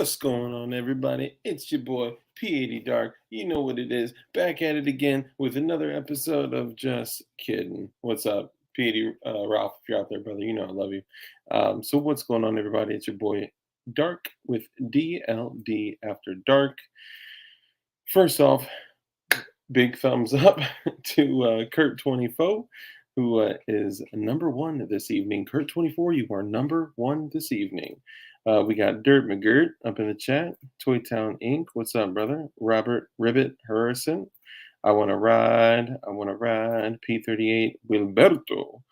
What's going on, everybody? It's your boy P80 Dark. You know what it is. Back at it again with another episode of Just Kidding. What's up, P80 Ralph? If you're out there, brother, you know I love you. So what's going on, everybody? It's your boy Dark with DLD After Dark. First off, big thumbs up to Kurt24, who is number one this evening. Kurt24, you are number one this evening. We got Dirt McGirt up in the chat. Toy Town Inc. What's up, brother? Robert Ribbit Harrison. I want to ride. I want to ride. P38. Wilberto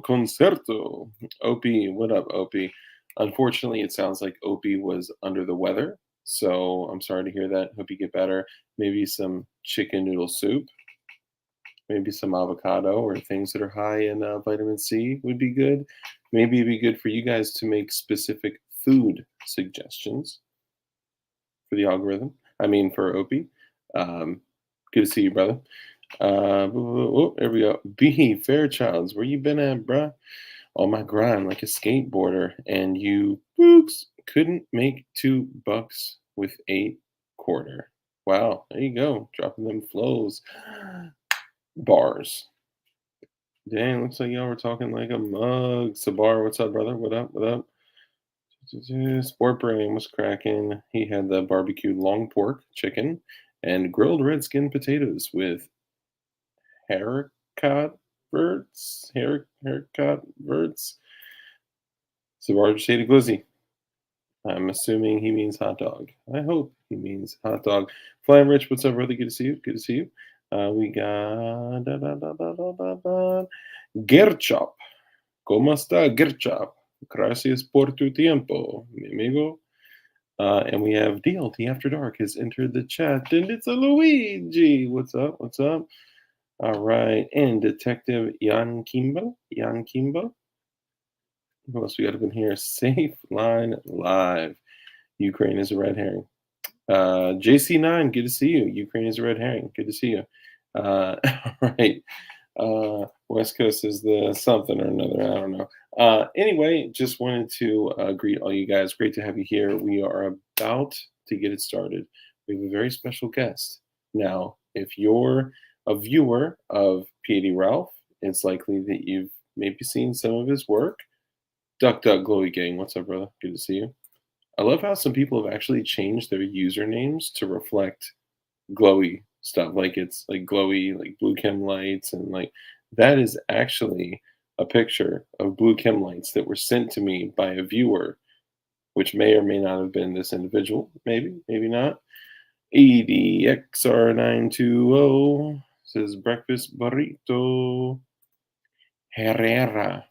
Concerto. Opie. What up, Opie? Unfortunately, it sounds like Opie was under the weather. So I'm sorry to hear that. Hope you get better. Maybe some chicken noodle soup. Maybe some avocado or things that are high in vitamin C would be good. Maybe it'd be good for you guys to make specific food suggestions for the algorithm. I mean, for Opie. Good to see you, brother. There we go. B. Fairchilds, where you been at, bruh? On my grind like a skateboarder, and you couldn't make $2 with 8 quarter. Wow, there you go. Dropping them flows. Bars. Dang, looks like y'all were talking like a mug. Sabar, what's up, brother? What up? What up? Sport Brain was cracking. He had the barbecued long pork chicken and grilled red skin potatoes with haricot verts. Haricot verts. Sabar shaded glizzy. I'm assuming he means hot dog. I hope he means hot dog. Flying Rich, what's up, brother? Good to see you. Good to see you. We got Gerchop. ¿Cómo está, Gerchop? Gracias por tu tiempo, mi amigo. And we have DLT After Dark has entered the chat, and it's a Luigi. What's up? What's up? All right. And Detective Jan Kimbo. Jan Kimbo. Who else we got up in here? Safe Line Live. Ukraine is a red herring. JC9, good to see you. Ukraine is a red herring. Good to see you. All right. West Coast is the something or another. I don't know. Anyway, just wanted to greet all you guys. Great to have you here. We are about to get it started. We have a very special guest. Now, if you're a viewer of P80 Ralph, it's likely that you've maybe seen some of his work. Duck Glowy Gang, what's up, brother? Good to see you. I love how some people have actually changed their usernames to reflect glowy stuff. Like it's like glowy, like blue chem lights, and like that is actually a picture of blue chem lights that were sent to me by a viewer, which may or may not have been this individual. Maybe, maybe not. EDXR920 says breakfast burrito. Herrera.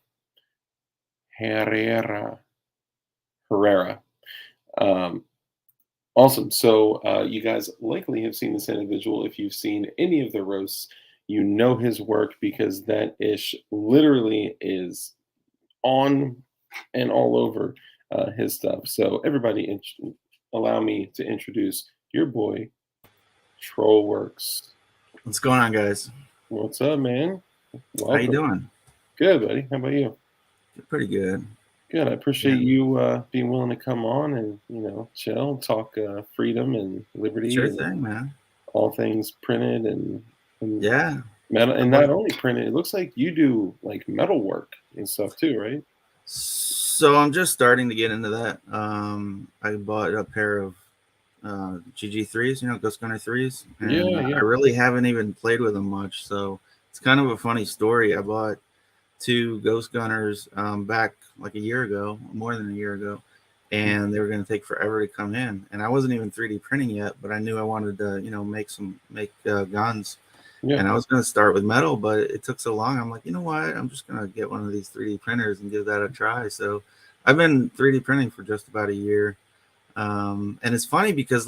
Awesome. So you guys likely have seen this individual. If you've seen any of the roasts, you know his work because that ish literally is on and all over his stuff. So everybody, allow me to introduce your boy, Troll Werks. What's going on, guys? What's up, man? Welcome. How you doing? Good, buddy. How about you? Pretty good. Good. I appreciate you being willing to come on and, chill, talk freedom and liberty. Sure and thing, man. All things printed and yeah. Metal, and not only printed, it looks like you do like metal work and stuff too, right? So I'm just starting to get into that. I bought a pair of GG3s, Ghost Gunner 3s. And I really haven't even played with them much. So it's kind of a funny story. I bought 2 Ghost Gunners back like a year ago, more than a year ago, and they were going to take forever to come in. And I wasn't even 3D printing yet, but I knew I wanted to, make guns. Yeah. And I was going to start with metal, but it took so long. I'm like, you know what? I'm just going to get one of these 3D printers and give that a try. So I've been 3D printing for just about a year. And it's funny because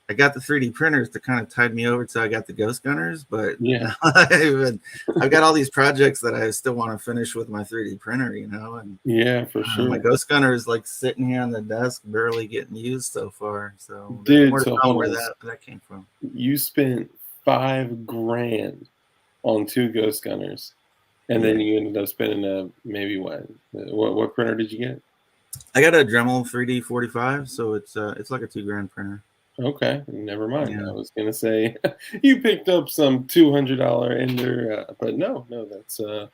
I got the 3D printers to kind of tide me over till I got the Ghost Gunners, but yeah, I've got all these projects that I still want to finish with my 3D printer, and yeah, for sure. My Ghost Gunner is like sitting here on the desk, barely getting used so far. So, dude, more to tell where that came from. You spent $5,000 on 2 Ghost Gunners, and then you ended up spending maybe what printer did you get? I got a Dremel 3D 45, so it's like a $2,000 printer. Okay, never mind. Yeah. I was gonna say you picked up some $200 Ender, but no, no, that's so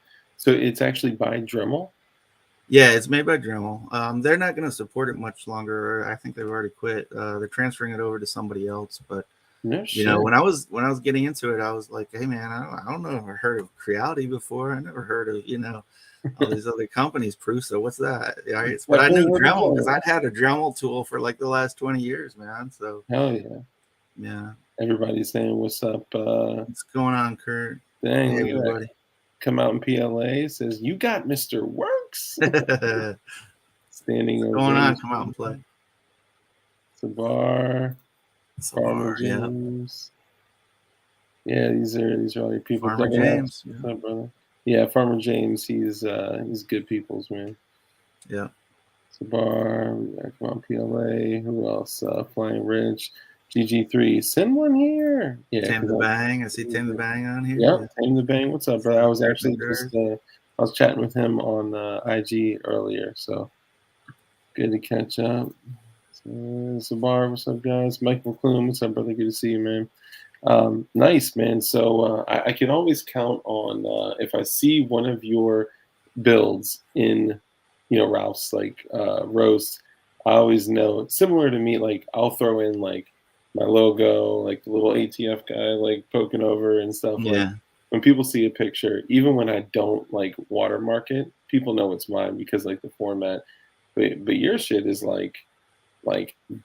it's actually by Dremel. Yeah, it's made by Dremel. They're not going to support it much longer. I think they've already quit. They're transferring it over to somebody else. But No you know, shit. when I was getting into it, I was like, hey man, I don't know if I heard of Creality before. I never heard of all these other companies. Prusa, what's that? Yeah, but I Definitely knew heard of Dremel because Dremel. I'd had a Dremel tool for like the last 20 years, man. So Hell yeah. yeah, Everybody's saying what's up. what's going on, Kurt? Dang, Hey look at that. everybody. Come out in PLA says you got Mr. Works. What's Standing going on? ovation. Come out and play. Sabar, Farmer Sabar, yeah. James. Yeah, these are all your people. Farmer Double X. James. What's up, brother? Yeah, Farmer James. He's good people's man. Yeah. Sabar, we got come on PLA. Who else? Flying Rich, GG3. Send one here. Yeah, Tame the because Bang. I see Tame the Bang on here. yep, Yeah. Tame the Bang. What's up, brother? I was actually Carpenter. just I was chatting with him on IG earlier, so good to catch up. Sabar, what's up, guys? Mike McClune, what's up, brother? Good to see you, man. Nice, man. So I can always count on if I see one of your builds in, Ralph's like roast. I always know, similar to me, like I'll throw in like my logo, like the little ATF guy, like poking over and stuff. Like Yeah. when people see a picture, even when I don't like watermark it, people know it's mine because like the format. But your shit is like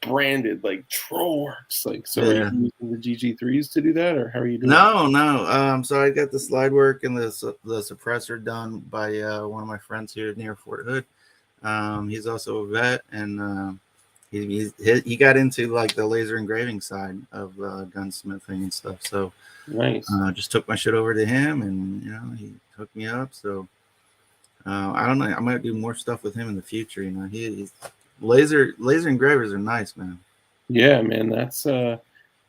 branded like Trollworks. Like, so are you Yeah. using the GG3s to do that, or how are you doing? No. So I got the slide work and the suppressor done by one of my friends here near Fort Hood. He's also a vet, and he got into like the laser engraving side of gunsmithing and stuff. So Nice. just took my shit over to him, and he hooked me up. So I don't know. I might do more stuff with him in the future. He's laser engravers are nice, man. Yeah, man. That's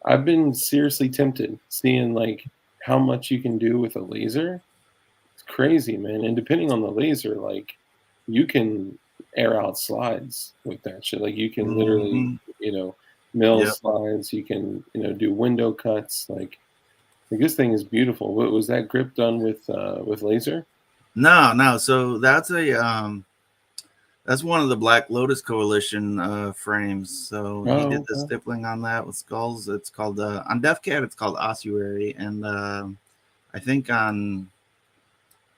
I've been seriously tempted seeing like how much you can do with a laser. It's crazy, man. And depending on the laser, like you can air out slides with that shit. Like you can literally, Hmm. mill Yep. slides. You can, do window cuts. Like this thing is beautiful. Was that grip done with laser? No. So that's one of the Black Lotus Coalition frames. So he did Oh, the okay. stippling on that with skulls. It's called on DefCat. It's called ossuary, and I think on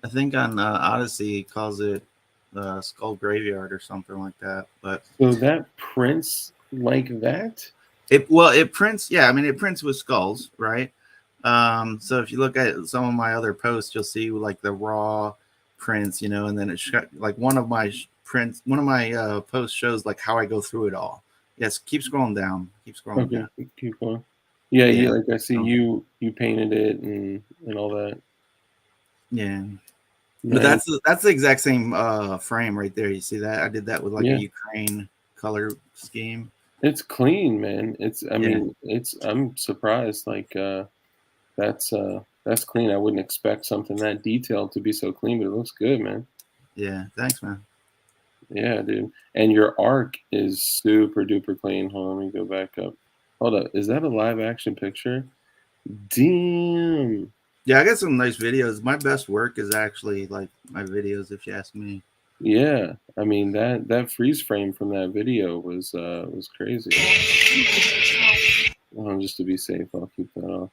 Odyssey he calls it Skull Graveyard or something like that. But So that prints like that? it prints. Yeah, I mean it prints with skulls, right? So if you look at some of my other posts, you'll see like the raw prints, and then like one of my posts shows like how I go through it all. Yes, keep scrolling down. Keep scrolling Okay, down. keep going. Yeah, Yeah. like I see So, you painted it and all that. yeah. But Nice. that's the exact same frame right there. You see that? I did that with like a Yeah, Ukraine color scheme. it's clean, man. I Yeah. mean, I'm surprised. Like that's clean. I wouldn't expect something that detailed to be so clean, but it looks good, man. Yeah. Thanks, man. Yeah, dude. And your arc is super duper clean. Hold on, let me go back up. Hold up. Is that a live action picture? Damn. Yeah, I got some nice videos. My best work is actually like my videos, if you ask me. Yeah, I mean that freeze frame from that video was crazy. Just to be safe, I'll keep that off.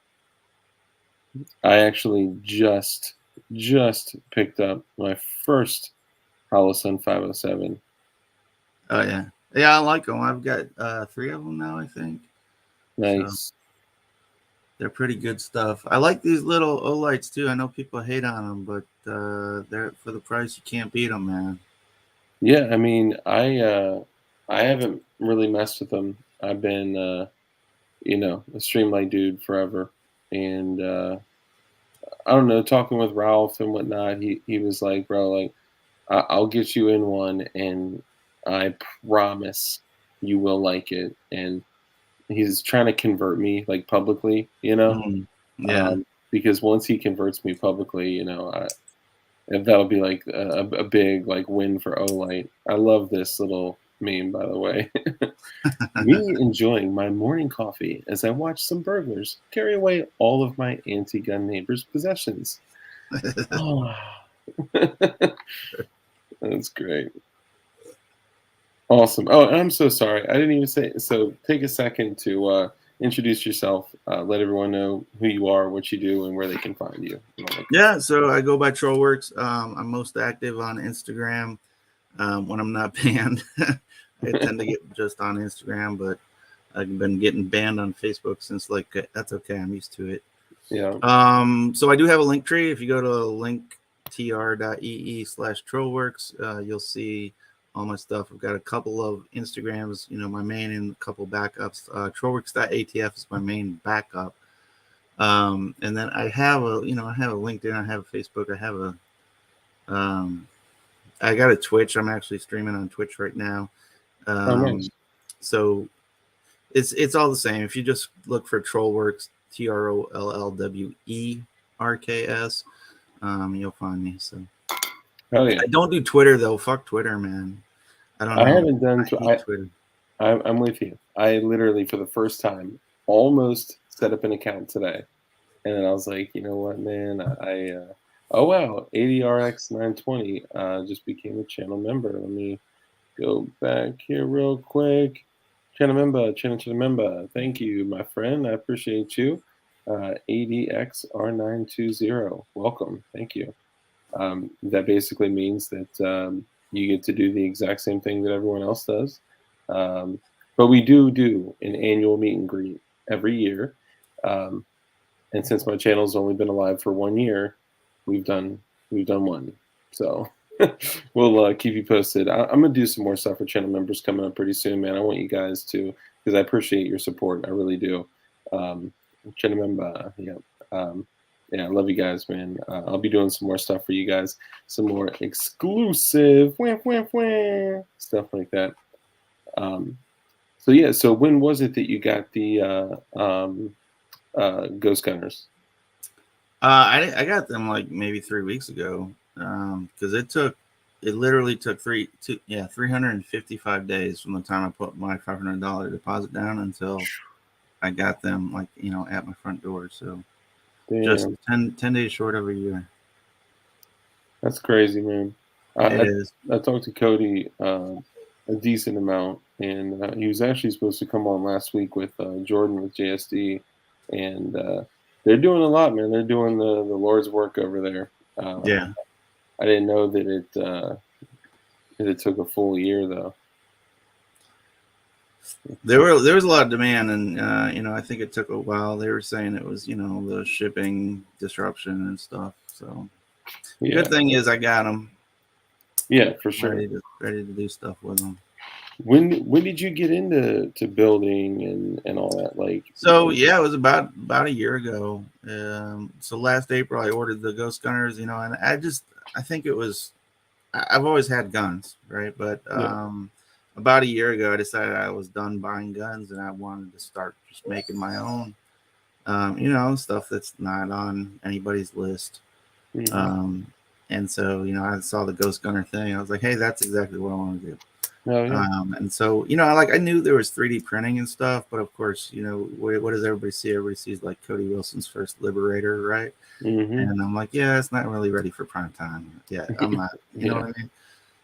I actually just picked up my first Holosun 507. Oh yeah, yeah, I like them. I've got 3 of them now, I think. So Nice. they're pretty good stuff. I like these little Olites too. I know people hate on them, but they're for the price you can't beat them, man. Yeah, I mean, I haven't really messed with them. I've been a Streamlight dude forever, and I don't know, talking with Ralph and whatnot. He was like, bro, like I'll get you in one, and I promise you will like it. And he's trying to convert me like publicly, Mm, yeah, because once he converts me publicly, And that'll be like a big like win for Olight. I love this little meme, by the way. Me enjoying my morning coffee as I watch some burglars carry away all of my anti-gun neighbor's possessions. Oh, that's great. Awesome. Oh, and I'm so sorry. I didn't even say. So take a second to introduce yourself. Let everyone know who you are, what you do, and where they can find you. Yeah, so I go by Trollworks. I'm most active on Instagram when I'm not banned. I tend to get just on Instagram, but I've been getting banned on Facebook since that's okay. I'm used to it. Yeah. So I do have a link tree. If you go to linktr.ee/Trollworks, you'll see all my stuff. I've got a couple of Instagrams, my main and a couple backups. Trollworks.atf is my main backup. And then I have a LinkedIn, I have a Facebook, I got a Twitch. I'm actually streaming on Twitch right now. Nice. So it's all the same. If you just look for Trollworks, TROLLWERKS, you'll find me. So yeah. I don't do Twitter though. Fuck Twitter, man. I don't know. I haven't done Twitter. I'm with you. I literally, for the first time, almost set up an account today. And then I was like, you know what, man? Oh, wow. ADRX920 just became a channel member. Let me go back here real quick. Channel member. Thank you, my friend. I appreciate you. ADXR920. Welcome. Thank you. That basically means that you get to do the exact same thing that everyone else does. But we do an annual meet and greet every year. And since my channel's only been alive for 1 year, we've done one. So we'll keep you posted. I'm gonna do some more stuff for channel members coming up pretty soon, man. I want you guys to, because I appreciate your support. I really do. Channel member, yeah. Yeah, I love you guys, man. I'll be doing some more stuff for you guys, some more exclusive stuff like that. So yeah, so when was it that you got the Ghost Gunners? I got them like maybe 3 weeks ago, because it literally took 355 days from the time I put my $500 deposit down until I got them at my front door. So just 10 days short of a year. That's crazy, man. It is. I talked to Cody a decent amount, and he was actually supposed to come on last week with Jordan with JSD, and they're doing a lot, man. They're doing the Lord's work over there. Yeah. I didn't know that it took a full year though. There was a lot of demand, and I think it took a while. They were saying it was the shipping disruption and stuff. So yeah. Good thing is I got them. Yeah, for sure. Ready to do stuff with them. When did you get into building and all that? Like, so yeah, it was about a year ago. So last April I ordered the Ghost Gunners, and I think it was, I've always had guns, right? But about a year ago I decided I was done buying guns and I wanted to start just making my own, stuff that's not on anybody's list. Mm-hmm. And so I saw the Ghost Gunner thing. I was like, hey, that's exactly what I want to do. Oh, yeah. And so, I knew there was 3D printing and stuff, but of course, what does everybody see? Everybody sees like Cody Wilson's first Liberator, right? Mm-hmm. And I'm like, yeah, it's not really ready for prime time yet. I'm not, you know what I mean?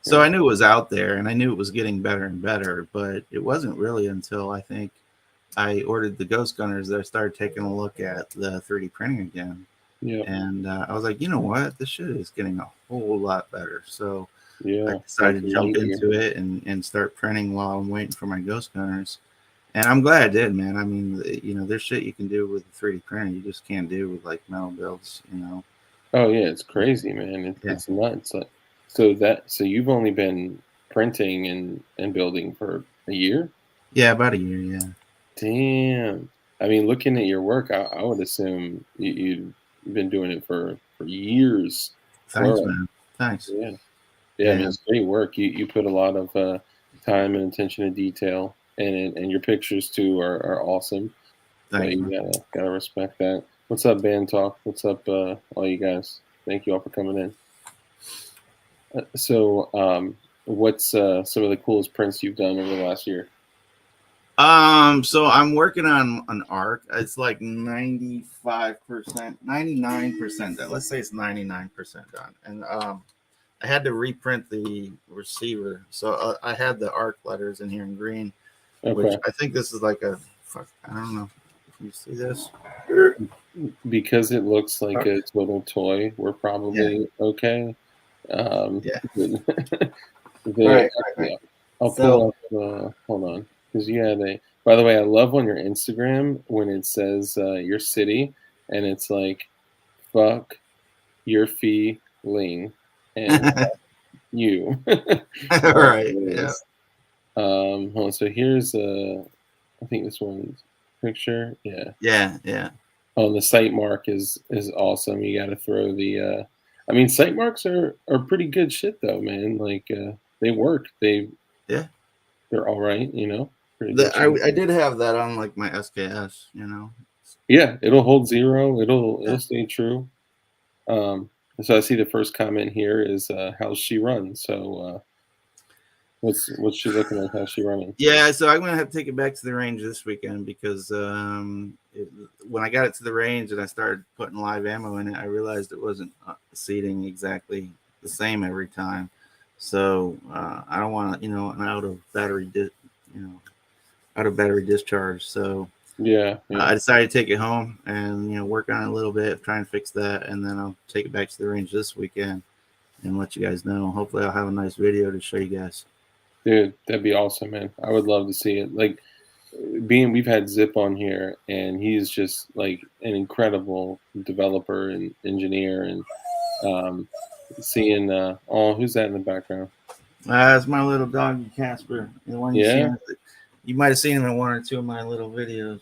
So I knew it was out there and I knew it was getting better and better, but it wasn't really until I think I ordered the Ghost Gunners that I started taking a look at the 3D printing again. Yeah. And I was like, you know what? This shit is getting a whole lot better. So yeah, I decided to jump into it and start printing while I'm waiting for my Ghost Gunners. And I'm glad I did, man. I mean, there's shit you can do with a 3D printer you just can't do with like metal builds, Oh yeah, it's crazy, man. It's nuts. So you've only been printing and building for a year? Yeah, about a year, yeah. Damn. I mean, looking at your work, I would assume you've been doing it for years. Thanks, man. Thanks. Yeah. I mean, it's great work. You put a lot of time and attention to detail, and your pictures too are awesome. Thanks, so you gotta respect that. What's up, Band Talk? What's up, all you guys? Thank you all for coming in. So, what's some of the coolest prints you've done over the last year? So I'm working on an arc. It's like 95%, 99% done. Let's say it's 99% done. And I had to reprint the receiver. So I had the arc letters in here in green, which Okay. I think this is like a fuck. I don't know if you see this. Because it looks like a total toy, we're Yeah. probably okay. Yeah. The Right. yeah, Right. I'll So pull up. Hold on, because you had a. By the way, I love on your Instagram when it says your city, and it's like fuck your feeling and you. all All right. it Yeah. is. Hold on. So here's I think this one's picture. Yeah. Yeah. Yeah. Oh, the site mark is awesome. You got to throw the. I mean, site marks are pretty good shit though, man. Like they work. Yeah. They're all right. You know, pretty good shit. I did have that on like my SKS. You know. Yeah, it'll hold 0. It'll Yeah. stay true. Um, so I see the first comment here is how's she run? So what's she looking like? How's she running? Yeah, so I'm gonna have to take it back to the range this weekend because when I got it to the range and I started putting live ammo in it, I realized it wasn't seating exactly the same every time. So I don't want an out of battery discharge. So Yeah, I yeah. decided to take it home and work on it a little bit, try and fix that, and then I'll take it back to the range this weekend and let you guys know. Hopefully, I'll have a nice video to show you guys. Dude, that'd be awesome, man. I would love to see it. Like being we've had Zip on here and he's just like an incredible developer and engineer and um seeing oh, who's that in the background? It's my little dog Casper. The one you see. Yeah, You might have seen him in one or two of my little videos.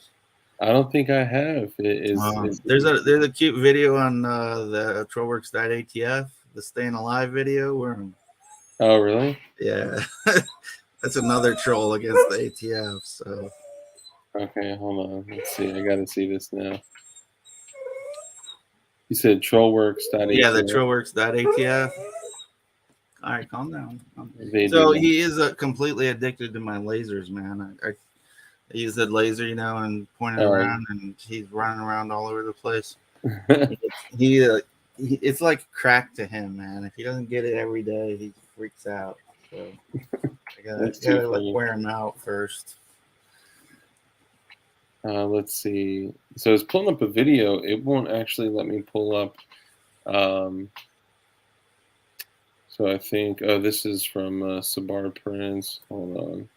I don't think I have. It is There's a cute video on the Trollworks.atf, the Staying Alive video. Where oh really? yeah, that's another troll against the ATF. So Okay, hold on. Let's see. I gotta see this now. You said yeah, the trollworks.atf. Trollworks.atf. All right, calm down. They So did he is completely addicted to my lasers, man. I use that laser, and point it um around, and he's running around all over the place. He, it's like crack to him, man. If he doesn't get it every day, he freaks out. So I that's too gotta like funny. wear him out first. Let's see. So it's pulling up a video. It won't actually let me pull up. Um, so I think, oh, this is from Sabar Prince. Hold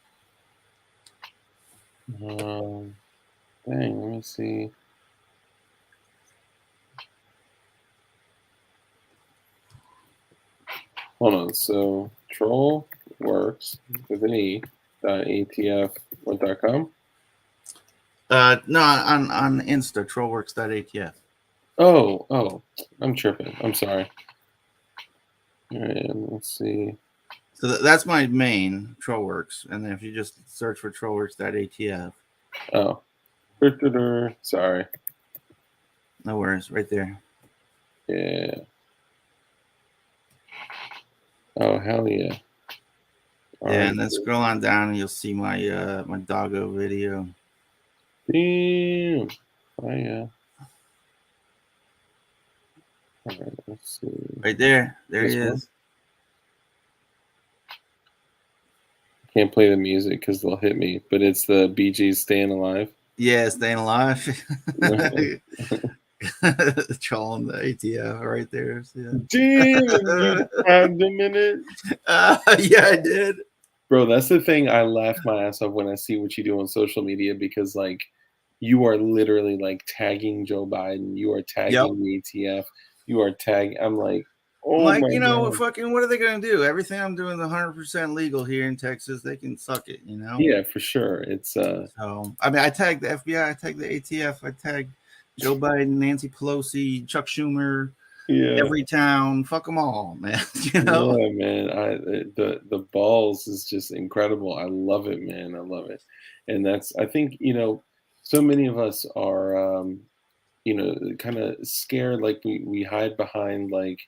on. Dang, let me see. Hold on. So Troll Works with an E. .atf what.com. No, on Insta, trollworks.atf. Oh, I'm tripping. I'm sorry. All right, let's see. So that's my main Trollworks, and then if you just search for trollworks.atf. Oh, sorry. No worries, right there. Yeah. Oh hell yeah. All Yeah, right. and then scroll on down, and you'll see my my doggo video. Damn. Oh yeah. All right, let's see. Right there, there This he one? is. Can't play the music because they'll hit me, but it's the Bee Gees "Staying Alive." Yeah, staying alive. Trolling the ATF right there. Yeah. Damn, and you tagged him in it, Yeah, I did. bro. That's the thing. I laugh my ass off when I see what you do on social media because, like, you are literally like tagging Joe Biden. You are Yep. tagging the ATF. You are tagging. I'm like, I'm oh like, my god. fucking, what are they gonna do? Everything I'm doing is 100% legal here in Texas. They can suck it, Yeah, for sure. It's So, I mean, I tagged the FBI, I tagged the ATF, I tagged Joe Biden, Nancy Pelosi, Chuck Schumer, yeah. every town. Fuck them all, man. Yeah, man. The balls is just incredible. I love it, man. I love it. And that's I think, so many of us are kind of scared like we hide behind like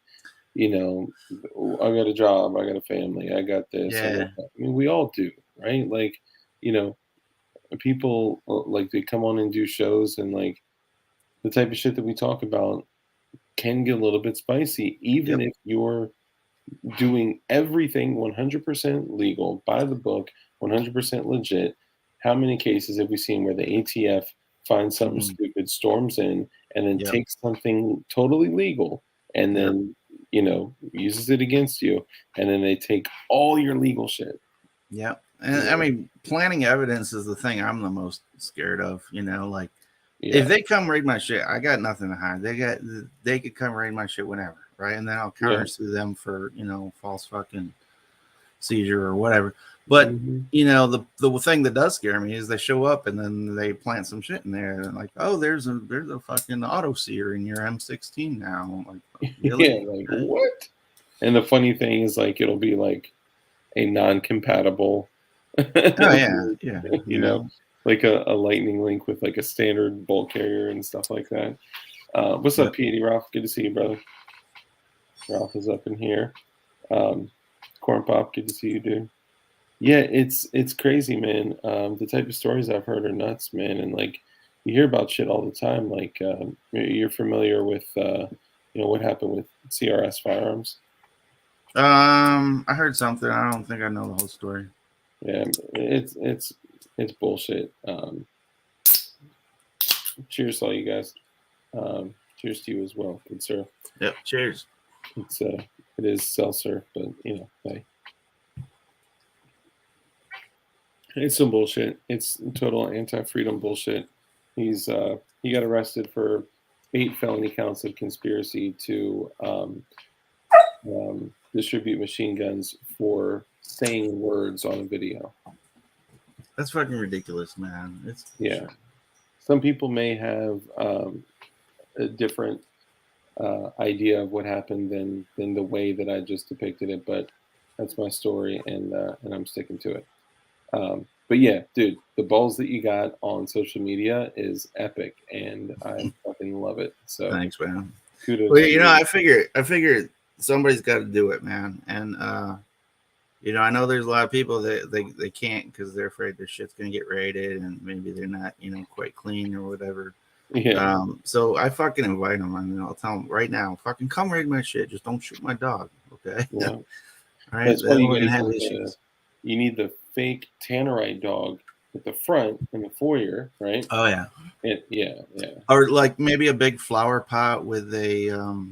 you know, I got a job, I got a family, I got this, I got Yeah. that. I mean, we all do, right? Like, you know, people like they come on and do shows and like the type of shit that we talk about can get a little bit spicy, even Yep. if you're doing everything 100% legal, by the book, 100% legit. How many cases have we seen where the ATF finds something Hmm. stupid, storms in, and then Yep. takes something totally legal and Yep. then, uses it against you, and then they take all your legal shit? Yep. And I mean, planting evidence is the thing I'm the most scared of. Like if Yeah. they come raid my shit, I got nothing to hide. They could come raid my shit whenever, right? And then I'll Yeah. counter sue them for false fucking seizure or whatever. But Mhm. the thing that does scare me is they show up and then they plant some shit in there and like, oh, there's a fucking auto sear in your M16 now. I'm like, oh, Yeah, really? like, Okay. what? And the funny thing is, like, it'll be, like, a non-compatible, Oh yeah, yeah. you know, like a lightning link with, like, a standard bolt carrier and stuff like that. What's up, Yep. Petey Ralph? Good to see you, brother. Ralph is up in here. Um, Corn Pop, good to see you, dude. Yeah, it's crazy, man. The type of stories I've heard are nuts, man, and, like, you hear about shit all the time, like, you're familiar with, what happened with CRS Firearms? I heard something. I don't think I know the whole story. Yeah, it's bullshit. Cheers to all you guys. Cheers to you as well, good sir. Yep. Cheers. It is seltzer, but hey, it's some bullshit. It's total anti-freedom bullshit. He got arrested for 8 felony counts of conspiracy to distribute machine guns for saying words on a video. That's fucking ridiculous, man. It's Yeah, bullshit. some people may have a different idea of what happened than the way that I just depicted it, but that's my story, and I'm sticking to it. But yeah, dude, the balls that you got on social media is epic, and I fucking love it. So Thanks, man. kudos Well, to you. I figured somebody's got to do it, man. And I know there's a lot of people that they can't because they're afraid their shit's gonna get raided and maybe they're not quite clean or whatever. Yeah, So I fucking invite them. I mean, I'll tell them right now, fucking come raid my shit. Just don't shoot my dog, okay? yeah. All right, That's why then you we're gonna guys have need issues. the fake Tannerite dog at the front in the foyer, right? Oh yeah. Yeah, yeah, Or like maybe a big flower pot with a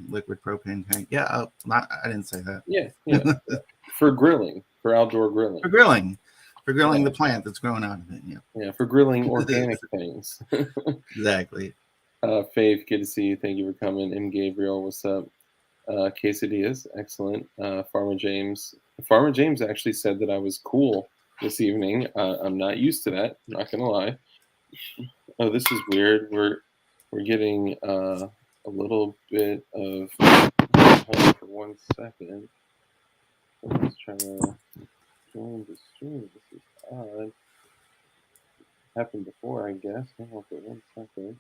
liquid propane tank. Yeah, I didn't say that. yeah, yeah. For grilling, for outdoor For grilling. grilling, for grilling Yeah, the plant that's growing out of it. yeah, for grilling Yeah, organic things. exactly. Faith, good to see you. Thank you for coming. M. Gabriel, what's up? Quesadillas, excellent. Farmer James actually said that I was cool this evening. I'm not used to that. I'm not gonna lie. Oh, this is weird. We're getting a little bit of. Hold on for 1 second. Someone's trying to join the stream. This is odd. Happened before, I guess. Hang on for 1 second.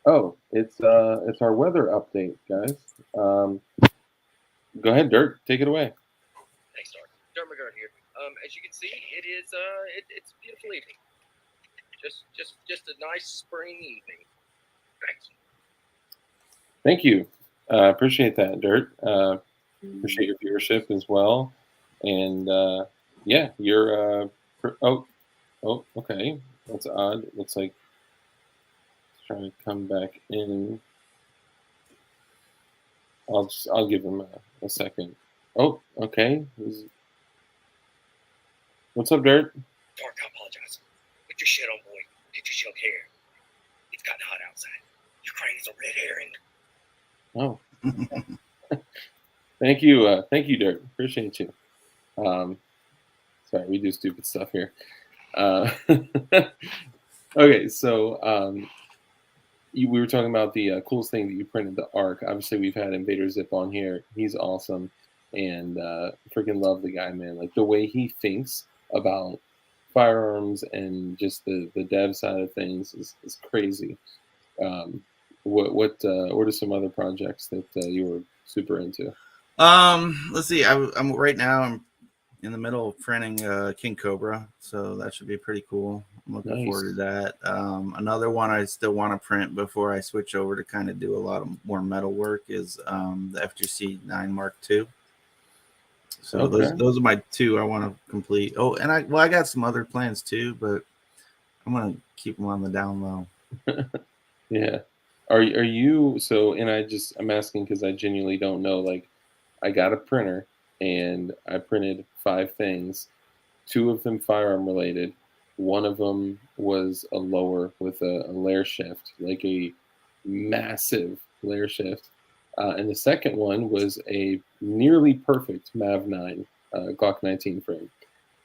Oh, it's our weather update, guys. Go ahead, Dirk. Take it away. Thanks, Dark. Dark McGurn here. As you can see, it is it's a beautiful evening. Just a nice spring evening. Thanks. Thank you. Appreciate that, Dirt. Appreciate your viewership as well. And yeah, you're. Okay. That's odd. Looks like it's trying to come back in. I'll give him a second. Oh, okay. What's up, Dirt? Dark, I apologize. Put your shit on, boy. Get your shit here. It's gotten hot outside. Ukraine is a red herring. Oh, thank you, Dirt. Appreciate you. Sorry, we do stupid stuff here. Okay, so we were talking about the coolest thing that you printed, the ARC. Obviously, we've had Invader Zip on here. He's awesome, and freaking love the guy, man. Like the way he thinks about firearms and just the dev side of things is crazy. what are some other projects that you were super into? Let's see. I'm right now. I'm in the middle of printing King Cobra, so that should be pretty cool. I'm looking forward to that. Another one I still want to print before I switch over to kind of do a lot of more metal work is the FGC 9 Mark II. So those are my two I want to complete. Oh, and I got some other plans too, but I'm gonna keep them on the down low. Yeah. Are you so? And I'm asking because I genuinely don't know. Like, I got a printer and I printed 5 things. 2 of them firearm related. One of them was a lower with a layer shift, like a massive layer shift. And the second one was a nearly perfect MAV 9 Glock 19 frame.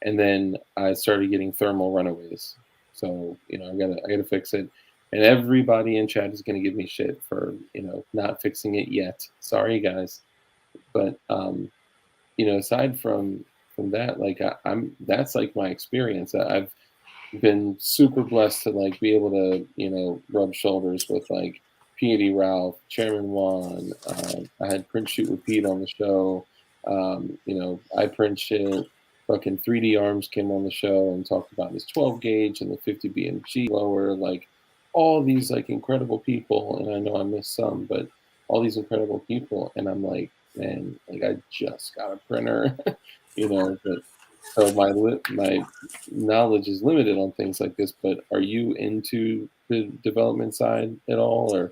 And then I started getting thermal runaways. So, I gotta fix it. And everybody in chat is gonna give me shit for, not fixing it yet. Sorry guys. But aside from that, like that's like my experience. I've been super blessed to like be able to rub shoulders with like P.D. Ralph, Chairman Juan. I had Print Shoot with Pete on the show. I print shit. Fucking 3D Arms came on the show and talked about his 12 gauge and the 50 BMG lower. Like all these like incredible people, and I know I missed some, but all these incredible people, and I'm like, man, like I just got a printer, but so my knowledge is limited on things like this. But are you into the development side at all, or?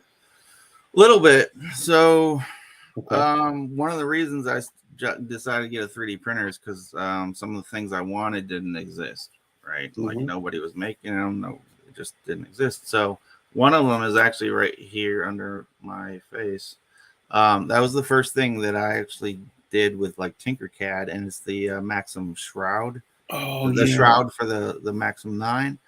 A little bit. So, one of the reasons I decided to get a 3D printer is because some of the things I wanted didn't exist, right? Like nobody was making them. No, it just didn't exist. So one of them is actually right here under my face. That was the first thing that I actually did with like Tinkercad, and it's the Maxim Shroud. Oh, the shroud for the Maxim 9.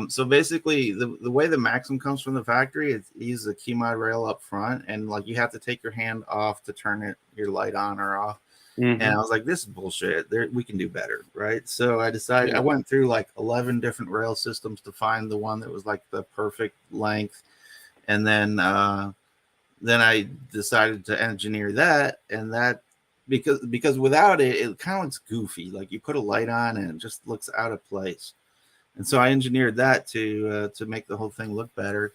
So basically, the way the Maxim comes from the factory, it uses a key mod rail up front, and like you have to take your hand off to turn your light on or off. And I was like, this is bullshit. We can do better, right? So I decided I went through like 11 different rail systems to find the one that was like the perfect length, and then I decided to engineer that, and that because without it, it kind of looks goofy. Like you put a light on and it just looks out of place. And so I engineered that to make the whole thing look better,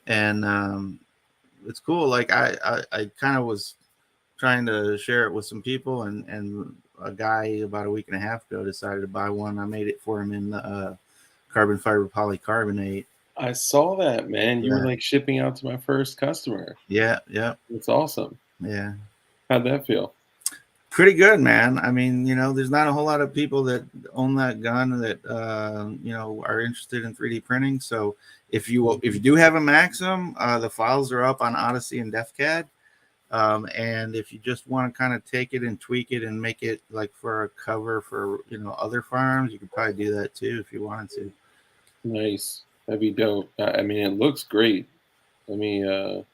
and it's cool. Like I kind of was trying to share it with some people, and a guy about a week and a half ago decided to buy one. I made it for him in carbon fiber polycarbonate. I saw that, man. You were like shipping out to my first customer. Yeah. It's awesome. Yeah. How'd that feel? Pretty good, man. I mean, there's not a whole lot of people that own that gun that are interested in 3D printing. So if you do have a Maxim, the files are up on Odyssey and DefCAD. And if you just want to kind of take it and tweak it and make it like for a cover for other firearms, you could probably do that too if you wanted to. Nice. That'd be dope. I mean, it looks great. Let me oh,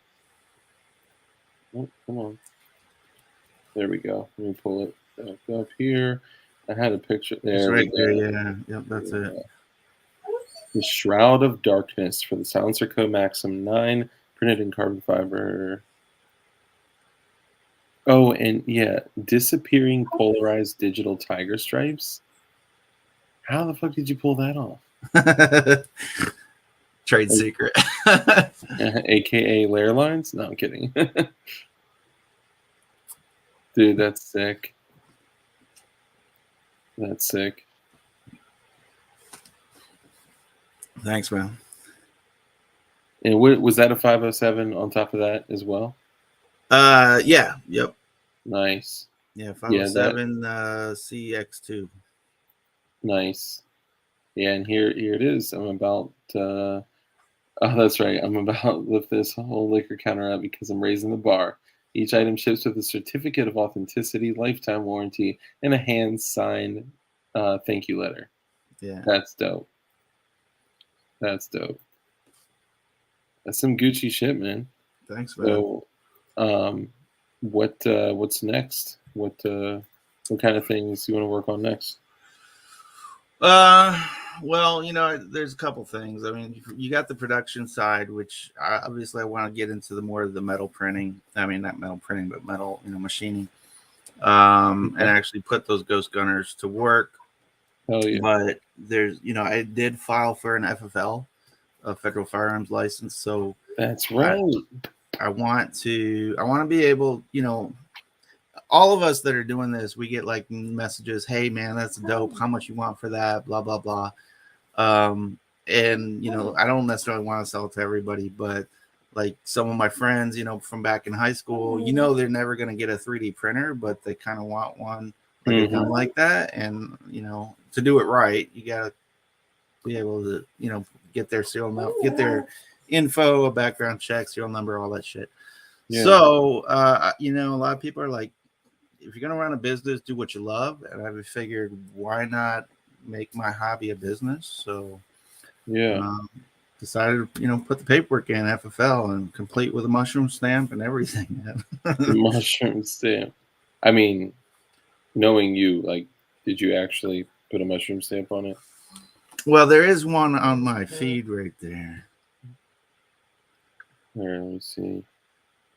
come on. There we go. Let me pull it back up here. I had a picture there. It's right there, yeah. Yep, that's it. The Shroud of Darkness for the Silencer Co. Maxim 9, printed in carbon fiber. Oh, and yeah, disappearing polarized digital tiger stripes. How the fuck did you pull that off? Trade secret. AKA layer lines? No, I'm kidding. Dude, that's sick. That's sick. Thanks, man. And was that a 507 on top of that as well? Yeah. Yep. Nice. Yeah, 507 CX2. Nice. Yeah, and here it is. I'm about oh, that's right. I'm about to lift this whole liquor counter up because I'm raising the bar. Each item ships with a certificate of authenticity, lifetime warranty, and a hand-signed thank you letter. Yeah. That's dope. That's dope. That's some Gucci shit, man. Thanks, man. So, what's next? What kind of things you want to work on next? Well, there's a couple things. I mean, you got the production side, which obviously I want to get into the more of the metal printing. I mean, not metal printing, but metal, machining, and actually put those ghost gunners to work. Oh yeah. But there's, I did file for an FFL, a federal firearms license. So that's right. I want to be able, all of us that are doing this, we get like messages, hey man, that's dope. How much you want for that? Blah, blah, blah. And I don't necessarily want to sell it to everybody, but like some of my friends, from back in high school, they're never going to get a 3D printer, but they kind of want one like a gun like that. And, to do it right, you got to be able to, get their serial number, get their info, a background check, serial number, all that shit. Yeah. So, a lot of people are like, if you're going to run a business, do what you love. And I figured, why not make my hobby a business? So, decided, put the paperwork in FFL and complete with a mushroom stamp and everything. Mushroom stamp. I mean, knowing you, like, did you actually put a mushroom stamp on it? Well, there is one on my feed right there. All right, let me see.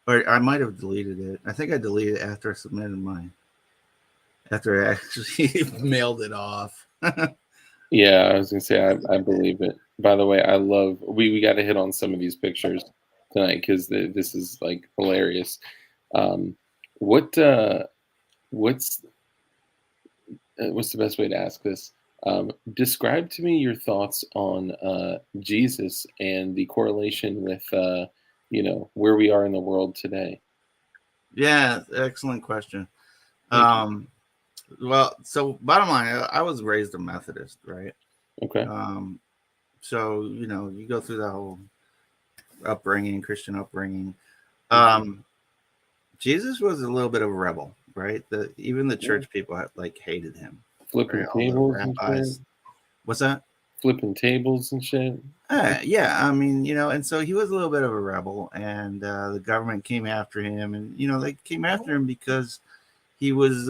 Or I might have deleted it. I think I deleted it after I submitted mine. After I actually mailed it off. Yeah, I was gonna say I believe it. By the way, I love we got to hit on some of these pictures tonight because this is like hilarious. What's the best way to ask this? Describe to me your thoughts on Jesus and the correlation with where we are in the world today. Yeah, excellent question. Well, so bottom line, I was raised a Methodist, right? Okay. So you go through the whole upbringing, Christian upbringing. Jesus was a little bit of a rebel, right? Even the church people hated him. Flipping tables and shit. What's that? Flipping tables and shit. Yeah, I mean, and so he was a little bit of a rebel, and the government came after him, and they came after him because he was,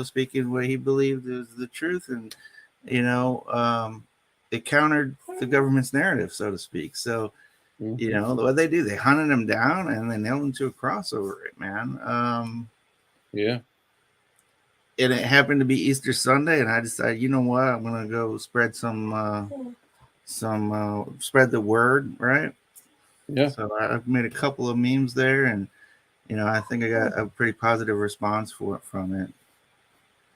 speaking what he believed is the truth, and it countered the government's narrative, so to speak. So, what they do, they hunted him down and they nailed him to a cross over it, man. Yeah. And it happened to be Easter Sunday, and I decided, you know what, I'm gonna go spread spread the word, right? Yeah. So I've made a couple of memes there, and I think I got a pretty positive response from it.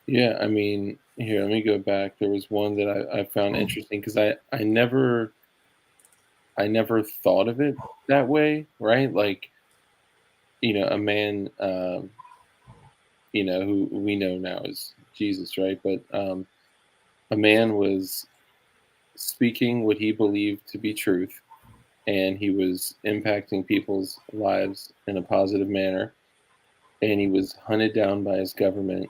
Yeah, I mean, here, let me go back. There was one that I found interesting because I never thought of it that way, right? Like, a man, who we know now is Jesus, right? But a man was speaking what he believed to be truth, and he was impacting people's lives in a positive manner, and he was hunted down by his government.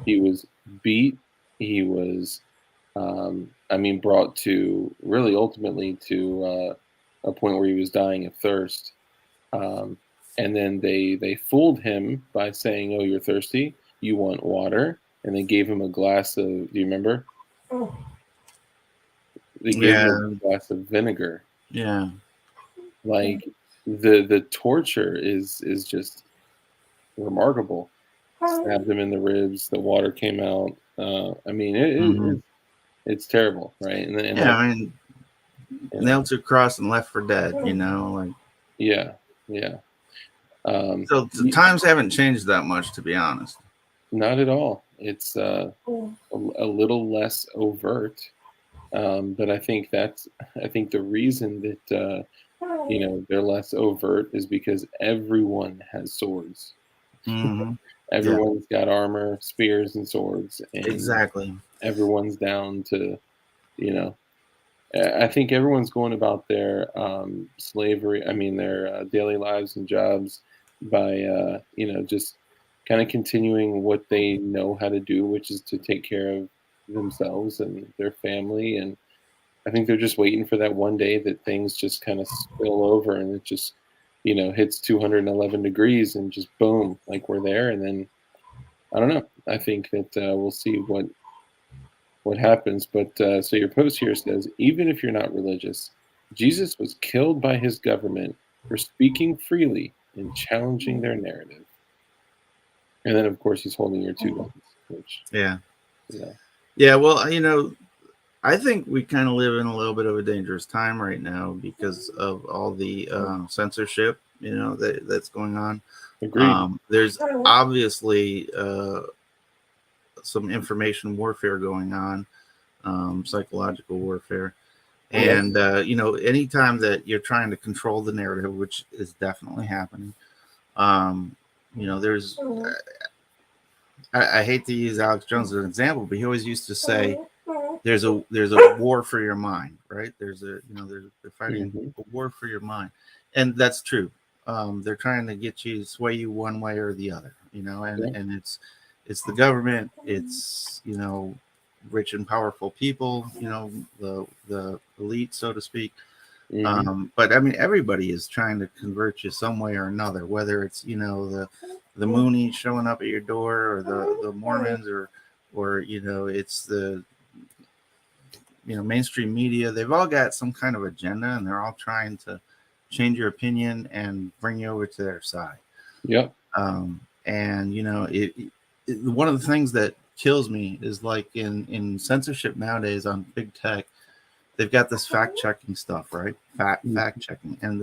He was beat. He was, brought to really ultimately to a point where he was dying of thirst. And then they fooled him by saying, "Oh, you're thirsty. You want water," and they gave him a glass of. Do you remember? Oh. They gave him a glass of vinegar. Yeah. Like the torture is just remarkable. Stabbed him in the ribs. The water came out. It's terrible, right? And nailed to a cross and left for dead. Yeah. So the times haven't changed that much, to be honest. Not at all. It's a little less overt, but I think the reason that they're less overt is because everyone has swords. Mm-hmm. Everyone's got armor, spears, and swords. And exactly. Everyone's down to, I think everyone's going about their slavery. I mean, their daily lives and jobs by, just kind of continuing what they know how to do, which is to take care of themselves and their family. And I think they're just waiting for that one day that things just kind of spill over and it just, hits 211 degrees and just boom, like we're there. And then I don't know. I think that we'll see what happens. But so your post here says, even if you're not religious, Jesus was killed by his government for speaking freely and challenging their narrative. And then, of course, he's holding your two guns, which, Yeah. yeah. Yeah, well, I think we kind of live in a little bit of a dangerous time right now because of all the censorship, that's going on. Agreed. There's obviously some information warfare going on, psychological warfare. And, anytime that you're trying to control the narrative, which is definitely happening, there's, I hate to use Alex Jones as an example, but he always used to say, there's a war for your mind, right? They're fighting a war for your mind. And that's true. They're trying to get you, sway you one way or the other, and it's the government, it's, rich and powerful people, the elite, so to speak. But I mean, everybody is trying to convert you some way or another, whether it's, the Moonies showing up at your door, or the Mormons, or it's the, mainstream media. They've all got some kind of agenda, and they're all trying to change your opinion and bring you over to their side. Yep. And one of the things that kills me is, like, in censorship nowadays on big tech, they've got this fact checking stuff, right? Fact checking, and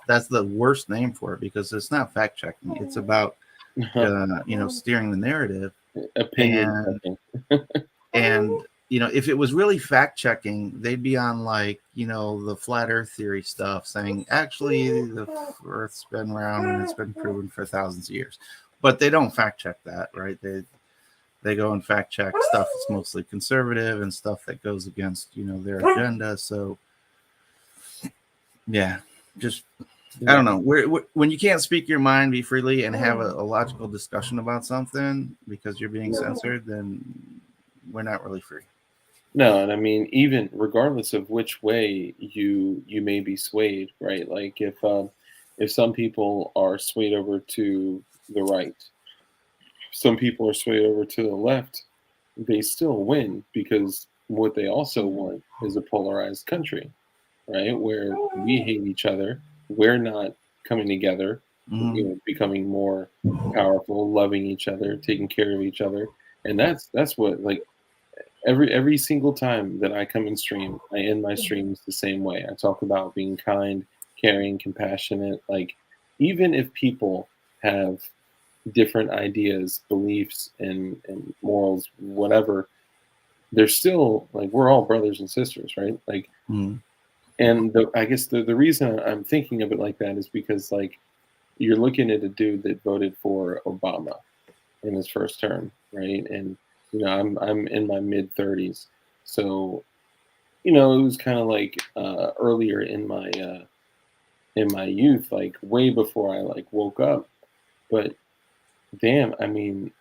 that's the worst name for it, because it's not fact checking. It's about steering the narrative. Opinion. And if it was really fact checking, they'd be on, like, the flat Earth theory stuff, saying actually the Earth's been around and it's been proven for thousands of years. But they don't fact check that, right? They go and fact check stuff that's mostly conservative and stuff that goes against, their agenda. So, yeah, just, I don't know. When you can't speak your mind, be freely, and have a logical discussion about something because you're being censored, then we're not really free. No, and I mean, even regardless of which way you may be swayed, right? Like if some people are swayed over to the right, some people are swayed over to the left, they still win, because what they also want is a polarized country, right? Where we hate each other, we're not coming together, becoming more powerful, loving each other, taking care of each other, and that's what, like, every single time that I come and stream, I end my streams the same way. I talk about being kind, caring, compassionate. Like, even if people have different ideas, beliefs, and morals, whatever, they're still, like, we're all brothers and sisters, right? Like, and I guess the reason I'm thinking of it like that is because, like, you're looking at a dude that voted for Obama in his first term, right? And I'm in my mid 30s, so it was kind of like earlier in my youth, like way before I, like, woke up. But damn, I mean,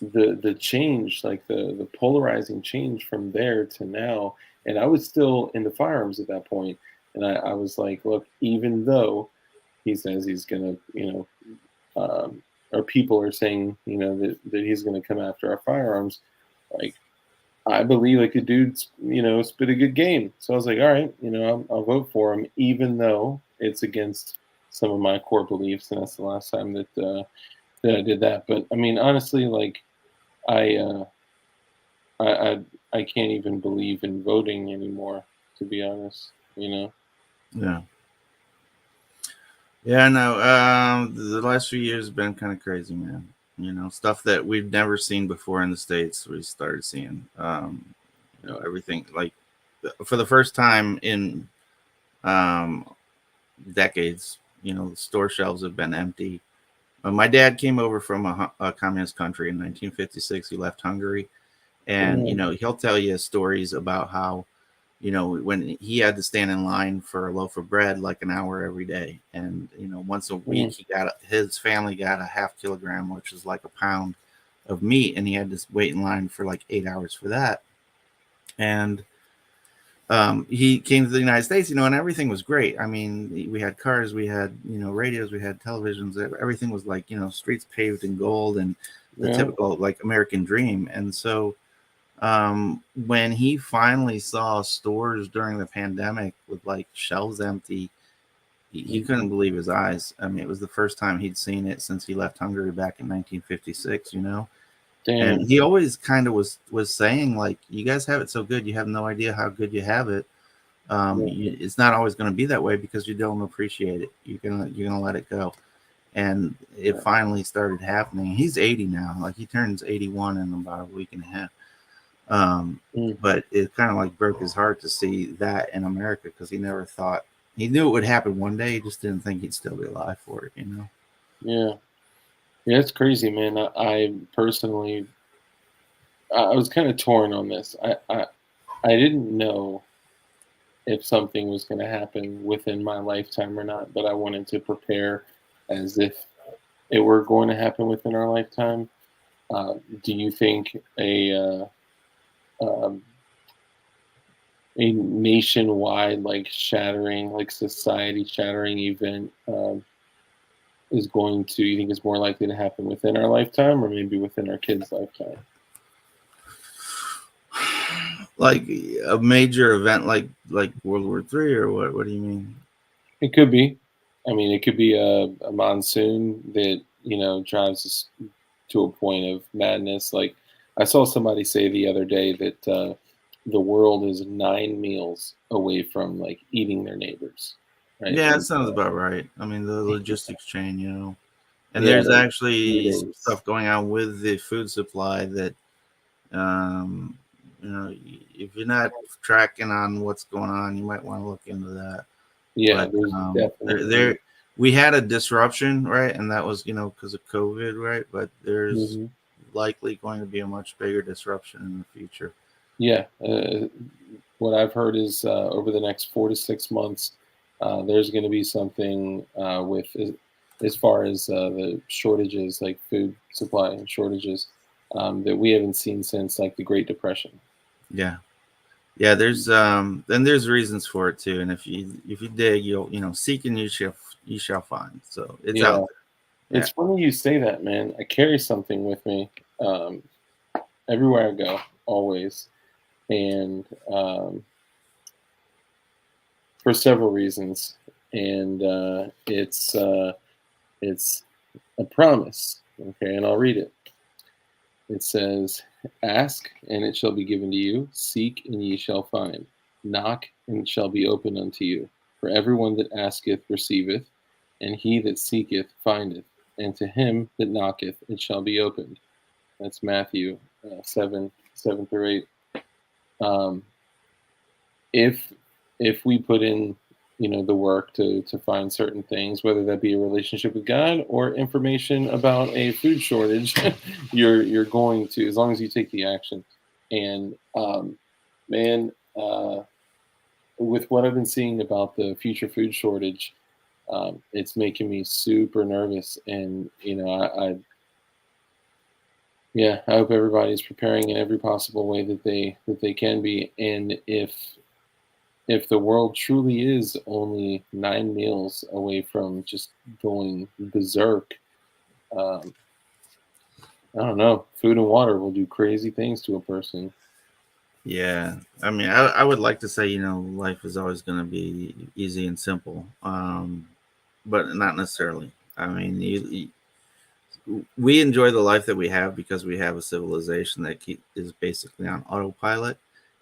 the change, like the polarizing change from there to now, and I was still into firearms at that point, and I was like, look, even though he says he's gonna, or people are saying, that he's going to come after our firearms, like, I believe, like, a dude's, spit a good game. So I was like, all right, I'll vote for him, even though it's against some of my core beliefs. And that's the last time that I did that. But I mean, honestly, like, I can't even believe in voting anymore, to be honest, Yeah. Yeah, no. The last few years have been kind of crazy, man. Stuff that we've never seen before in the States, we started seeing. Everything, like, for the first time in decades, the store shelves have been empty. My dad came over from a communist country in 1956. He left Hungary, and he'll tell you stories about how, when he had to stand in line for a loaf of bread like an hour every day, and once a week his family got a half kilogram, which is like a pound of meat, and he had to wait in line for like 8 hours for that. And he came to the United States, and everything was great. I mean, we had cars, we had radios, we had televisions, everything was like streets paved in gold, and the typical, like, American dream. And so When he finally saw stores during the pandemic with like shelves empty, he couldn't believe his eyes. I mean, it was the first time he'd seen it since he left Hungary back in 1956, you know? Damn. And he always kind of was saying, like, you guys have it so good, you have no idea how good you have it. It's not always going to be that way because you don't appreciate it. You're gonna let it go. And it finally started happening. He's 80 now. Like, he turns 81 in about a week and a half. But it kind of like broke his heart to see that in America, because he never thought, he knew it would happen one day. He just didn't think he'd still be alive for it, you know? Yeah, it's crazy, man. I personally, I was kind of torn on this. I didn't know if something was going to happen within my lifetime or not, but I wanted to prepare as if it were going to happen within our lifetime. Do you think a nationwide, like, shattering, like, society shattering event is going to, you think, is more likely to happen within our lifetime or maybe within our kids' lifetime? Like a major event like World War III, or what do you mean? It could be. I mean, it could be a monsoon that, drives us to a point of madness. Like, I saw somebody say the other day that the world is 9 meals away from, like, eating their neighbors. Right? Yeah, that sounds about right. I mean, the logistics chain, you know. And Yeah, there's actually some days. stuff going on with the food supply that, if you're not tracking on what's going on, you might want to look into that. Yeah, But there's definitely. we had a disruption, right? And that was, because of COVID, right? But there's likely going to be a much bigger disruption in the future. Yeah. What I've heard is over the next 4 to 6 months, there's going to be something with as far as the shortages, like food supply and shortages, that we haven't seen since, like, the Great Depression. Yeah. There's there's reasons for it too. And if you dig, you'll seek and you shall find. So it's out there. It's funny you say that, man. I carry something with me everywhere I go, always, and for several reasons. And it's a promise. Okay, and I'll read it. It says, "Ask, and it shall be given to you. Seek, and ye shall find. Knock, and it shall be opened unto you. For everyone that asketh receiveth, and he that seeketh findeth. And to him that knocketh it shall be opened." That's Matthew 7 through 8. If we put in, the work to find certain things, whether that be a relationship with God or information about a food shortage, you're going to, as long as you take the action. And man, with what I've been seeing about the future food shortage, it's making me super nervous. And I hope everybody's preparing in every possible way that they can be. And if the world truly is only 9 meals away from just going berserk, I don't know. Food and water will do crazy things to a person. Yeah, I mean, I would like to say, life is always going to be easy and simple, but not necessarily. I mean, we enjoy the life that we have because we have a civilization that is basically on autopilot,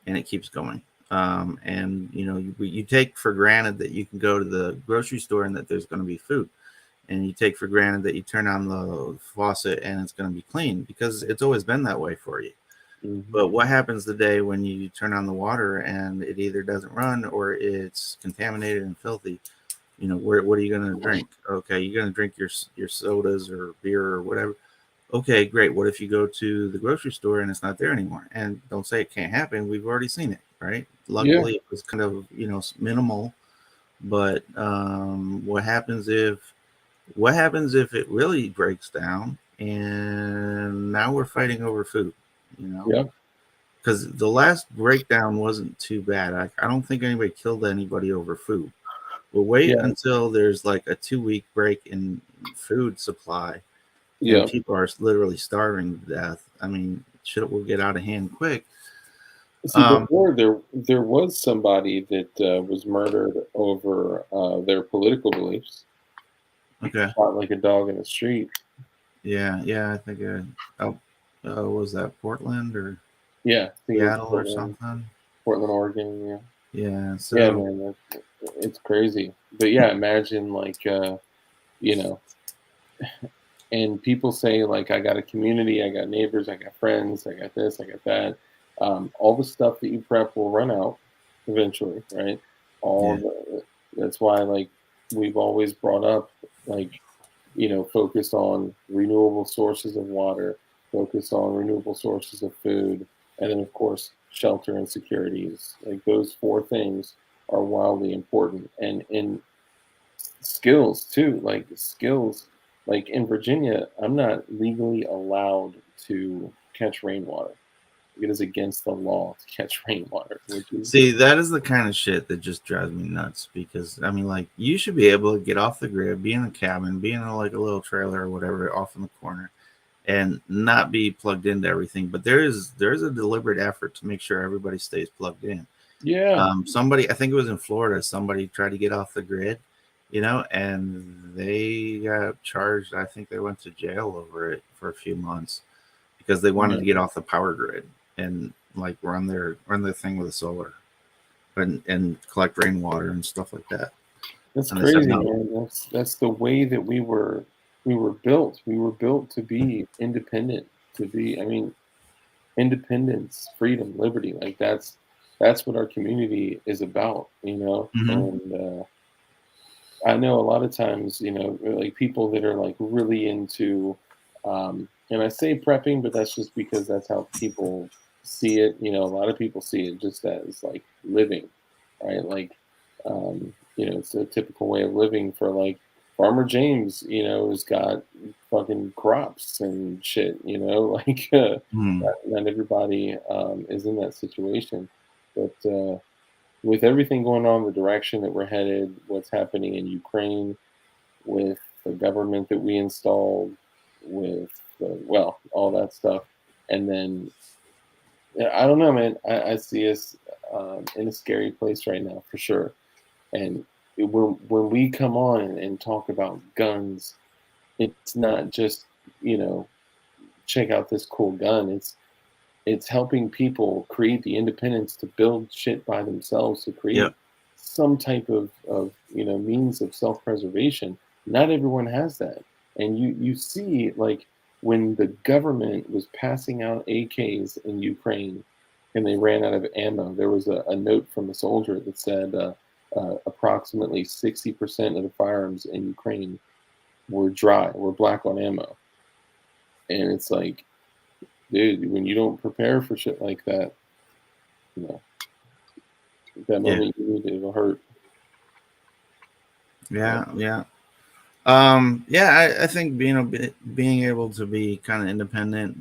and it keeps going. And you take for granted that you can go to the grocery store and that there's going to be food, and you take for granted that you turn on the faucet and it's going to be clean because it's always been that way for you. Mm-hmm. But what happens the day when you turn on the water and it either doesn't run or it's contaminated and filthy? What are you going to drink? Okay, you're going to drink your sodas or beer or whatever. Okay, great. What if you go to the grocery store and it's not there anymore? And don't say it can't happen. We've already seen it, right? Luckily, It was kind of minimal. But what happens if it really breaks down and now we're fighting over food? Because the last breakdown wasn't too bad. I don't think anybody killed anybody over food. But wait until there's like a 2-week break in food supply, and people are literally starving to death. I mean, shit will get out of hand quick. See, before there was somebody that was murdered over their political beliefs. Okay. Shot like a dog in the street. Yeah, I think was that Portland or Seattle or something? Portland, Oregon. Yeah. Yeah. So yeah, man, it's crazy. But yeah, imagine like you know, and people say like, I got a community, I got neighbors, I got friends, I got this, I got that. All the stuff that you prep will run out eventually, right? That's why like we've always brought up like focus on renewable sources of water, focus on renewable sources of food, and then of course shelter and securities. Like those four things are wildly important, and in skills too. Like skills, like in Virginia, I'm not legally allowed to catch rainwater. It is against the law to catch rainwater. See, that is the kind of shit that just drives me nuts, because I mean, like, you should be able to get off the grid, be in a cabin, be in like a little trailer or whatever off in the corner, and not be plugged into everything. But there's a deliberate effort to make sure everybody stays plugged in. Yeah. Somebody, I think it was in Florida, somebody tried to get off the grid, and they got charged. I think they went to jail over it for a few months because they wanted to get off the power grid and like run their thing with a solar and collect rainwater and stuff like that. That's crazy, man. That's the way that we were built. We were built to be independent, independence, freedom, liberty. Like that's what our community is about, Mm-hmm. And I know a lot of times, like people that are like really into, and I say prepping, but that's just because that's how people see it. A lot of people see it just as like living, right? Like, it's a typical way of living for like Farmer James, has got fucking crops and shit, like not everybody is in that situation. But with everything going on, the direction that we're headed, what's happening in Ukraine, with the government that we installed, with all that stuff, and then I don't know, man. I see us in a scary place right now for sure. And when we come on and talk about guns, it's not just check out this cool gun. It's helping people create the independence to build shit by themselves, to create some type of means of self-preservation. Not everyone has that. And you see, like, when the government was passing out AKs in Ukraine and they ran out of ammo, there was a note from a soldier that said approximately 60% of the firearms in Ukraine were black on ammo. And it's like, dude, when you don't prepare for shit like that, that moment you need it'll hurt. I think being able to be kind of independent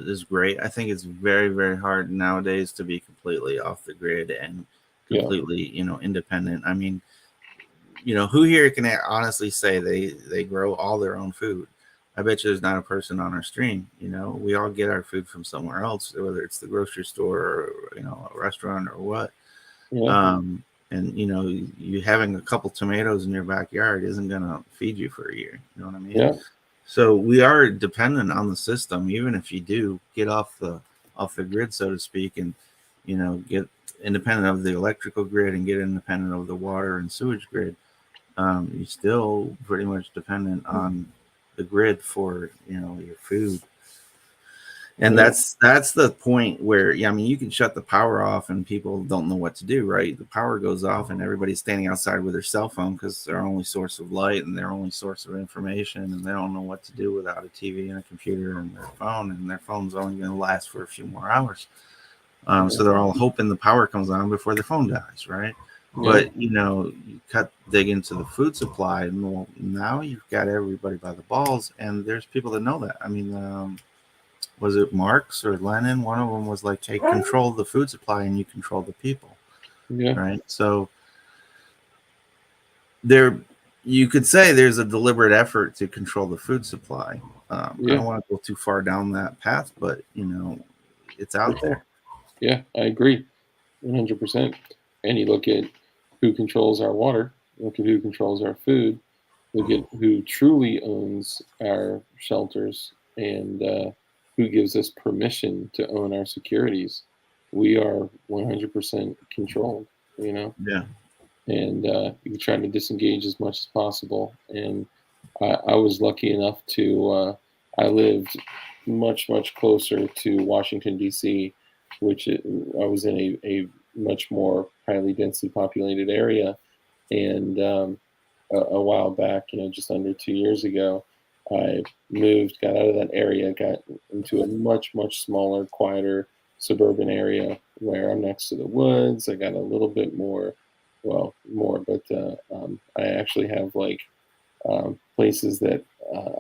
is great. I think it's very, very hard nowadays to be completely off the grid and completely independent. I mean, who here can honestly say they grow all their own food? I bet you there's not a person on our stream. We all get our food from somewhere else, whether it's the grocery store or a restaurant or what. And you having a couple tomatoes in your backyard isn't gonna feed you for a year. You know what I mean? Yeah. So we are dependent on the system, even if you do get off the grid, so to speak, and get independent of the electrical grid and get independent of the water and sewage grid. You're still pretty much dependent on the grid for your food. And that's the point where you can shut the power off and people don't know what to do, right? The power goes off and everybody's standing outside with their cell phone because it's their only source of light and their only source of information, and they don't know what to do without a TV and a computer and their phone, and their phone's only going to last for a few more hours. So they're all hoping the power comes on before their phone dies, right? But you dig into the food supply, and now you've got everybody by the balls, and there's people that know that. I mean, was it Marx or Lenin? One of them was like, "Hey, control the food supply, and you control the people." Right. So you could say there's a deliberate effort to control the food supply. I don't want to go too far down that path, but it's out there. Yeah, I agree, 100%. And you look at who controls our water, look at who controls our food, look at who truly owns our shelters, and who gives us permission to own our securities. We are 100% controlled, you know, Yeah. and you try to disengage as much as possible. And I was lucky enough to, I lived much closer to Washington, D.C., which I was in a much more highly densely populated area. And a while back, just under 2 years ago, I moved, got out of that area, got into a much smaller, quieter suburban area where I'm next to the woods. I got a little bit more, well, more, but I actually have like places that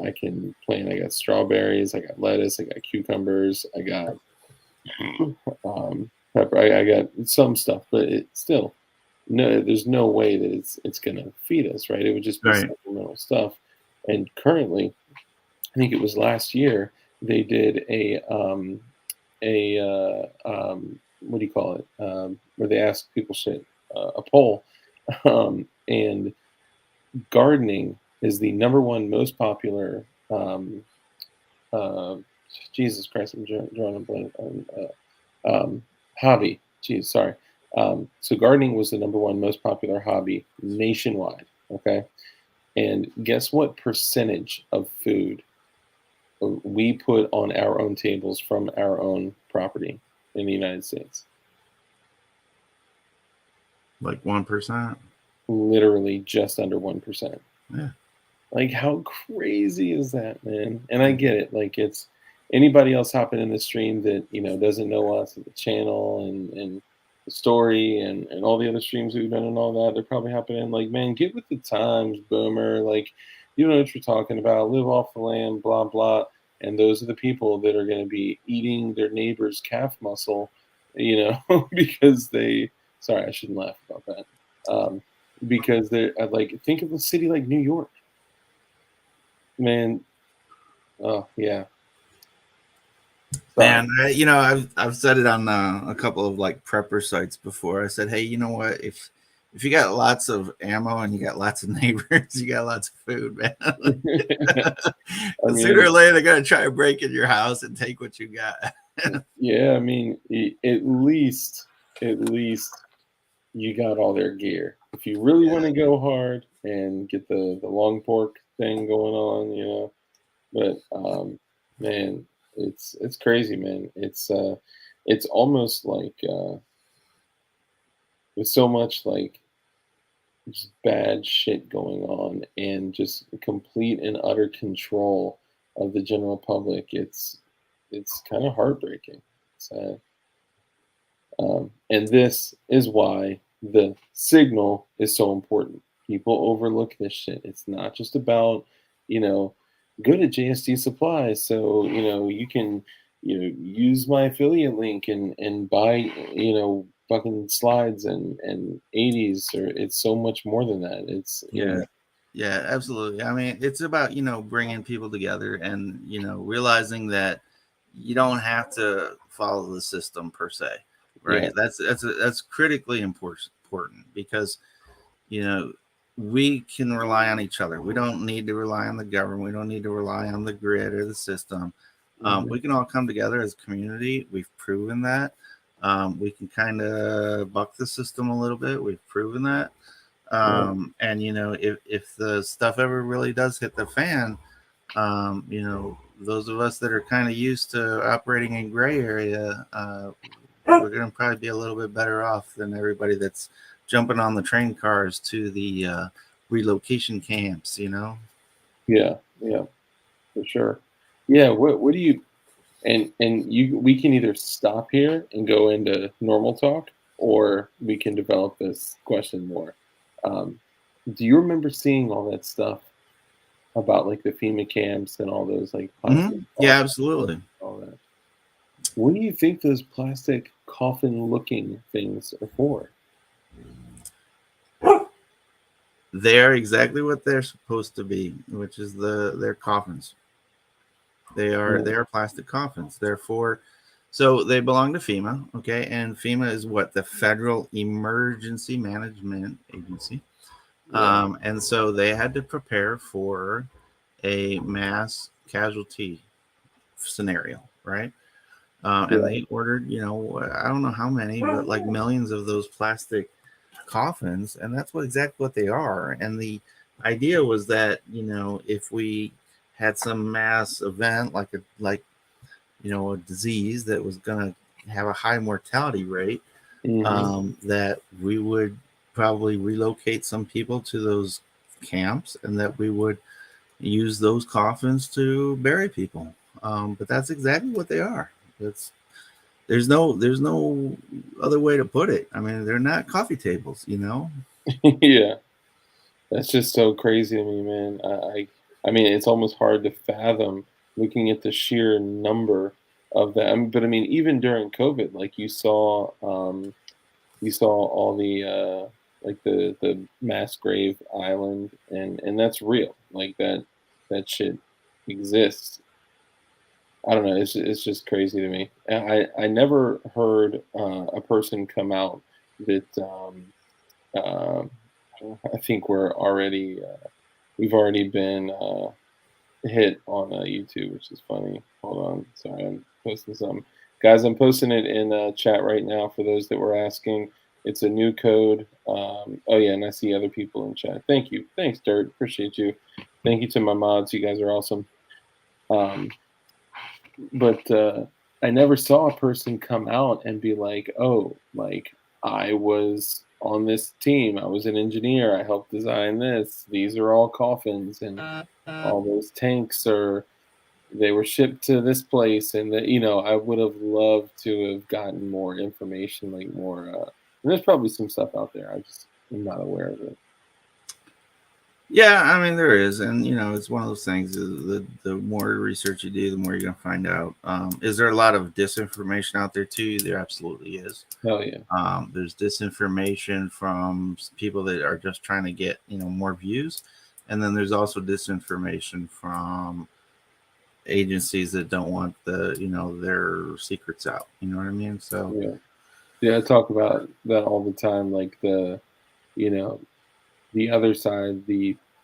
I can plant. I got strawberries, I got lettuce, I got cucumbers, I got pepper. I got some stuff, but it still no. There's no way that it's gonna feed us, right? It would just be Right. supplemental stuff. And currently, I think it was last year they did what do you call it? Where they ask people shit, a poll, and gardening is the number one most popular. Uh, Jesus Christ, I'm drawing a blank on hobby. Geez, sorry. So gardening was the number one most popular hobby nationwide. Okay, and guess what percentage of food we put on our own tables from our own property in the United States? Like 1%. Literally just under 1%. Yeah. Like, how crazy is that, man? And I get it. Like, it's anybody else hopping in the stream that doesn't know us at the channel and the story and all the other streams we've done and all that. They're probably hopping in like, man, get with the times, boomer. Like, you know what you're talking about. Live off the land, blah blah. And those are the people that are going to be eating their neighbor's calf muscle, because they. Sorry, I shouldn't laugh about that. Because they're like, think of a city like New York. Man, oh yeah. Man, I've said it on a couple of like prepper sites before. I said, hey, you know what? If you got lots of ammo and you got lots of neighbors, you got lots of food, man. Sooner or later, they're gonna try to break in your house and take what you got. Yeah, I mean, at least you got all their gear. If you really want to go hard and get the long pork thing going on, but man, it's crazy, man. It's almost like there's so much like just bad shit going on and just complete and utter control of the general public. It's kind of heartbreaking. And this is why the signal is so important. People overlook this shit. It's not just about, go to JSD Supplies so you can use my affiliate link and buy fucking slides and 80s, or it's so much more than that. It's Yeah, absolutely. I mean, it's about bringing people together and realizing that you don't have to follow the system per se, right? Yeah. That's critically important because we can rely on each other. We don't need to rely on the government. We don't need to rely on the grid or the system. We can all come together as a community. We've proven that. We can kind of buck the system a little bit. We've proven that. And if the stuff ever really does hit the fan, those of us that are kind of used to operating in gray area, we're going to probably be a little bit better off than everybody that's jumping on the train cars to the relocation camps. Yeah, for sure. Yeah, what do you and we can either stop here and go into normal talk, or we can develop this question more. Do you remember seeing all that stuff about like the FEMA camps and all those like plastic Yeah, absolutely. All that. What do you think those plastic coffin looking things are for? They're exactly what they're supposed to be, which is their coffins. They are plastic coffins. They're for So they belong to FEMA, okay, and FEMA is what, the Federal Emergency Management Agency. And so they had to prepare for a mass casualty scenario, right? And they ordered, I don't know how many, but like millions of those plastic coffins, and that's exactly what they are. And the idea was that, if we had some mass event like a disease that was going to have a high mortality rate, that we would probably relocate some people to those camps, and that we would use those coffins to bury people. But that's exactly what they are. There's no other way to put it. I mean, they're not coffee tables, Yeah, that's just so crazy to me, man. I mean, it's almost hard to fathom looking at the sheer number of them. But I mean, even during COVID, like you saw all the like the mass grave island, and that's real. Like that shit exists. I don't know. It's just crazy to me. And I never heard a person come out that uh, I think we've already been hit on YouTube, which is funny. Hold on, sorry, I'm posting something, guys. I'm posting it in chat right now for those that were asking. It's a new code. Oh yeah, and I see other people in chat. Thank you, thanks, Dirt. Appreciate you. Thank you to my mods. You guys are awesome. But I never saw a person come out and be like, "Oh, like I was on this team. I was an engineer. I helped design this. These are all coffins, and all those tanks they were shipped to this place." And that I would have loved to have gotten more information, like more. And there's probably some stuff out there. I just am not aware of it. Yeah, I mean there is, and it's one of those things. The more research you do, the more you're gonna find out. Is there a lot of disinformation out there too? There absolutely is. Hell yeah. There's disinformation from people that are just trying to get more views, and then there's also disinformation from agencies that don't want their secrets out. You know what I mean? So yeah, I talk about that all the time. Like the other side,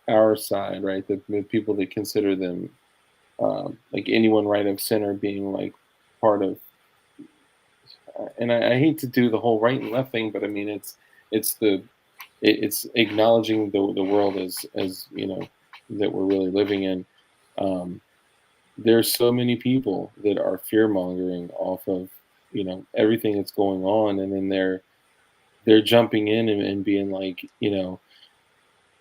our side, right? The people that consider them like anyone right of center being like part of. And I hate to do the whole right and left thing, but I mean it's acknowledging the world as that we're really living in. There's so many people that are fear mongering off of everything that's going on, and then they're jumping in and being like,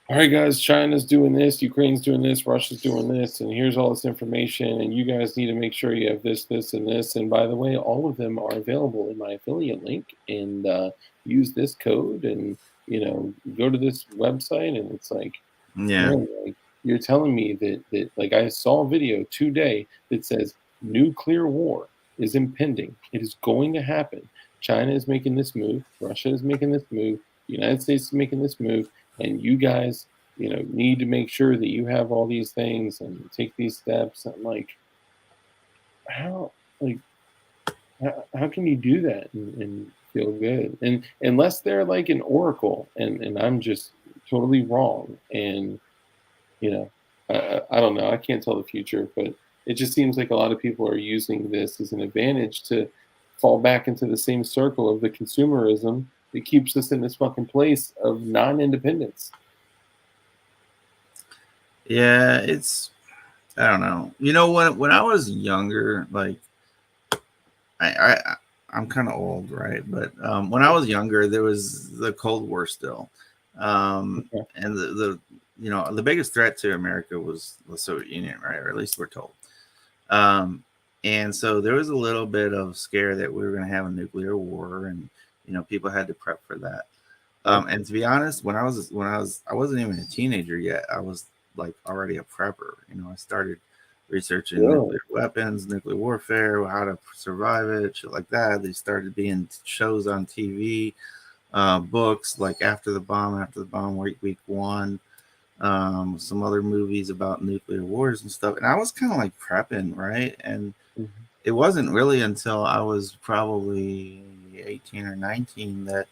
all right, guys, China's doing this, Ukraine's doing this, Russia's doing this, and here's all this information, and you guys need to make sure you have this, this, and this. And by the way, all of them are available in my affiliate link, and use this code, and go to this website. And it's like, man, like, you're telling me that like I saw a video today that says nuclear war is impending. It is going to happen. China is making this move. Russia is making this move. The United States is making this move. And you guys, need to make sure that you have all these things and take these steps. I'm like, how can you do that and feel good? And unless they're like an oracle, and I'm just totally wrong. And I don't know. I can't tell the future, but it just seems like a lot of people are using this as an advantage to fall back into the same circle of the consumerism that keeps us in this fucking place of non-independence. Yeah, I don't know. When I was younger, like I'm kind of old, right? But when I was younger, there was the Cold War still, and the biggest threat to America was the Soviet Union, right? Or at least we're told. And so there was a little bit of scare that we were going to have a nuclear war, and people had to prep for that. And to be honest, I wasn't even a teenager yet. I was like already a prepper. I started researching nuclear weapons, nuclear warfare, how to survive it, shit like that. They started being shows on TV, books like After the Bomb, Week One, some other movies about nuclear wars and stuff. And I was kind of like prepping, right? And it wasn't really until I was probably 18 or 19 that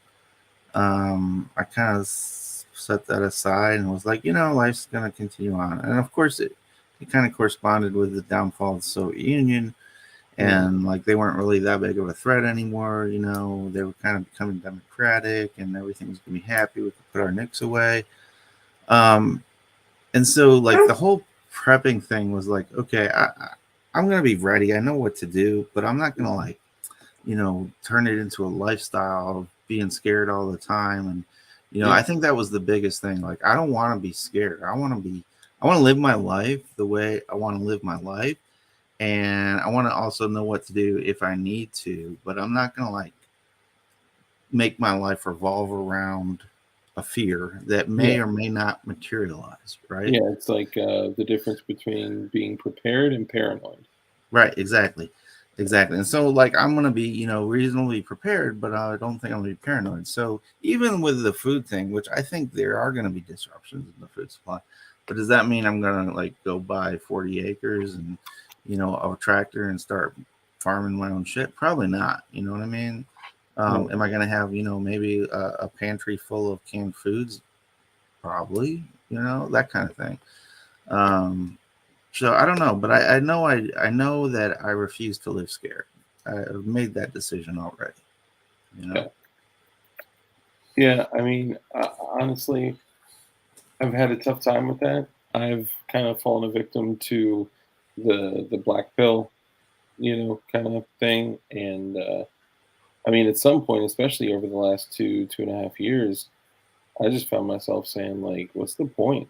I kind of set that aside and was like, life's going to continue on. And of course, it kind of corresponded with the downfall of the Soviet Union. And like they weren't really that big of a threat anymore. They were kind of becoming democratic and everything was going to be happy. We could put our nukes away. And so like the whole prepping thing was like, okay, I'm going to be ready. I know what to do, but I'm not going to like, turn it into a lifestyle of being scared all the time. And, I think that was the biggest thing. Like, I don't want to be scared. I want to live my life the way I want to live my life. And I want to also know what to do if I need to, but I'm not going to like make my life revolve around a fear that may or may not materialize. Right. Yeah. It's like the difference between being prepared and paranoid. Right. Exactly. And so like, I'm going to be, reasonably prepared, but I don't think I'm going to be paranoid. So even with the food thing, which I think there are going to be disruptions in the food supply, but does that mean I'm going to like go buy 40 acres and, a tractor and start farming my own shit? Probably not. You know what I mean? Am I going to have, maybe a pantry full of canned foods? Probably, that kind of thing. So I don't know, but I know that I refuse to live scared. I've made that decision already. Yeah. I mean, honestly, I've had a tough time with that. I've kind of fallen a victim to the black pill, kind of thing. And I mean, at some point, especially over the last 2.5 years, I just found myself saying, like, what's the point?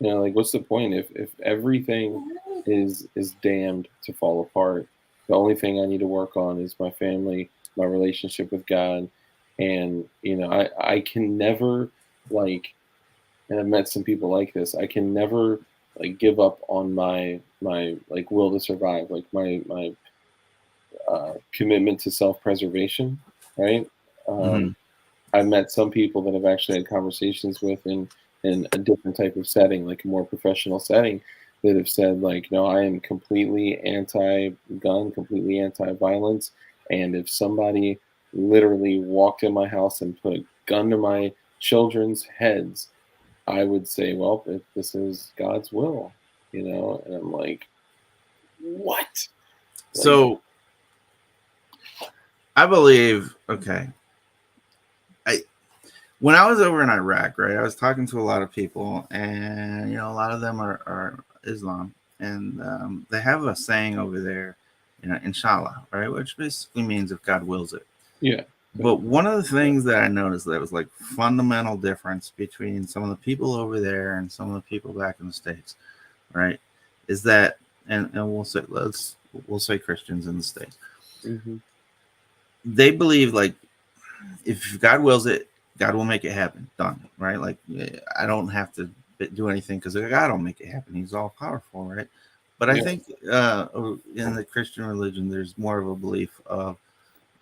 Like, what's the point if everything is damned to fall apart? The only thing I need to work on is my family, my relationship with God, and I can never like, and I've met some people like this. I can never like give up on my like will to survive, like my commitment to self-preservation, right? I've met some people that I've actually had conversations with in a different type of setting, like a more professional setting, that have said like, no, I am completely anti-gun, completely anti-violence, and if somebody literally walked in my house and put a gun to my children's heads, I would say, well, if this is God's will, and I'm like, what? So I believe, okay. When I was over in Iraq, right, I was talking to a lot of people, and a lot of them are Islam, and they have a saying over there, inshallah, right, which basically means if God wills it. Yeah. But one of the things that I noticed that was like fundamental difference between some of the people over there and some of the people back in the States, right, is that, and we'll say Christians in the States, they believe like if God wills it, God will make it happen. Done. Right? Like I don't have to do anything because God will make it happen. He's all powerful, right? But I think in the Christian religion, there's more of a belief of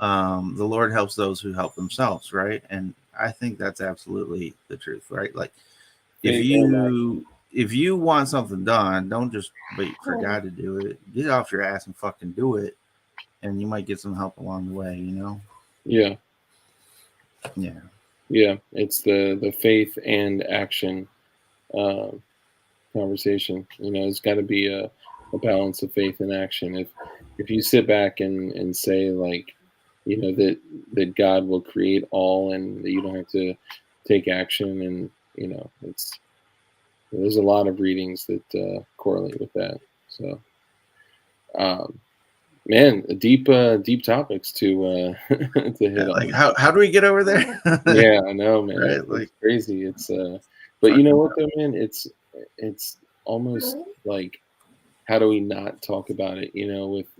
the Lord helps those who help themselves, right? And I think that's absolutely the truth, right? Like if you want something done, don't just wait for God to do it. Get off your ass and fucking do it, and you might get some help along the way, Yeah. Yeah. Yeah. It's the faith and action conversation. It's got to be a balance of faith and action. If you sit back and say like, that God will create all and that you don't have to take action, and there's a lot of readings that correlate with that. So, man, deep topics to to hit on. Like how do we get over there? Yeah, I know, man. Right? It's like crazy. It's but you know what though, man? It's almost like, how do we not talk about it?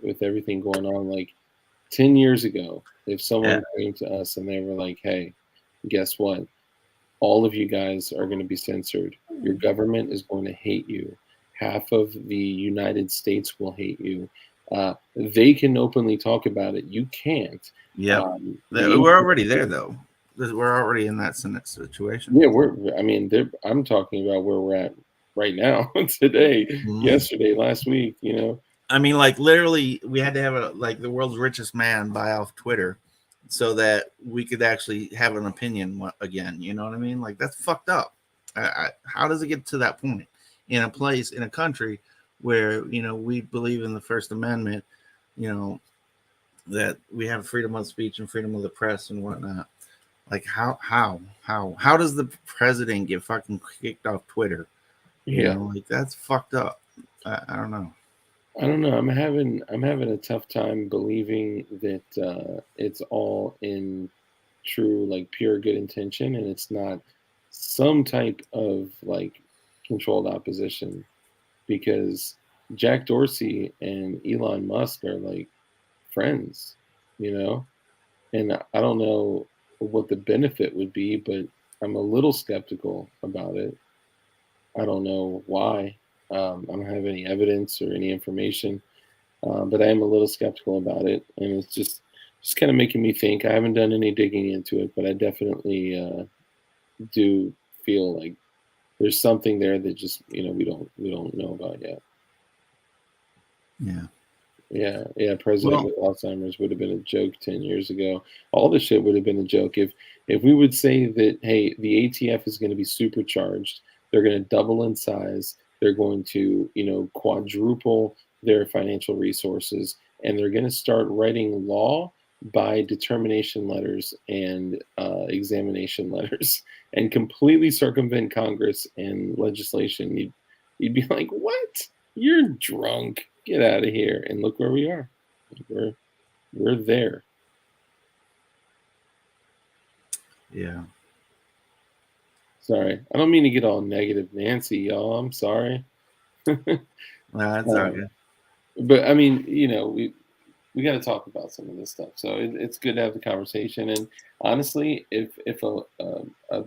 With everything going on, like 10 years ago, if someone came to us and they were like, hey, guess what? All of you guys are going to be censored. Your government is going to hate you. Half of the United States will hate you. They can openly talk about it. You can't. Yeah. We're already there, though. We're already in that situation. Yeah, I'm talking about where we're at right now, today, yesterday, last week, I mean, like literally, we had to have the world's richest man buy off Twitter so that we could actually have an opinion again. You know what I mean? Like that's fucked up. How does it get to that point in a country where we believe in the First Amendment, that we have freedom of speech and freedom of the press and whatnot? Like how does the president get fucking kicked off Twitter? Like that's fucked up. I don't know. I don't know. I'm having a tough time believing that it's all in true, like pure good intention, and it's not some type of like controlled opposition, because Jack Dorsey and Elon Musk are like friends, and I don't know what the benefit would be, but I'm a little skeptical about it. I don't know why. I don't have any evidence or any information, but I am a little skeptical about it, and it's just kind of making me think. I haven't done any digging into it, but I definitely do feel like there's something there that just we don't know about yet. Yeah. President with Alzheimer's would have been a joke 10 years ago. All this shit would have been a joke if we would say that, hey, the ATF is going to be supercharged. They're going to double in size. They're going to, quadruple their financial resources, and they're going to start writing law by determination letters and examination letters, and completely circumvent Congress and legislation. You'd be like, what? You're drunk. Get out of here. And look where we are. We're there. Yeah. Sorry. I don't mean to get all negative Nancy, y'all. I'm sorry. That's all good. But I mean, we got to talk about some of this stuff. So it's good to have the conversation. And honestly, if a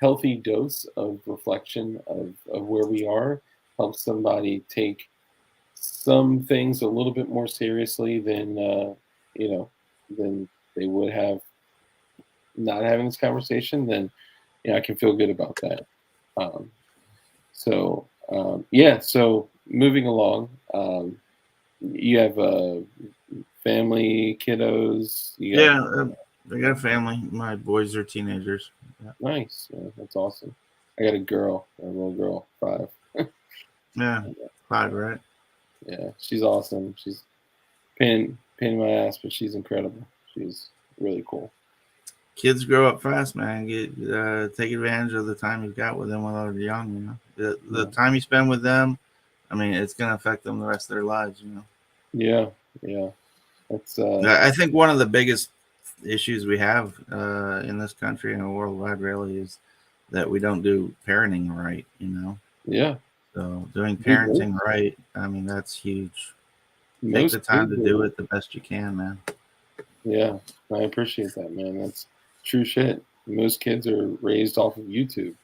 healthy dose of reflection of where we are helps somebody take some things a little bit more seriously than than they would have not having this conversation, then I can feel good about that. So moving along, you have family, kiddos. I got a family. My boys are teenagers. Yeah. Nice. Yeah, that's awesome. I got a little girl, 5. Yeah, 5, right? Yeah, she's awesome. She's pain in my ass, but she's incredible. She's really cool. Kids grow up fast, man. Take advantage of the time you've got with them while they're young. The time you spend with them, I mean, it's gonna affect them the rest of their lives. Yeah. That's. I think one of the biggest issues we have in this country and worldwide really is that we don't do parenting right. Yeah. So doing parenting right, I mean, that's huge. Take the time to do it the best you can, man. Yeah, I appreciate that, man. That's true shit. Most kids are raised off of YouTube,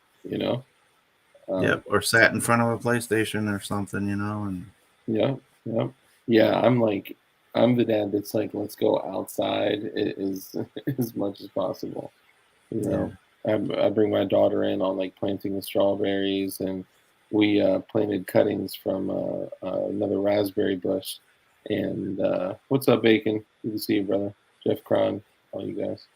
or sat in front of a PlayStation or something, and yeah. I'm the dad that's like, let's go outside as much as possible. I bring my daughter in on like planting the strawberries, and we planted cuttings from another raspberry bush. And what's up, Bacon? Good to see you, brother. Jeff Cron, all you guys.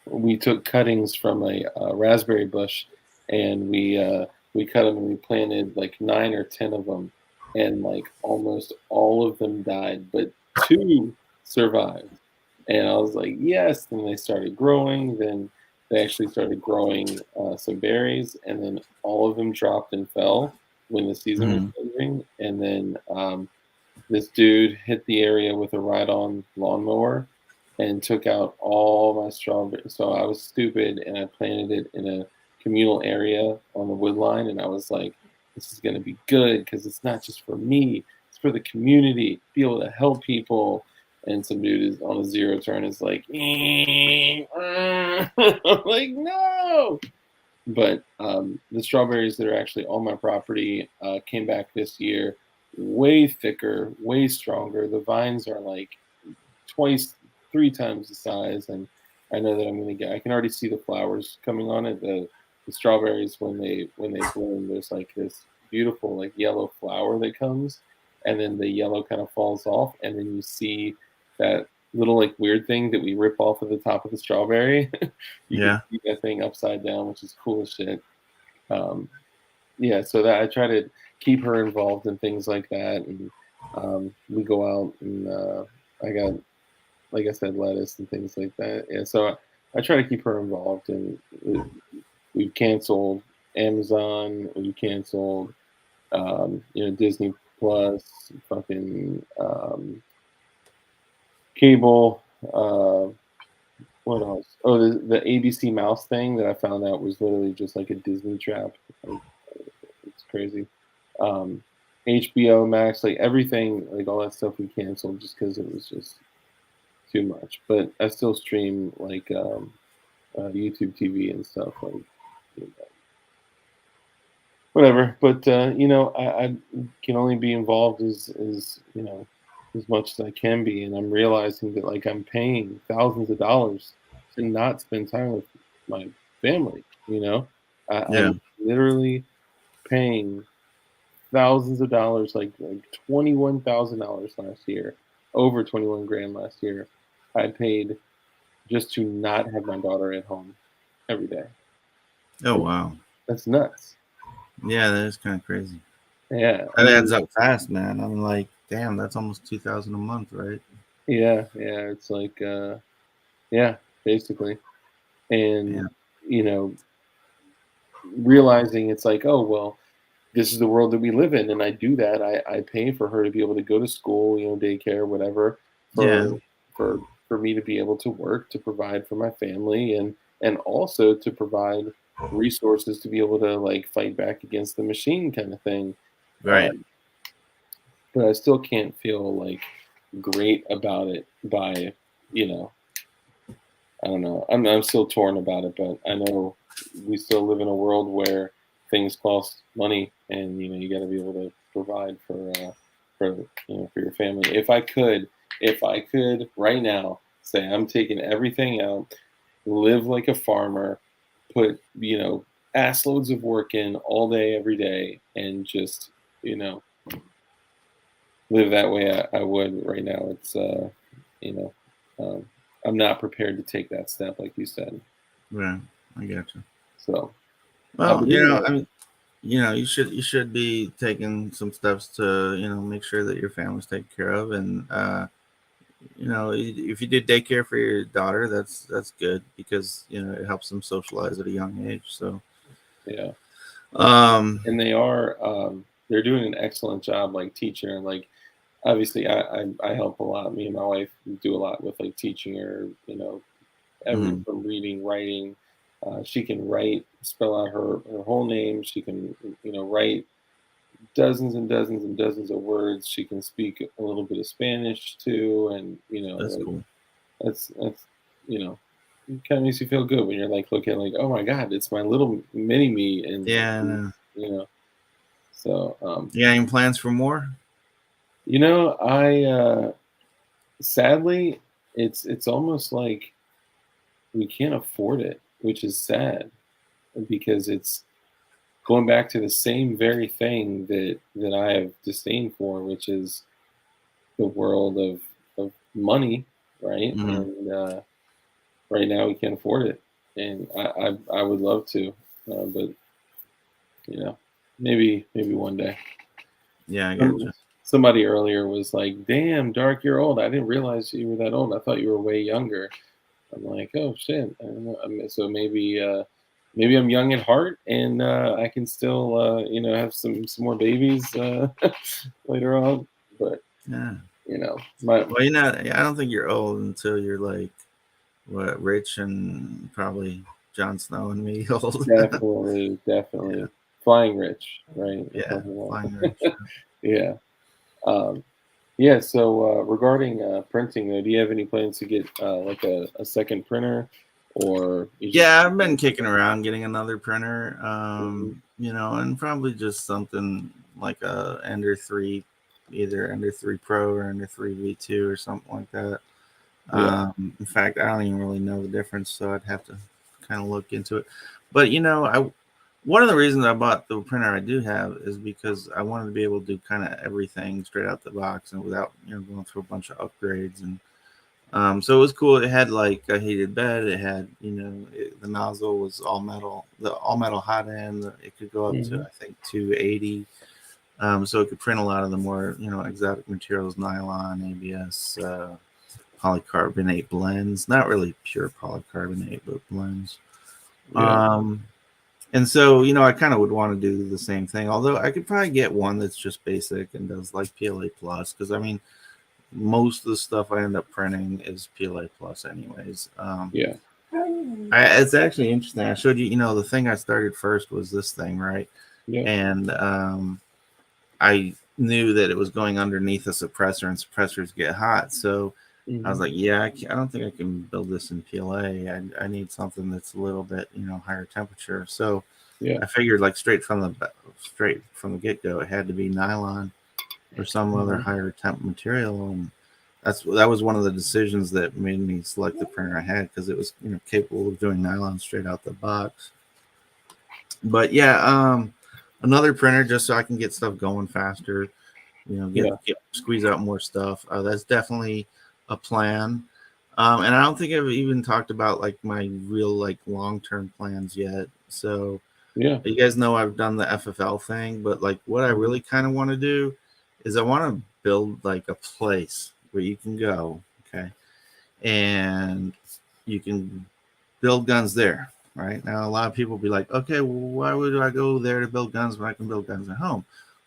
We took cuttings from a raspberry bush, and we cut them, and we planted like 9 or 10 of them, and like almost all of them died, but 2 survived. And I was like, yes. Then they started growing. Then they actually started growing some berries, and then all of them dropped and fell when the season was closing. And then this dude hit the area with a ride-on lawnmower and took out all my strawberries. So I was stupid, and I planted it in a communal area on the wood line, and I was like, this is going to be good because it's not just for me, it's for the community, be able to help people. And some dude is on a 0 turn is like, I'm like, no. But the strawberries that are actually on my property came back this year way thicker, way stronger. The vines are like 3 times the size, and I know that I can already see the flowers coming on it. The strawberries, when they bloom, there's like this beautiful like yellow flower that comes, and then the yellow kind of falls off, and then you see that little like weird thing that we rip off of the top of the strawberry. You can Yeah. see that thing upside down, which is cool as shit. Um, yeah, so that I try to keep her involved in things like that, and we go out and I got, like I said, lettuce and things like that. And so I try to keep her involved, and we've canceled Amazon, we canceled Disney Plus, fucking cable. What else? Oh, the ABC Mouse thing that I found out was literally just like a Disney trap. Like, it's crazy. Um, HBO Max, like everything, like all that stuff we canceled just because it was just too much. But I still stream like YouTube TV and stuff like you know, whatever. But I can only be involved as much as I can be, and I'm realizing that like I'm paying thousands of dollars to not spend time with my family. Yeah. I'm literally paying thousands of dollars, like $21,000 last year, over 21 grand last year. I paid just to not have my daughter at home every day. Oh wow. That's nuts. Yeah, that is kind of crazy. Yeah, That adds up fast, man. I'm like, damn, that's almost 2,000 a month, right? yeah. It's like, yeah, basically, Yeah. and realizing it's like, oh well, this is the world that we live in, and I do that. I pay for her to be able to go to school, daycare, whatever, Yeah. for me to be able to work, to provide for my family, and also to provide resources to be able to like fight back against the machine kind of thing. Right. Um, but I still can't feel like great about it by, you know, I don't know. I'm still torn about it, but I know we still live in a world where things cost money, and you got to be able to provide for your family. If I could right now say I'm taking everything out, live like a farmer, put ass loads of work in all day every day, and just you know live that way, I would right now. It's you know um, I'm not prepared to take that step, like you said. Yeah. I got you. So, Well, but anyway, I mean, you should be taking some steps to make sure that your family's taken care of, and if you did daycare for your daughter, that's good because it helps them socialize at a young age. So, yeah, um, and they're doing an excellent job, like teaching her. Like, obviously, I help a lot. Me and my wife do a lot with like teaching her. Every mhm, from reading, writing. She can write, spell out her whole name. She can write dozens and dozens and dozens of words. She can speak a little bit of Spanish too, and that's like cool. that's it kind of makes you feel good when you're like looking like, oh my god, it's my little mini me, and Yeah. you know. So You got any plans for more? I sadly, it's almost like we can't afford it, which is sad because it's going back to the same very thing that I have disdain for, which is the world of money, right? Hmm. And right now we can't afford it, and I would love to, but maybe one day. Yeah, I got you. Somebody earlier was like, "Damn, Dark, you're old. I didn't realize you were that old. I thought you were way younger." I'm like, "Oh shit." I don't know. So maybe I'm young at heart, and I can still have some more babies later on. But Yeah. my Well, I don't think you're old until you're like what, rich and probably Jon Snow and me old. definitely Yeah. flying rich, right? We're Yeah. talking about. Flying rich. Yeah. Um, yeah. So regarding printing, though, do you have any plans to get like a second printer, or you just? Yeah, I've been kicking around getting another printer, Mhm. and probably just something like a Ender 3, either Ender 3 Pro or Ender 3 V2 or something like that. Yeah. In fact, I don't even really know the difference, so I'd have to kind of look into it. But One of the reasons I bought the printer I do have is because I wanted to be able to do kind of everything straight out the box and without going through a bunch of upgrades. And so it was cool. It had like a heated bed. It had the nozzle was all metal, the all metal hot end. It could go up to I think 280. So it could print a lot of the more exotic materials, nylon, ABS, polycarbonate blends. Not really pure polycarbonate, but blends. Yeah. And so, I kind of would want to do the same thing, although I could probably get one that's just basic and does like PLA plus, because I mean, most of the stuff I end up printing is PLA plus anyways. Yeah. It's actually interesting. I showed you, the thing I started first was this thing, right? Yeah. And I knew that it was going underneath a suppressor, and suppressors get hot. So I was like, yeah, I don't think I can build this in PLA. I need something that's a little bit, higher temperature. So I figured like straight from the get-go, it had to be nylon or some other higher temp material. And that was one of the decisions that made me select the printer I had, because it was capable of doing nylon straight out the box. But yeah, another printer just so I can get stuff going faster, squeeze out more stuff. That's definitely a plan. And I don't think I've even talked about like my real like long-term plans yet. So Yeah. you guys know I've done the FFL thing, but like what I really kind of want to do is I want to build like a place where you can go, okay, and you can build guns there. Right now, a lot of people be like, okay, well, why would I go there to build guns when I can build guns at home?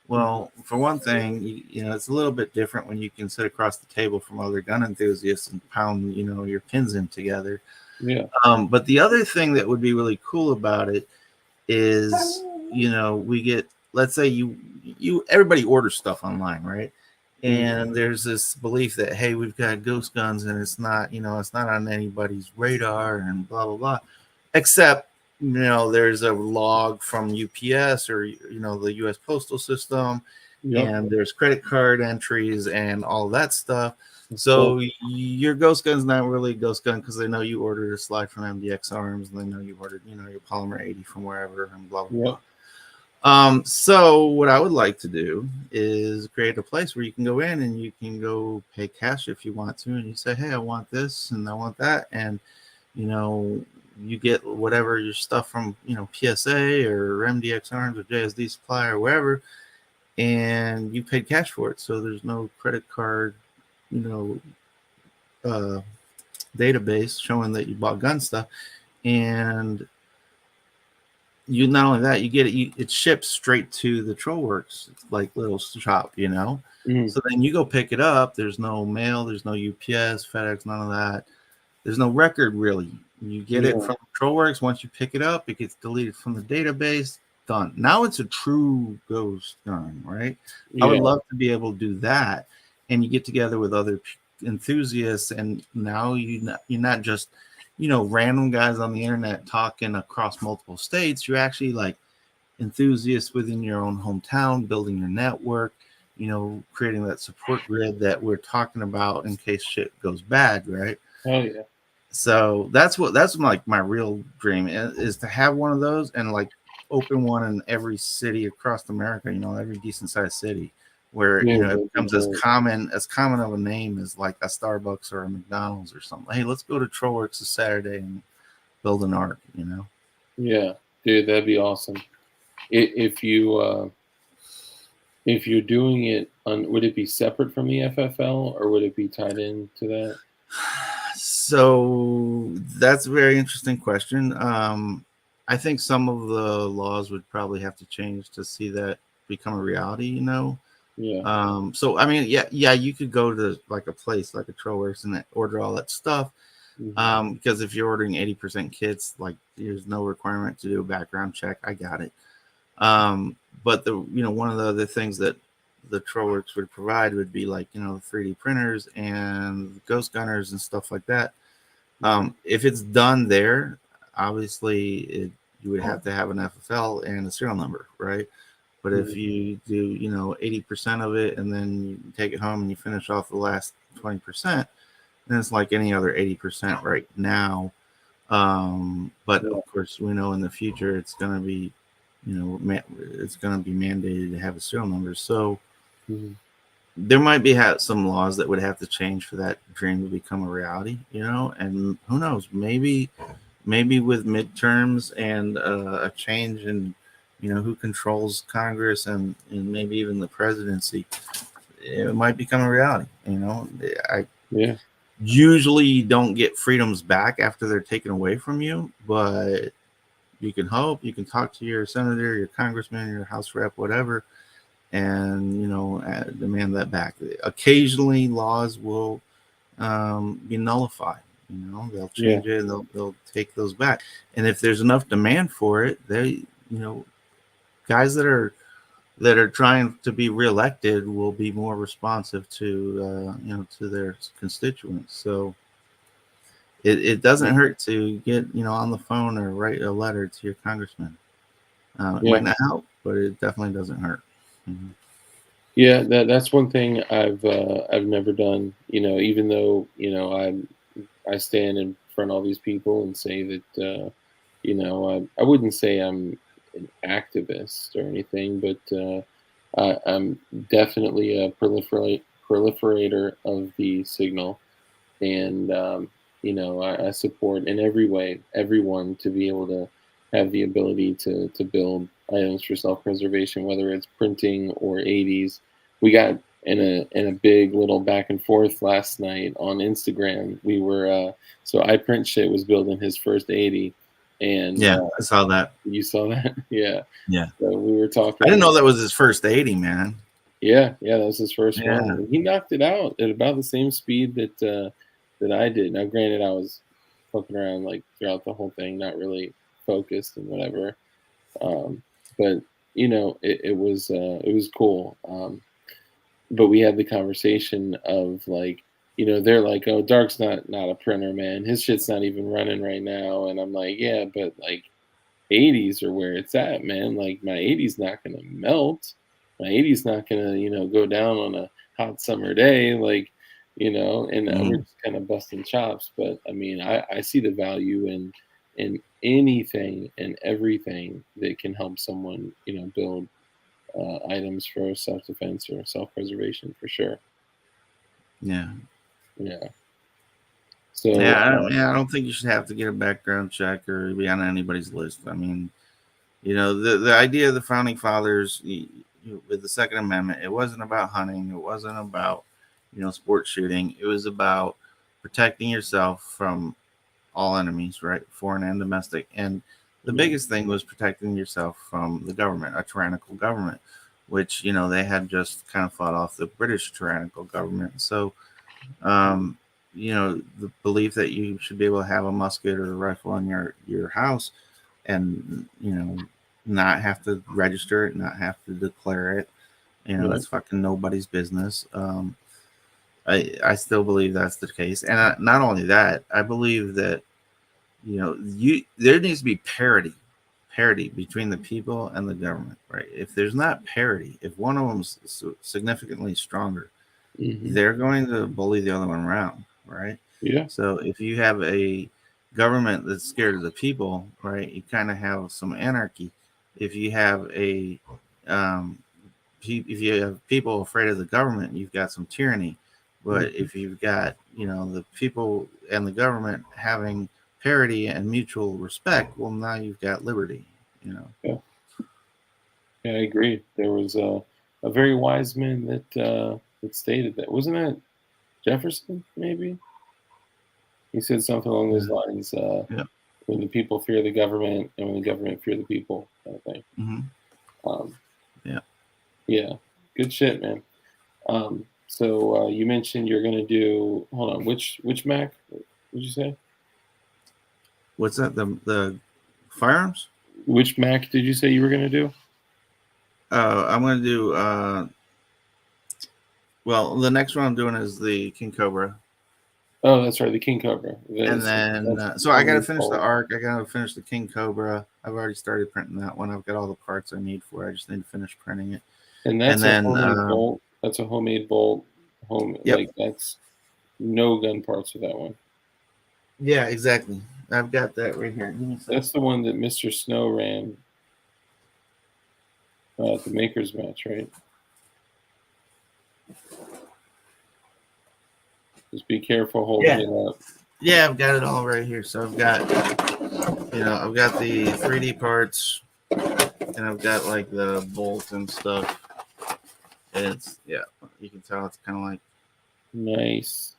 Well, for one thing, it's a little bit different when you can sit across the table from other gun enthusiasts and pound, your pins in together. Yeah. But the other thing that would be really cool about it is, we get, let's say everybody orders stuff online, right? And there's this belief that, hey, we've got ghost guns and it's not on anybody's radar and blah, blah, blah. Except, there's a log from UPS or, the US Postal System, and there's credit card entries and all that stuff. So your ghost gun's not really a ghost gun because they know you ordered a slide from MDX Arms, and they know you ordered, your Polymer 80 from wherever, and blah, blah, blah. So what I would like to do is create a place where you can go in and you can go pay cash if you want to, and you say, hey, I want this and I want that, and you get whatever your stuff from PSA or MDX Arms or JSD Supply or wherever, and you paid cash for it. So there's no credit card database showing that you bought gun stuff. And you not only that, you get it, it ships straight to the Trollworks like little shop, So then you go pick it up. There's no mail, there's no UPS, FedEx, none of that. There's no record really. You get it from Trollworks. Once you pick it up, it gets deleted from the database. Done. Now it's a true ghost gun, right? I would love to be able to do that, and you get together with other enthusiasts, and now you're not just random guys on the internet talking across multiple states. You're actually like enthusiasts within your own hometown, building your network, creating that support grid that we're talking about in case shit goes bad, right? Oh yeah. So that's like my real dream is to have one of those and like open one in every city across America, every decent sized city where it becomes as common of a name as like a Starbucks or a McDonald's or something. Hey, let's go to Trollworks this Saturday and build an arc, Yeah, dude, that'd be awesome. If you're doing it would it be separate from the FFL or would it be tied into that? So that's a very interesting question. I think some of the laws would probably have to change to see that become a reality, Yeah. So I mean, yeah, you could go to like a place like a Trollworks and order all that stuff. Because if you're ordering 80% kits, like there's no requirement to do a background check. I got it. But one of the other things that the Trollworks would provide would be like, 3D printers and ghost gunners and stuff like that. If it's done there, obviously you would have to have an FFL and a serial number, right? But if you do, 80% of it and then you take it home and you finish off the last 20%, then it's like any other 80% right now. But of course, we know in the future it's going to be it's going to be mandated to have a serial number. So Mm-hmm. there might be some laws that would have to change for that dream to become a reality, and who knows, maybe with midterms and a change in, who controls Congress and maybe even the presidency, it might become a reality. I usually don't get freedoms back after they're taken away from you, but you can hope. You can talk to your senator, your congressman, your house rep, whatever, and demand that back. Occasionally, laws will be nullified. They'll change it and they'll take those back. And if there's enough demand for it, they, guys that are trying to be reelected will be more responsive to to their constituents. So it doesn't hurt to get on the phone or write a letter to your congressman. It might not help, but it definitely doesn't hurt. Mm-hmm. Yeah, that's one thing I've never done. Even though I stand in front of all these people and say that I wouldn't say I'm an activist or anything, but I'm definitely a proliferator of the signal, and I support in every way everyone to be able to have the ability to build items for self-preservation, whether it's printing or 80s. We got in a big little back and forth last night on Instagram. We were so I print shit was building his first 80, and I saw that. You saw that? Yeah. Yeah. So we were talking. I didn't know that was his first 80, man. Yeah, that was his first one. And he knocked it out at about the same speed that I did. Now, granted, I was fucking around like throughout the whole thing, not really focused and whatever. But it was cool. But we had the conversation of like, they're like, oh, Dark's not a printer, man. His shit's not even running right now. And I'm like, yeah, but like 80s are where it's at, man. Like my 80's not gonna melt. My 80's not gonna, go down on a hot summer day, like, and we're just kind of busting chops. But I mean, I see the value in anything and everything that can help someone, build items for self-defense or self-preservation for sure. Yeah. So I don't think you should have to get a background check or be on anybody's list. I mean, the idea of the founding fathers with the Second Amendment, it wasn't about hunting, it wasn't about sport shooting. It was about protecting yourself from all enemies, right, foreign and domestic. And the biggest thing was protecting yourself from the government, a tyrannical government, which they had just kind of fought off the British tyrannical government. So the belief that you should be able to have a musket or a rifle on your house and not have to register it, not have to declare it, that's fucking nobody's business. I still believe that's the case. And not only that, I believe that there needs to be parity between the people and the government, right? If there's not parity, if one of them's significantly stronger, they're going to bully the other one around, right? Yeah. So if you have a government that's scared of the people, right, you kind of have some anarchy. If you have if you have people afraid of the government, you've got some tyranny. But if you've got the people and the government having parity and mutual respect, well, now you've got liberty. Yeah, I agree. There was a very wise man that stated that. Wasn't that Jefferson? Maybe he said something along those lines. When the people fear the government, and when the government fear the people, kind of thing. Yeah, good shit, man. So you mentioned you're gonna do. Hold on, which Mac? What did you say? What's that? The firearms? Which Mac did you say you were gonna do? I'm gonna do. Well, the next one I'm doing is the King Cobra. Oh, that's right, the King Cobra. And then, so I got to finish the Arc. I got to finish the King Cobra. I've already started printing that one. I've got all the parts I need for it. I just need to finish printing it. And that's a homemade bolt. That's a homemade bolt. Like that's no gun parts for that one. Yeah, exactly. I've got that right here. That's the one that Mr. Snow ran. The makers match, right? Just be careful holding it up. Yeah, I've got it all right here. So I've got the 3D parts, and I've got like the bolt and stuff. And you can tell it's kind of like nice.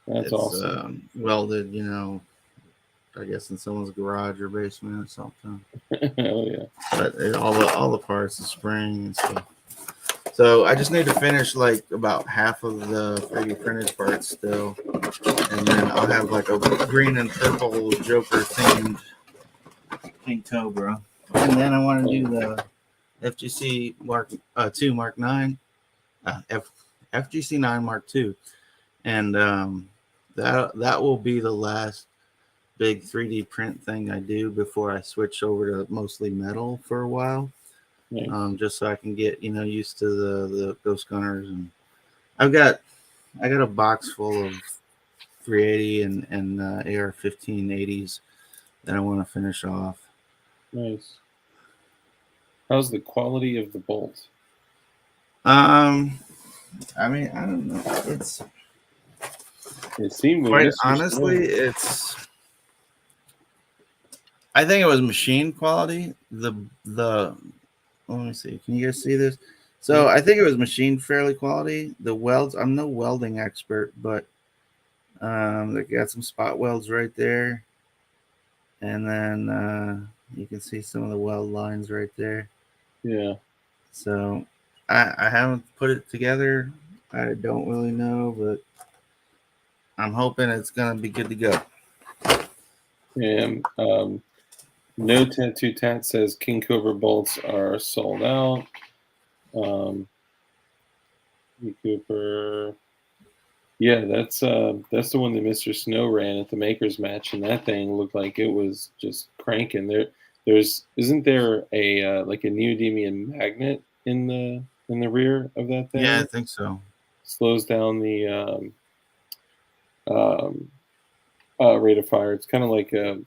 That's awesome. Welded, I guess in someone's garage or basement or something. Oh yeah. But all the parts, the spring and stuff. So I just need to finish like about half of the 3D printed parts still, and then I'll have like a green and purple Joker themed King Cobra, and then I want to do the FGC Mark II Mark 9, FGC 9 Mark II, and that will be the last big 3D print thing I do before I switch over to mostly metal for a while. Nice. Just so I can get used to the Ghost Gunners, and I got a box full of 380 and AR-1580s that I want to finish off. Nice. How's the quality of the bolt? I mean, I don't know. It seemed quite honestly, I think it was machine quality. Let me see. Can you guys see this? So I think it was machine fairly quality. The welds, I'm no welding expert, but they got some spot welds right there. And then you can see some of the weld lines right there. Yeah. So I haven't put it together. I don't really know, but I'm hoping it's going to be good to go. And No Tattoo Tat says King Cobra bolts are sold out. Cooper. Yeah, that's the one that Mr. Snow ran at the makers match, and that thing looked like it was just cranking. Isn't there a like a neodymium magnet in the rear of that thing? Yeah, I think so. Slows down the rate of fire. It's kind of like a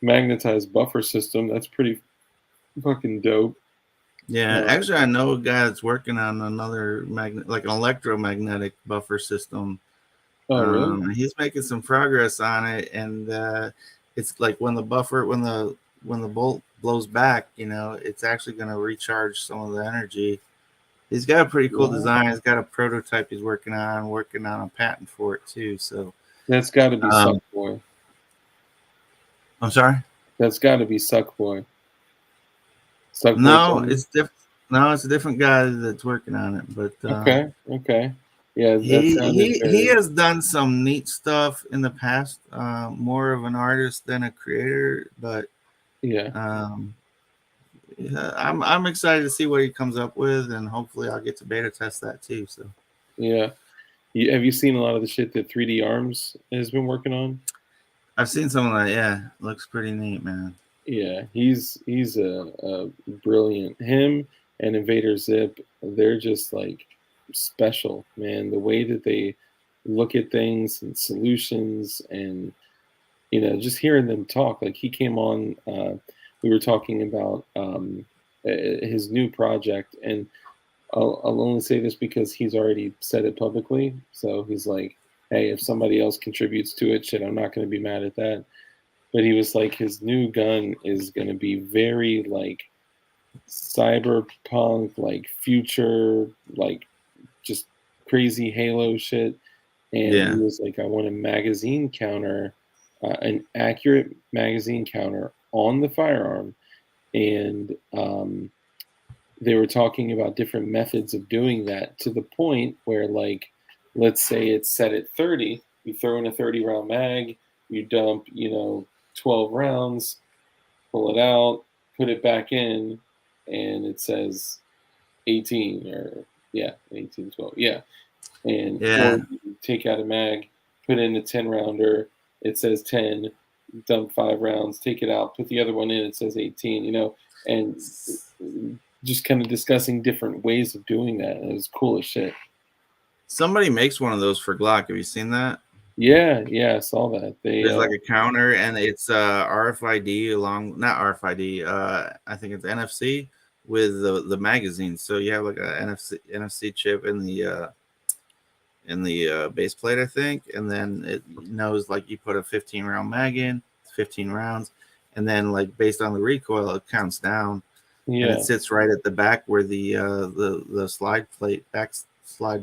magnetized buffer system. That's pretty fucking dope. Yeah, actually, I know a guy that's working on another like an electromagnetic buffer system. Oh, really? He's making some progress on it, and it's like when the bolt blows back, it's actually going to recharge some of the energy. He's got a pretty cool design. He's got a prototype he's working on a patent for it too. So that's got to be Suckboy. I'm sorry. That's got to be Suckboy. No, it's different. No, it's a different guy that's working on it. But okay. Yeah, he has done some neat stuff in the past. More of an artist than a creator, but I'm excited to see what he comes up with, and hopefully I'll get to beta test that too. So yeah, have you seen a lot of the shit that 3D Arms has been working on? I've seen some of that. Yeah, looks pretty neat, man. Yeah, he's a brilliant. Him and Invader Zip, they're just like special, man. The way that they look at things and solutions, and just hearing them talk. Like he came on, we were talking about his new project, and I'll only say this because he's already said it publicly. So he's like, hey, if somebody else contributes to it, shit, I'm not going to be mad at that. But he was like, his new gun is going to be very like cyberpunk, like future, like just crazy Halo shit. And he was like, I want a magazine counter, an accurate magazine counter on the firearm. And they were talking about different methods of doing that, to the point where, like, let's say it's set at 30, you throw in a 30 round mag, you dump, 12 rounds, pull it out, put it back in, and it says 18 or 18, 12. Yeah. And or you take out a mag, put in a 10 rounder, it says 10, dump 5 rounds, take it out, put the other one in, it says 18, and just kind of discussing different ways of doing that. And it was cool as shit. Somebody makes one of those for Glock. Have you seen that? Yeah, I saw that. There's like a counter, and it's RFID not RFID. I think it's NFC, with the magazine. So you have like a NFC chip in the base plate, I think, and then it knows like you put a 15 round mag in, 15 rounds, and then like based on the recoil, it counts down, and it sits right at the back where the slide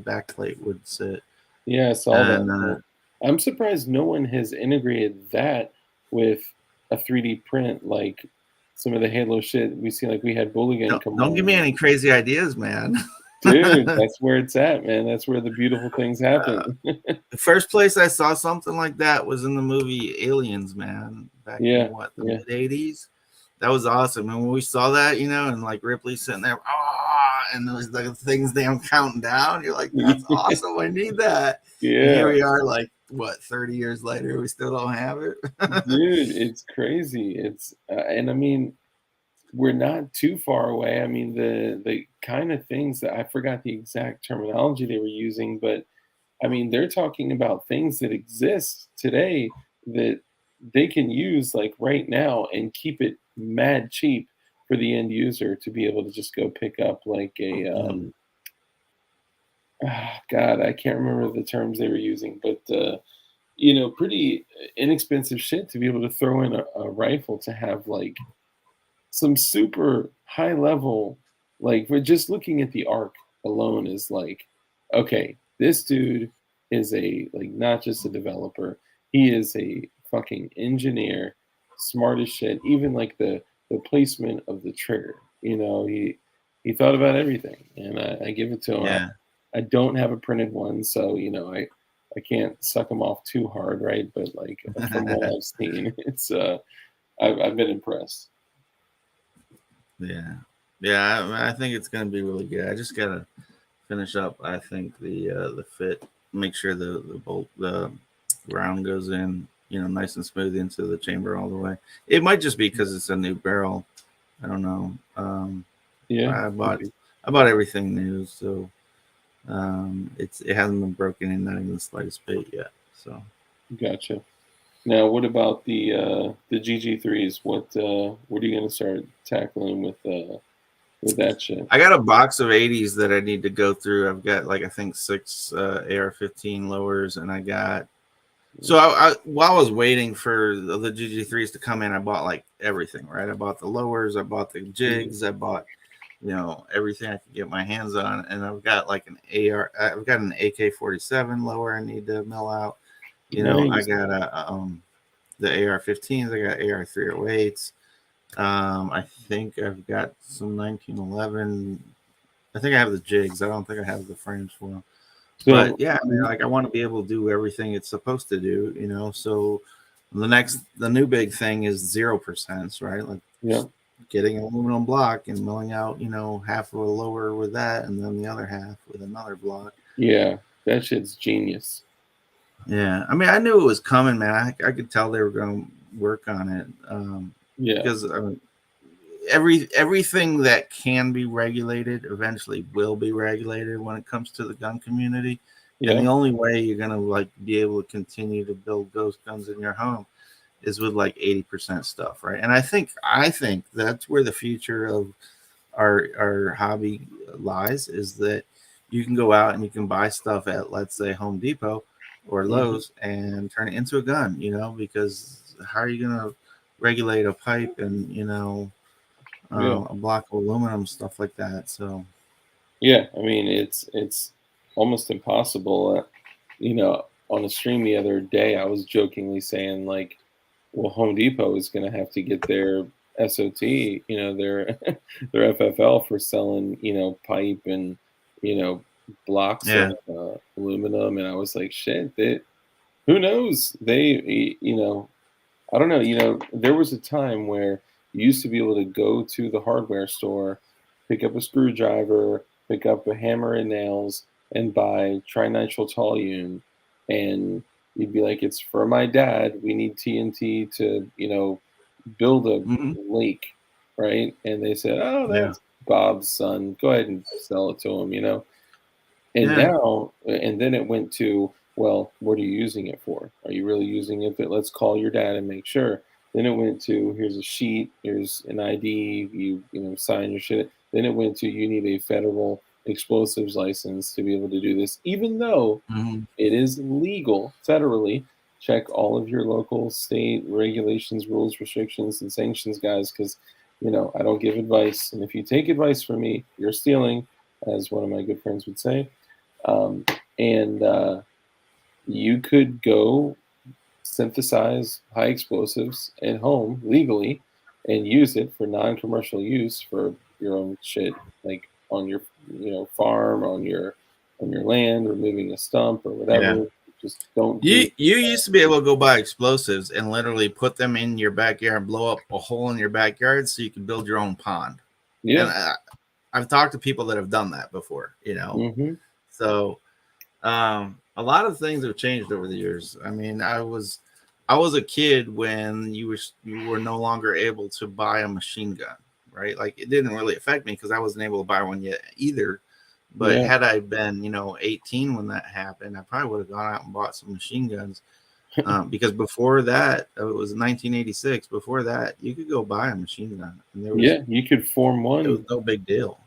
back plate would sit. Yeah, I saw that. I'm surprised no one has integrated that with a 3D print like some of the Halo shit we see. Like we had Bulligan come. Don't give me any crazy ideas, man. Dude, that's where it's at, man. That's where the beautiful things happen. The first place I saw something like that was in the movie Aliens, man. Back in the mid '80s. That was awesome. And when we saw that, and like Ripley sitting there, and there was like things damn counting down. You're like, that's awesome. I need that. Yeah. And here we are, like 30 years later, we still don't have it. Dude, it's crazy. It's and I mean, we're not too far away. I mean, the kind of things that I forgot the exact terminology they were using, but I mean, they're talking about things that exist today that they can use like right now and keep it mad cheap for the end user to be able to just go pick up like a God, I can't remember the terms they were using, but pretty inexpensive shit to be able to throw in a rifle to have like some super high level, like we're just looking at the arc alone is like, okay, this dude is not just a developer, he is a fucking engineer, smart as shit. Even like the placement of the trigger, he thought about everything, and I give it to him. Yeah. I don't have a printed one, so I can't suck him off too hard, right? But like from what I've seen, it's I've been impressed. Yeah, I think it's gonna be really good. I just gotta finish up. I think the fit, make sure the round goes in, nice and smooth into the chamber all the way. It might just be because it's a new barrel. I don't know. I bought everything new, so it hasn't been broken in, not even the slightest bit yet. So gotcha. Now, what about the GG3s? What are you gonna start tackling with that shit? I got a box of 80s that I need to go through. I've got I think 6 AR-15 lowers, and I got. So while I was waiting for the GG3s to come in, I bought like everything. Right, I bought the lowers, I bought the jigs, I bought everything I could get my hands on, and I've got like I've got an AK-47 lower I need to mill out. Nice. I got the AR-15s, I got AR-308s. I think I've got some 1911. I think I have the jigs. I don't think I have the frames for them. But yeah, I mean, I want to be able to do everything it's supposed to do, So the new big thing is 0%, right? Like getting an aluminum block and milling out, half of a lower with that, and then the other half with another block. Yeah, that shit's genius. Yeah, I mean, I knew it was coming, man. I could tell they were going to work on it. Because everything that can be regulated eventually will be regulated when it comes to the gun community. Yeah. And the only way you're gonna be able to continue to build ghost guns in your home is with 80% stuff, right? And I think that's where the future of our hobby lies, is that you can go out and you can buy stuff at, let's say, Home Depot or Lowe's and turn it into a gun, because how are you gonna regulate a pipe and a block of aluminum, stuff like that? So yeah, I mean, it's almost impossible. On a stream the other day, I was jokingly saying well, Home Depot is going to have to get their SOT, their FFL for selling, pipe and blocks of aluminum. And I was like, shit, who knows? They, I don't know. There was a time where you used to be able to go to the hardware store, pick up a screwdriver, pick up a hammer and nails, and buy trinitrile toluene, and you'd be like, "It's for my dad. We need TNT to, build a lake, right?" And they said, "Oh, that's Bob's son. Go ahead and sell it to him," And now, and then it went to, well, what are you using it for? Are you really using it? But let's call your dad and make sure. Then it went to, here's a sheet, here's an ID, you sign your shit. Then it went to you need a federal explosives license to be able to do this, even though it is legal federally. Check all of your local state regulations, rules, restrictions, and sanctions, guys, because I don't give advice. And if you take advice from me, you're stealing, as one of my good friends would say. And you could go synthesize high explosives at home legally and use it for non-commercial use for your own shit, like on your farm, on your land, removing a stump or whatever. Yeah. Just don't. You used to be able to go buy explosives and literally put them in your backyard, blow up a hole in your backyard so you can build your own pond. Yeah. And I've talked to people that have done that before, So a lot of things have changed over the years. I mean, I was a kid when you were no longer able to buy a machine gun, right? Like it didn't really affect me because I wasn't able to buy one yet either. But had I been, 18 when that happened, I probably would have gone out and bought some machine guns. Because before that, it was 1986. Before that, you could go buy a machine gun. And you could form one. It was no big deal.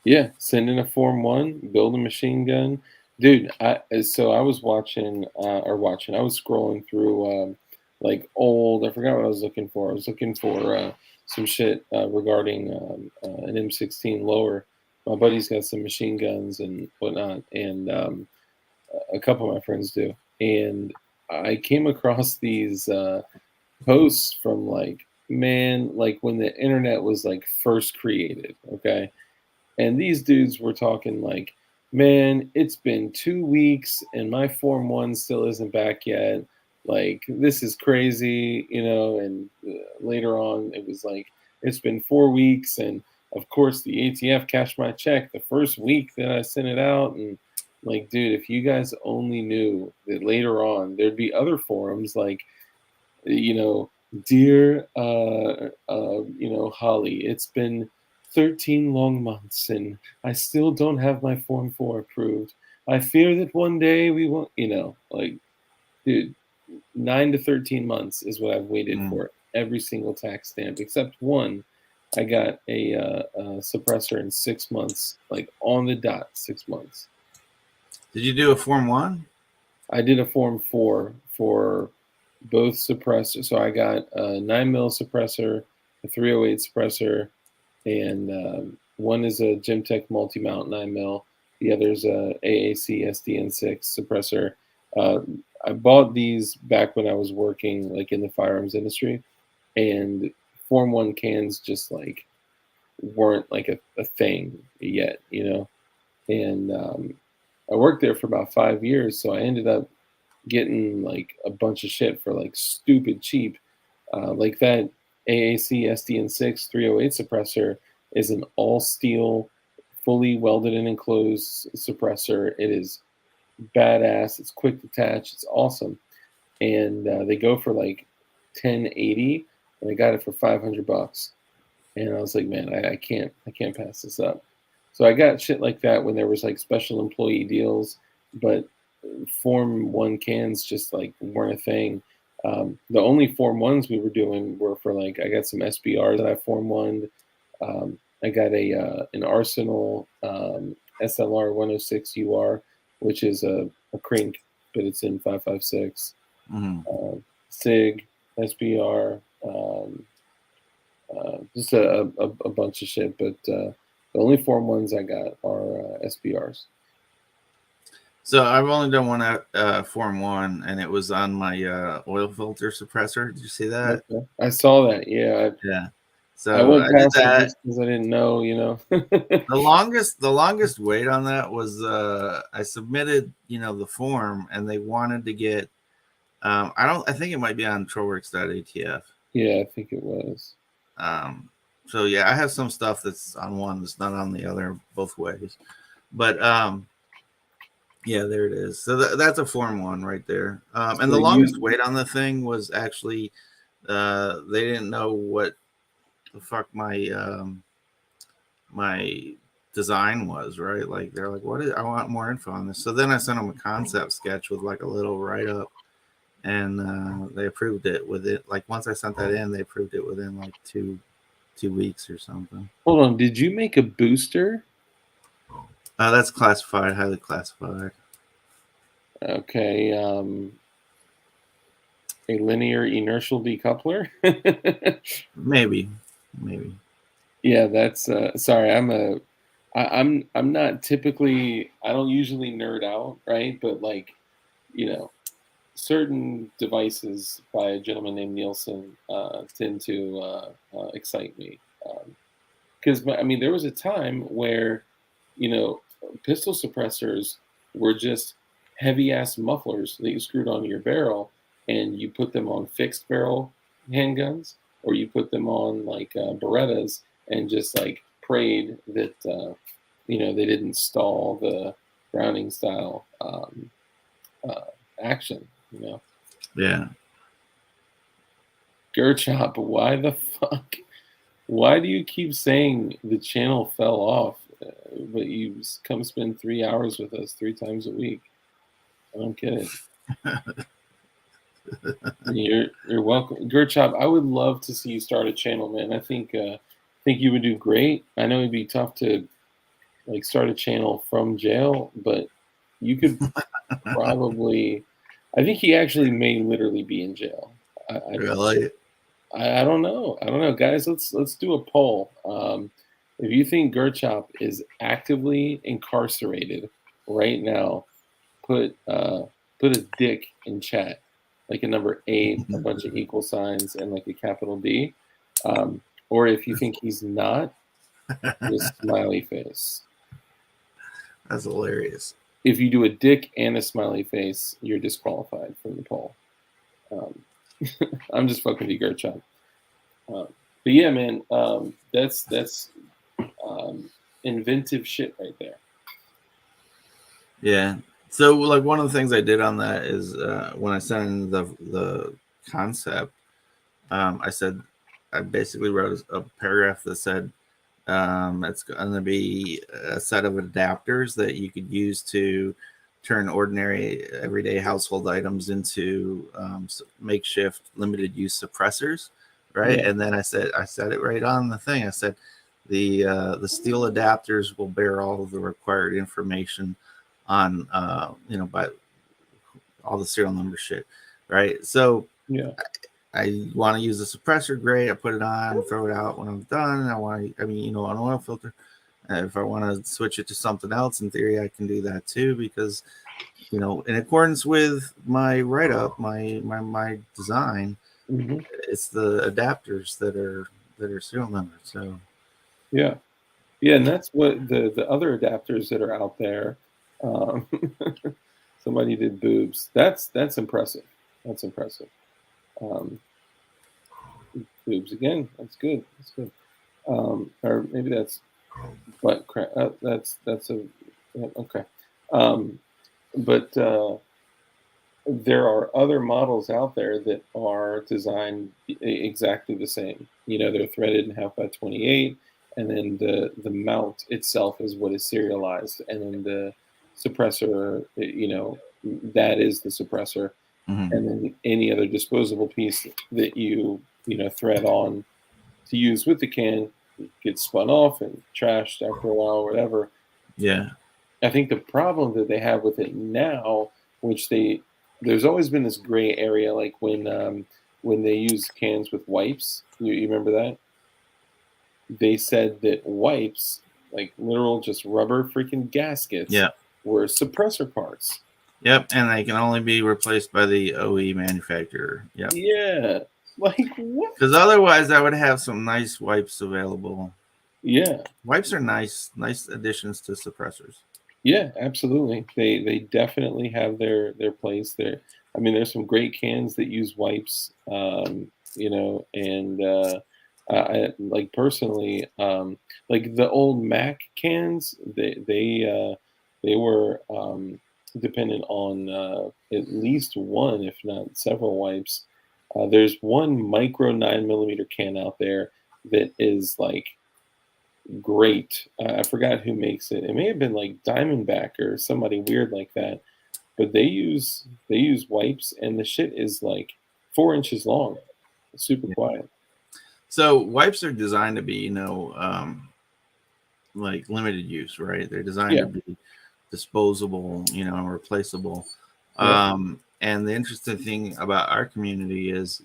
Yeah, send in a Form 1, build a machine gun. Dude, I was watching, I was scrolling through like old, I forgot what I was looking for. I was looking for some shit regarding an M16 lower. My buddy's got some machine guns and whatnot, and a couple of my friends do. And I came across these posts from like when the internet was like first created, okay? And these dudes were talking like, man, it's been 2 weeks and my Form 1 still isn't back yet. Like, this is crazy, and later on it was like, it's been 4 weeks. And of course the ATF cashed my check the first week that I sent it out. And like, dude, if you guys only knew that later on there'd be other forums like, dear, Holly, it's been 13 long months and I still don't have my Form 4 approved. I fear that one day we won't, like, dude, 9 to 13 months is what I've waited for every single tax stamp except one. I got a suppressor in 6 months, like on the dot, 6 months. Did you do a Form 1? I did a Form 4 for both suppressors. So I got a 9mm suppressor, a 308 suppressor, and one is a Gemtech multi-mount 9mm. The other is a AAC SDN6 suppressor. I bought these back when I was working like in the firearms industry, and Form 1 cans just like weren't like a thing yet, And I worked there for about 5 years, so I ended up getting like a bunch of shit for like stupid cheap. Like that AAC SDN6 308 suppressor is an all steel, fully welded and enclosed suppressor. It is badass. It's quick detach. It's awesome. And they go for like 1080, and I got it for $500. And I was like, man, I can't pass this up. So I got shit like that when there was like special employee deals, but Form 1 cans just like weren't a thing. The only Form 1s we were doing were for like, I got some SBRs that I Form 1'd. I got an Arsenal SLR 106 UR, which is a crank, but it's in 5.56. SIG, SBR, just a bunch of shit. But the only Form 1s I got are SBRs. So I've only done one Form 1, and it was on my oil filter suppressor. Did you see that? Okay. I saw that. Yeah. Yeah. So I went past did that it just because I didn't know. The longest wait on that was I submitted the form, and they wanted to get I think it might be on trollworks.atf. Yeah, I think it was. So yeah, I have some stuff that's on one that's not on the other, both ways. But yeah, there it is. So that's a Form 1 right there. And the longest wait on the thing was actually they didn't know what the fuck my my design was, right? Like they're like, I want more info on this. So then I sent them a concept sketch with like a little write-up, and they approved it with it. Like once I sent that in, they approved it within like two 2 weeks or something. Hold on, did you make a booster? That's classified, highly classified. Okay, a linear inertial decoupler. Maybe. Yeah, that's sorry. I'm not typically. I don't usually nerd out, right? But like, certain devices by a gentleman named Nielsen tend to excite me. Because I mean, there was a time where, you know, pistol suppressors were just heavy ass mufflers that you screwed onto your barrel, and you put them on fixed barrel handguns, or you put them on like Berettas, and just like prayed that they didn't stall the Browning style uh, action. Yeah. Gerchop, why the fuck? Why do you keep saying the channel fell off, but you come spend 3 hours with us 3 times a week? I don't get it. You're welcome, Gerchop. I would love to see you start a channel, man. I think you would do great. I know it'd be tough to like start a channel from jail, but you could probably. I think he actually may literally be in jail. Really? I don't know. Guys. Let's do a poll. If you think Gerchop is actively incarcerated right now, put a dick in chat, like a number 8, a bunch of equal signs, and like a capital D. Or if you think he's not, just smiley face. That's hilarious. If you do a dick and a smiley face, you're disqualified from the poll. I'm just fucking with you, Gerchop. But yeah, man, that's inventive shit right there. Yeah. So like one of the things I did on that is when I sent in the concept, I basically wrote a paragraph that said it's going to be a set of adapters that you could use to turn ordinary everyday household items into makeshift limited use suppressors, right? Yeah. And then I said it right on the thing. I said the steel adapters will bear all of the required information on by all the serial number shit, right? So yeah, I want to use the suppressor, great. I put it on, throw it out when I'm done. An oil filter. If I want to switch it to something else, in theory, I can do that too, because, in accordance with my write-up, my design, it's the adapters that are serial numbers. So, yeah, and that's what the other adapters that are out there. Somebody did boobs. That's impressive. That's impressive. Boobs again. That's good. Or maybe that's butt crack. That's a okay. But there are other models out there that are designed exactly the same. They're threaded in 1/2 by 28, and then the mount itself is what is serialized, and then the suppressor, that is the suppressor, and then any other disposable piece that you thread on to use with the can gets spun off and trashed after a while, or whatever. Yeah. I think the problem that they have with it now, which there's always been this gray area, like when they use cans with wipes. You remember that? They said that wipes, like literal just rubber freaking gaskets, were suppressor parts. Yep, and they can only be replaced by the OE manufacturer. Yep. Yeah. Like what? Because otherwise, I would have some nice wipes available. Yeah. Wipes are nice additions to suppressors. Yeah, absolutely. They definitely have their place there. I mean, there's some great cans that use wipes, and I like personally, like the old Mac cans. They were dependent on at least one, if not several wipes. There's one micro 9mm can out there that is like great. I forgot who makes it. It may have been like Diamondback or somebody weird like that. But they use wipes, and the shit is like 4 inches long. It's super quiet. So wipes are designed to be, like limited use, right? They're designed to be disposable, replaceable. And the interesting thing about our community is,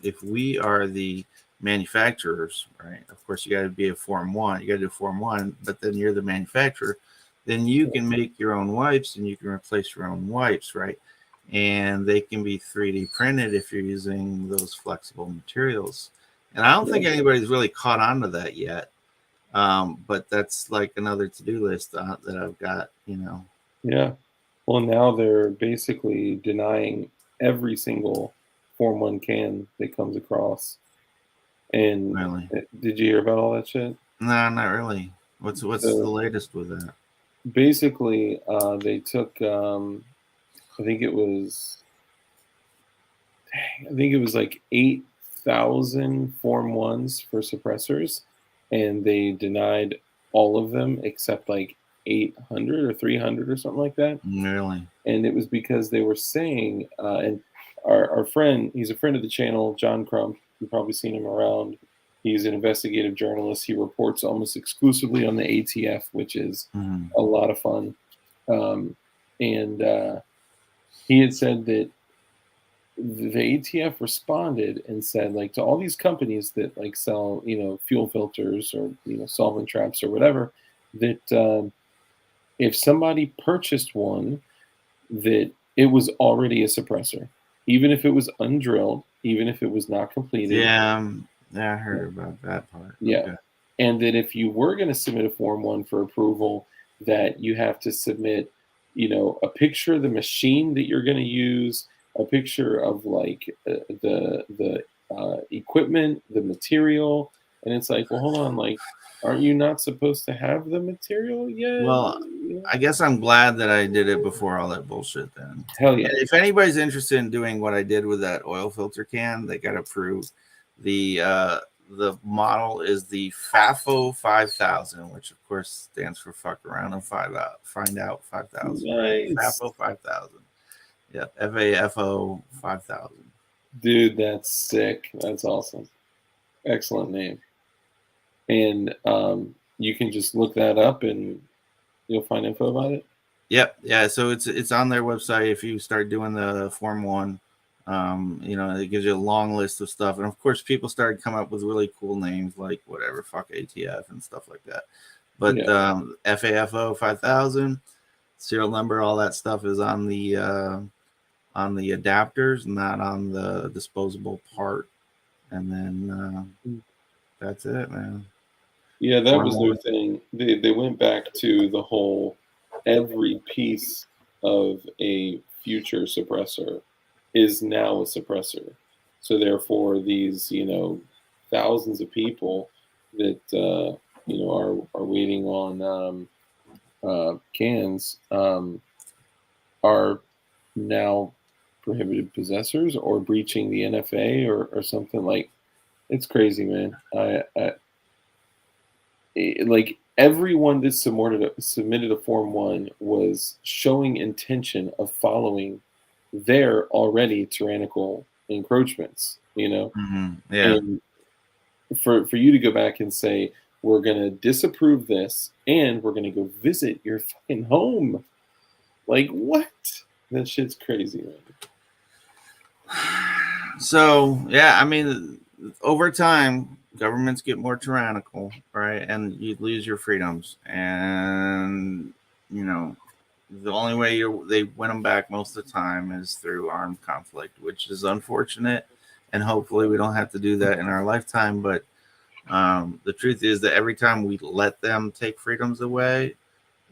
if we are the manufacturers, right? Of course, you got to be a Form 1. You got to do Form 1, but then you're the manufacturer. Then you can make your own wipes and you can replace your own wipes, right? And they can be 3D printed if you're using those flexible materials. And I don't think anybody's really caught on to that yet. But that's like another to-do list that I've got, Yeah. Well, now they're basically denying every single Form 1 can that comes across. And Really? Did you hear about all that shit? No, not really. What's the latest with that? Basically, they took, I think it was like 8,000 Form 1s for suppressors, and they denied all of them except like 800 or 300 or something like that. Really? And it was because they were saying, and our friend, he's a friend of the channel, John Crump. You've probably seen him around. He's an investigative journalist. He reports almost exclusively on the ATF, which is a lot of fun. And he had said that the ATF responded and said, like, to all these companies that like sell, fuel filters or solvent traps or whatever, that if somebody purchased one, that it was already a suppressor, even if it was undrilled, even if it was not completed. Yeah, I heard about that part. Yeah, okay. And that if you were going to submit a Form 1 for approval, that you have to submit, a picture of the machine that you're going to use, a picture of like the equipment, the material, and it's like, well, hold on, like, aren't you not supposed to have the material yet? Well, I guess I'm glad that I did it before all that bullshit then. Hell yeah. And if anybody's interested in doing what I did with that oil filter can, they got approved. The model is the FAFO 5000, which of course stands for fuck around and find out 5000. Nice. Right? FAFO 5000. Yep, FAFO 5000. Dude, that's sick. That's awesome. Excellent name. And you can just look that up and you'll find info about it. Yep. Yeah. So it's on their website. If you start doing the Form 1, it gives you a long list of stuff. And of course, people started coming up with really cool names like whatever, fuck ATF and stuff like that. But FAFO 5000, serial number, all that stuff is on the adapters, not on the disposable part. And then that's it, man. Yeah, that was their thing. They went back to the whole every piece of a future suppressor is now a suppressor. So therefore, these thousands of people that are waiting on cans are now prohibited possessors or breaching the NFA or something. Like, it's crazy, man. Like, everyone that submitted a Form 1 was showing intention of following their already tyrannical encroachments, Yeah. And for you to go back and say, we're going to disapprove this and we're going to go visit your fucking home. Like, what? That shit's crazy, man. So, yeah, I mean, over time, governments get more tyrannical, right? And you lose your freedoms. And, the only way they win them back most of the time is through armed conflict, which is unfortunate. And hopefully we don't have to do that in our lifetime. But the truth is that every time we let them take freedoms away,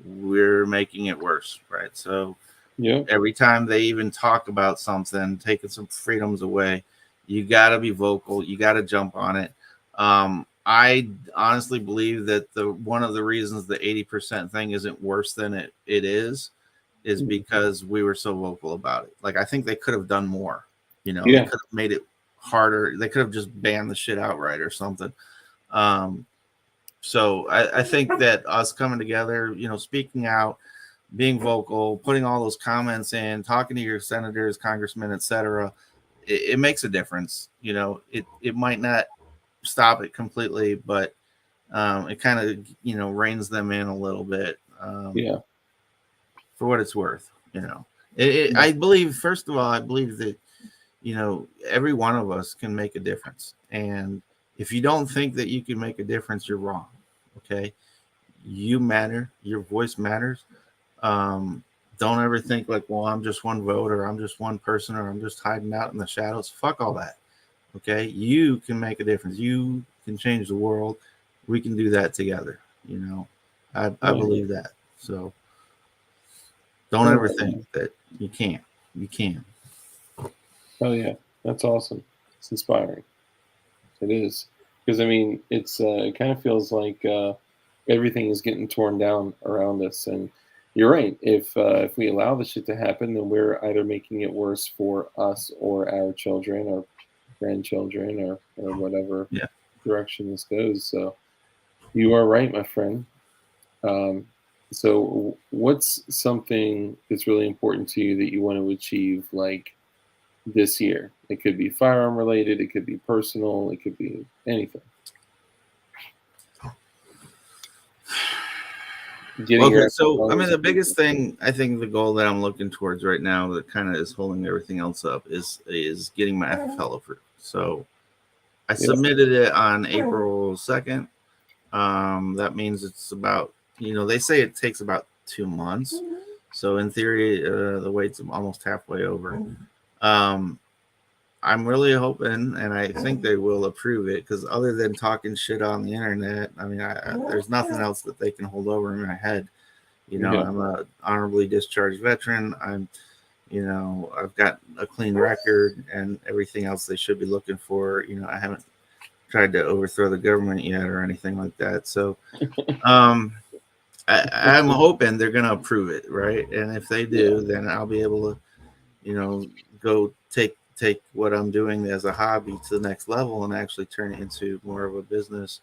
we're making it worse, right? So every time they even talk about something, taking some freedoms away, you got to be vocal. You got to jump on it. I honestly believe that one of the reasons the 80% thing isn't worse than it is because we were so vocal about it. Like, I think they could have done more. They could have made it harder. They could have just banned the shit outright or something. So I think that us coming together, speaking out, being vocal, putting all those comments in, talking to your senators, congressmen, etc., it makes a difference. It might not stop it completely, but it kind of, you know, reins them in a little bit. Yeah. For what it's worth, you know. I believe, first of all, I believe that, you know, every one of us can make a difference. And if you don't think that you can make a difference, you're wrong. Okay. You matter. Your voice matters. Don't ever think like, well, I'm just one vote, or I'm just one person, or I'm just hiding out in the shadows. Fuck all that. Okay. You can make a difference. You can change the world. We can do that together. You know, I believe that. So don't ever think that you can't. You can. Oh yeah, that's awesome. It's inspiring. It is, because I mean, it kind of feels like everything is getting torn down around us, and you're right. If we allow this shit to happen, then we're either making it worse for us or our children or grandchildren or whatever direction this goes. So you are right, my friend. So what's something that's really important to you that you want to achieve, like this year? It could be firearm related, it could be personal, it could be anything. Okay, so I mean, the biggest thing, I think the goal that I'm looking towards right now that kind of is holding everything else up is getting my FFL approved. So I submitted it on April 2nd. That means it's about, you know, they say it takes about 2 months. So in theory, the wait's almost halfway over. I'm really hoping, and I think they will approve it, because other than talking shit on the internet, I mean, there's nothing else that they can hold over in my head. You know, I'm a honorably discharged veteran. You know, I've got a clean record and everything else they should be looking for. You know, I haven't tried to overthrow the government yet or anything like that. So, I'm hoping they're going to approve it, right? And if they do, then I'll be able to, you know, go take what I'm doing as a hobby to the next level and actually turn it into more of a business.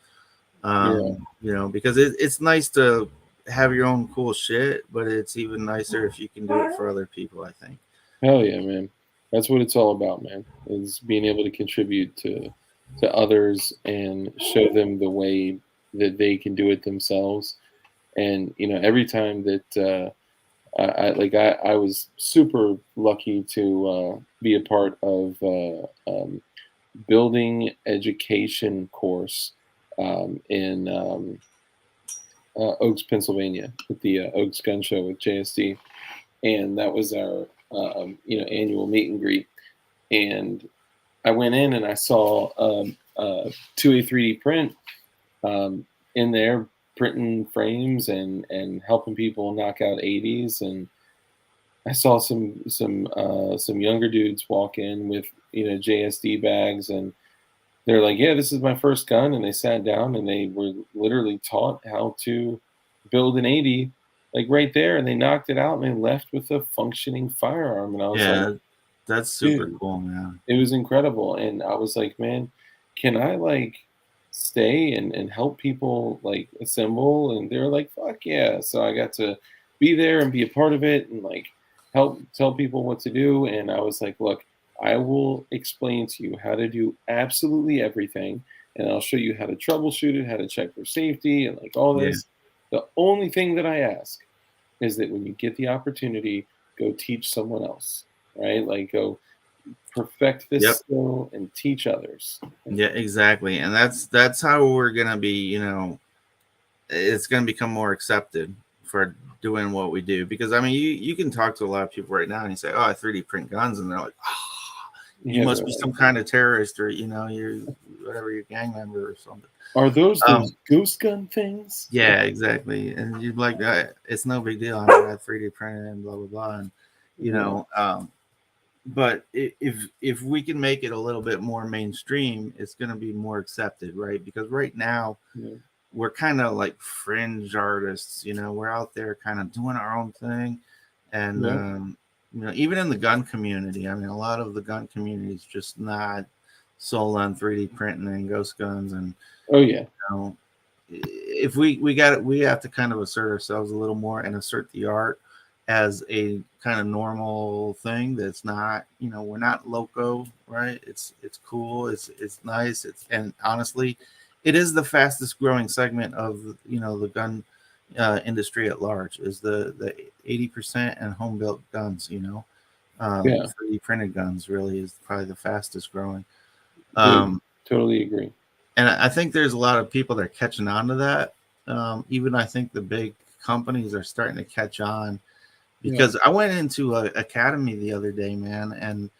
You know, because it's nice to have your own cool shit, but it's even nicer if you can do it for other people, I think. Hell yeah, man. That's what it's all about, man. Is being able to contribute to others and show them the way that they can do it themselves. And you know, every time that I was super lucky to be a part of building education course in Oaks, Pennsylvania, at the Oaks Gun Show with JSD, and that was our you know, annual meet and greet. And I went in and I saw 2A 3D print in there, printing frames and helping people knock out 80s. And I saw some younger dudes walk in with, you know, JSD bags, and they're like, yeah, this is my first gun. And they sat down and they were literally taught how to build an 80, like right there. And they knocked it out and they left with a functioning firearm. And I was like, that's super cool, man. It was incredible. And I was like, man, can I like stay and help people like assemble? And they're like, fuck yeah. So I got to be there and be a part of it and like help tell people what to do. And I was like, look, I will explain to you how to do absolutely everything, and I'll show you how to troubleshoot it, how to check for safety, and like all this. The only thing that I ask is that when you get the opportunity, go teach someone else, right? Like go perfect this skill and teach others. Yeah, exactly. And that's how we're gonna be, you know, it's gonna become more accepted for doing what we do. Because I mean, you can talk to a lot of people right now and you say, oh, I 3D print guns, and they're like, oh, you must be some kind of terrorist, or you know, you're whatever, your gang member or something. Are those ghost gun things? Yeah, exactly. And you're like, it's no big deal. I mean, I 3D printed and blah blah blah, and you know, but if we can make it a little bit more mainstream, it's going to be more accepted, right? Because right now we're kind of like fringe artists, you know, we're out there kind of doing our own thing, and you know, even in the gun community, I mean, a lot of the gun community is just not sold on 3D printing and ghost guns, and you know, if we have to kind of assert ourselves a little more and assert the art, as a kind of normal thing that's not, we're not loco, right? It's cool, it's nice, and honestly, it is the fastest growing segment of the gun industry at large, is the 80% and home built guns. 3D printed guns really is probably the fastest growing. Totally agree. And I think there's a lot of people that are catching on to that. Even I think the big companies are starting to catch on, because I went into an academy the other day, man, and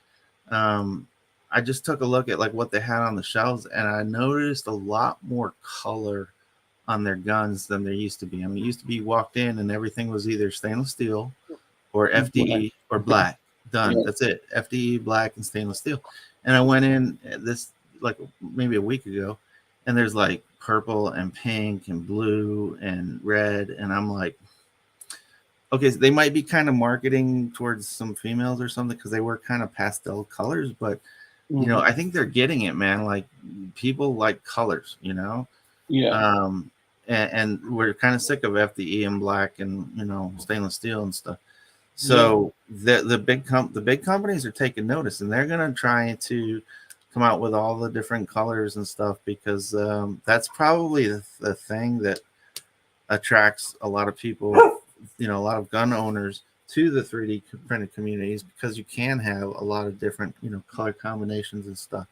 I just took a look at like what they had on the shelves, and I noticed a lot more color on their guns than there used to be. I mean, it used to be walked in and everything was either stainless steel or FDE or black. Done. Yeah. That's it. FDE, black, and stainless steel. And I went in this like maybe a week ago, and there's like purple and pink and blue and red, and I'm like, okay, so they might be kind of marketing towards some females or something, because they were kind of pastel colors, but I think they're getting it, man. Like, people like colors, Yeah. And we're kind of sick of FDE and black and stainless steel and stuff. So the big companies are taking notice, and they're gonna try to come out with all the different colors and stuff, because that's probably the thing that attracts a lot of people, a lot of gun owners to the 3D printed communities, because you can have a lot of different color combinations and stuff.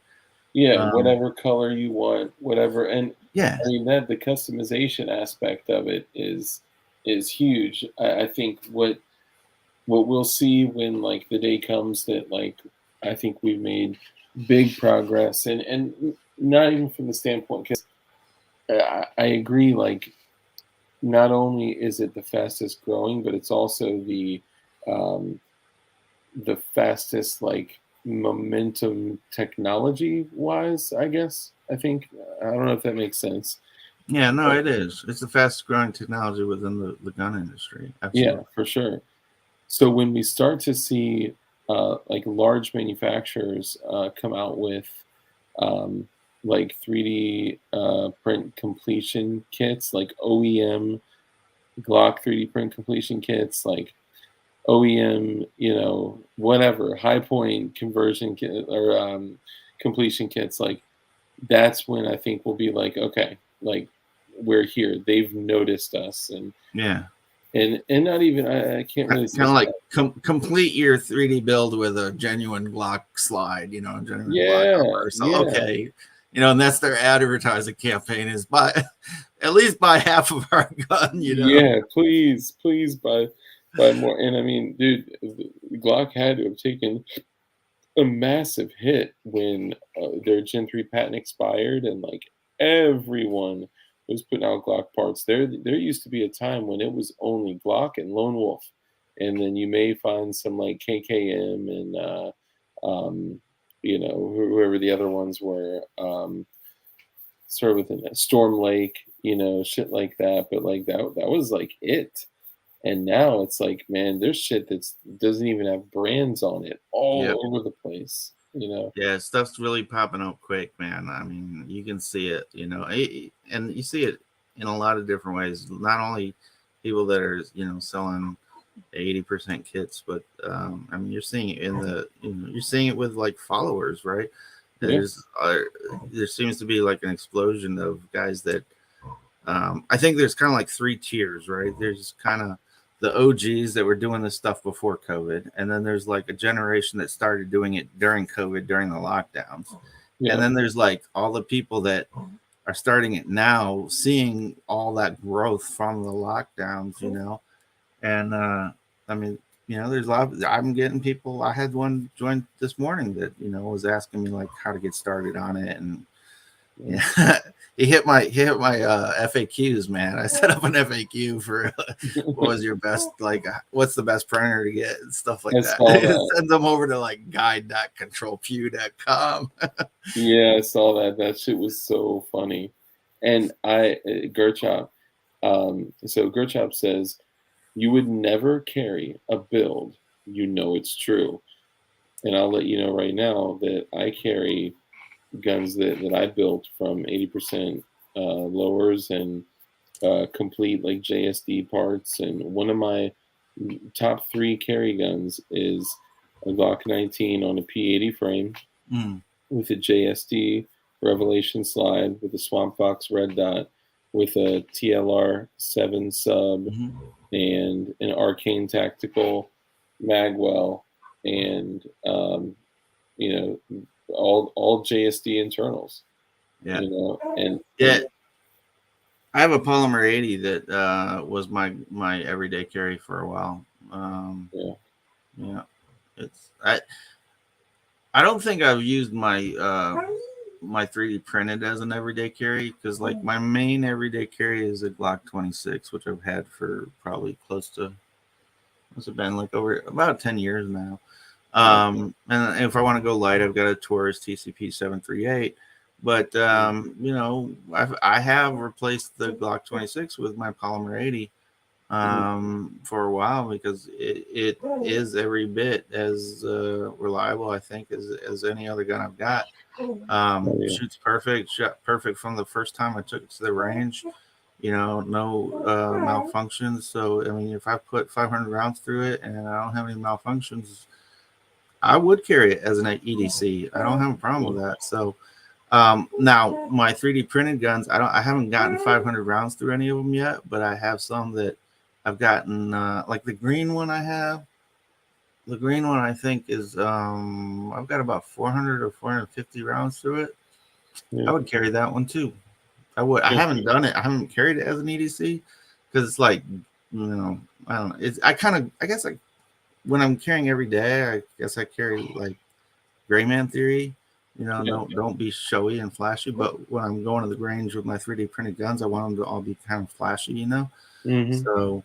Yeah, whatever color you want, whatever. And yeah, I mean, that the customization aspect of it is huge. I think what we'll see when like the day comes that like I think we've made big progress, and not even from the standpoint, because I agree, like, not only is it the fastest growing, but it's also the fastest, like, momentum technology wise, I guess. I think, I don't know if that makes sense. Yeah, no, it is. It's the fastest growing technology within the gun industry. Absolutely. Yeah, for sure. So when we start to see like large manufacturers come out with like 3D print completion kits, like OEM Glock 3D print completion kits, like OEM, whatever, high point conversion kit or completion kits, like, that's when I think we'll be like, okay, like, we're here. They've noticed us, and yeah, and not even I can't really kind of like complete your 3D build with a genuine Glock slide, genuine Glock cover. So okay, and that's their advertising campaign, is at least buy half of our gun, Yeah, please buy more. And I mean, dude, Glock had to have taken a massive hit when their Gen 3 patent expired, and like everyone was putting out Glock parts. There used to be a time when it was only Glock and Lone Wolf, and then you may find some like KKM and whoever the other ones were, sort of within that Storm Lake, shit like that. But like that was like it. And now it's like, man, there's shit that doesn't even have brands on it all over the place, Yeah, stuff's really popping up quick, man. I mean, you can see it, and you see it in a lot of different ways. Not only people that are, selling 80% kits, but I mean, you're seeing it you're seeing it with like followers, right? There seems to be like an explosion of guys that I think there's kind of like three tiers, right? There's kind of the OGs that were doing this stuff before COVID, and then there's like a generation that started doing it during COVID, during the lockdowns, and then there's like all the people that are starting it now, seeing all that growth from the lockdowns, and I mean, there's a lot. I'm getting people. I had one join this morning that was asking me like how to get started on it, and yeah, he hit my FAQs, man. I set up an FAQ for what was your best, like, what's the best printer to get and stuff like that. Send them over to like guide.controlpew.com. Yeah, I saw that. That shit was so funny. And Gerchop, so Gerchop says, you would never carry a build, it's true. And I'll let you know right now that I carry guns that I built from 80% lowers and complete like JSD parts. And one of my top 3 carry guns is a Glock 19 on a P80 frame with a JSD Revelation slide with a Swamp Fox red dot with a TLR 7 sub and an Arcane Tactical magwell and all JSD internals. Yeah. And I have a Polymer 80 that was my everyday carry for a while. It's I don't think I've used my my 3D printed as an everyday carry because like my main everyday carry is a Glock 26, which I've had for probably close to what's it been like over about 10 years now. And if I want to go light, I've got a Taurus TCP 738. But I have replaced the Glock 26 with my Polymer 80 for a while because it is every bit as reliable, I think, as any other gun I've got. Shoots perfect, shot perfect from the first time I took it to the range. No malfunctions. So I mean, if I put 500 rounds through it and I don't have any malfunctions, I would carry it as an EDC. I don't have a problem with that. So now my 3D printed guns, I haven't gotten 500 rounds through any of them yet, but I have some that I've gotten like the green one I have. The green one I think is I've got about 400 or 450 rounds through it. I would carry that one too. I would. I haven't done it. I haven't carried it as an EDC because it's like, I don't know. I guess when I'm carrying every day, I guess I carry like Gray Man Theory. Don't be showy and flashy. But when I'm going to the range with my 3D printed guns, I want them to all be kind of flashy. So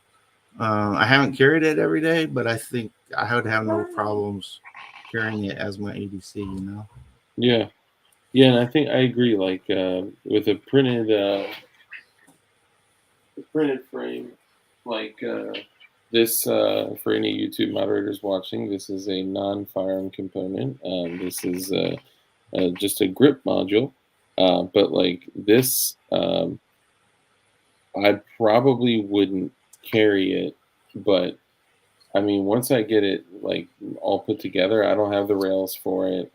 I haven't carried it every day, but I think I would have no problems carrying it as my EDC. Yeah, and I think I agree. Like with a printed frame, like this for any YouTube moderators watching, this is a non-firearm component. This is just a grip module, but like this, I probably wouldn't carry it. But I mean, once I get it like all put together, I don't have the rails for it.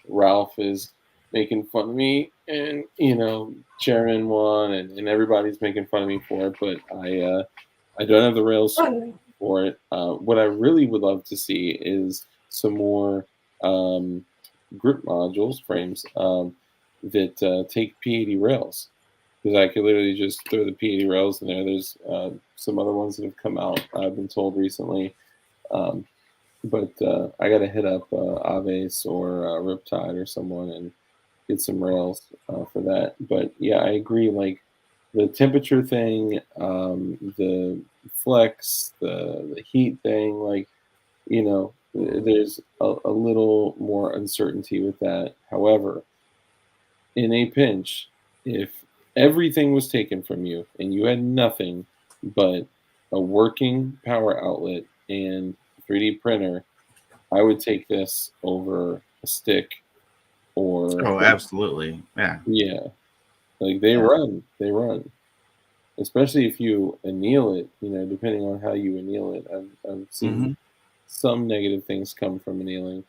Ralph is making fun of me, and Chairman one, and everybody's making fun of me for it. But I don't have the rails for it. What I really would love to see is some more grip modules, frames that take P80 rails. Because I could literally just throw the P80 rails in there. There's some other ones that have come out, I've been told recently. But I got to hit up Aves or Riptide or someone and get some rails for that. But yeah, I agree. Like the temperature thing, the flex, the heat thing, like, there's a little more uncertainty with that. However, in a pinch, if everything was taken from you and you had nothing but a working power outlet and 3D printer, I would take this over a stick or absolutely. Yeah. Like they run. Especially if you anneal it, depending on how you anneal it. I've seen some negative things come from annealing.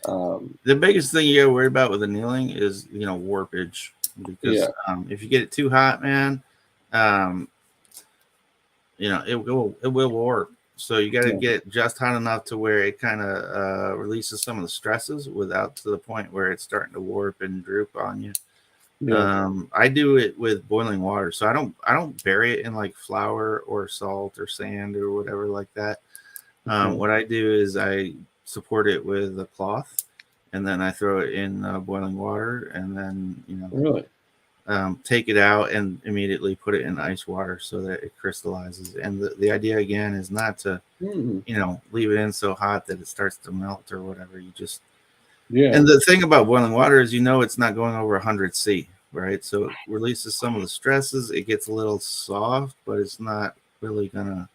The biggest thing you gotta worry about with annealing is warpage. Because if you get it too hot, man, it will warp. So you got to get it just hot enough to where it kind of releases some of the stresses without to the point where it's starting to warp and droop on you. I do it with boiling water, so I don't bury it in like flour or salt or sand or whatever like that. What I do is I support it with a cloth. And then I throw it in boiling water, and then really take it out and immediately put it in ice water so that it crystallizes. And the idea again is not to leave it in so hot that it starts to melt or whatever. You just And the thing about boiling water is it's not going over 100 C, right? So it releases some of the stresses. It gets a little soft, but it's not really gonna.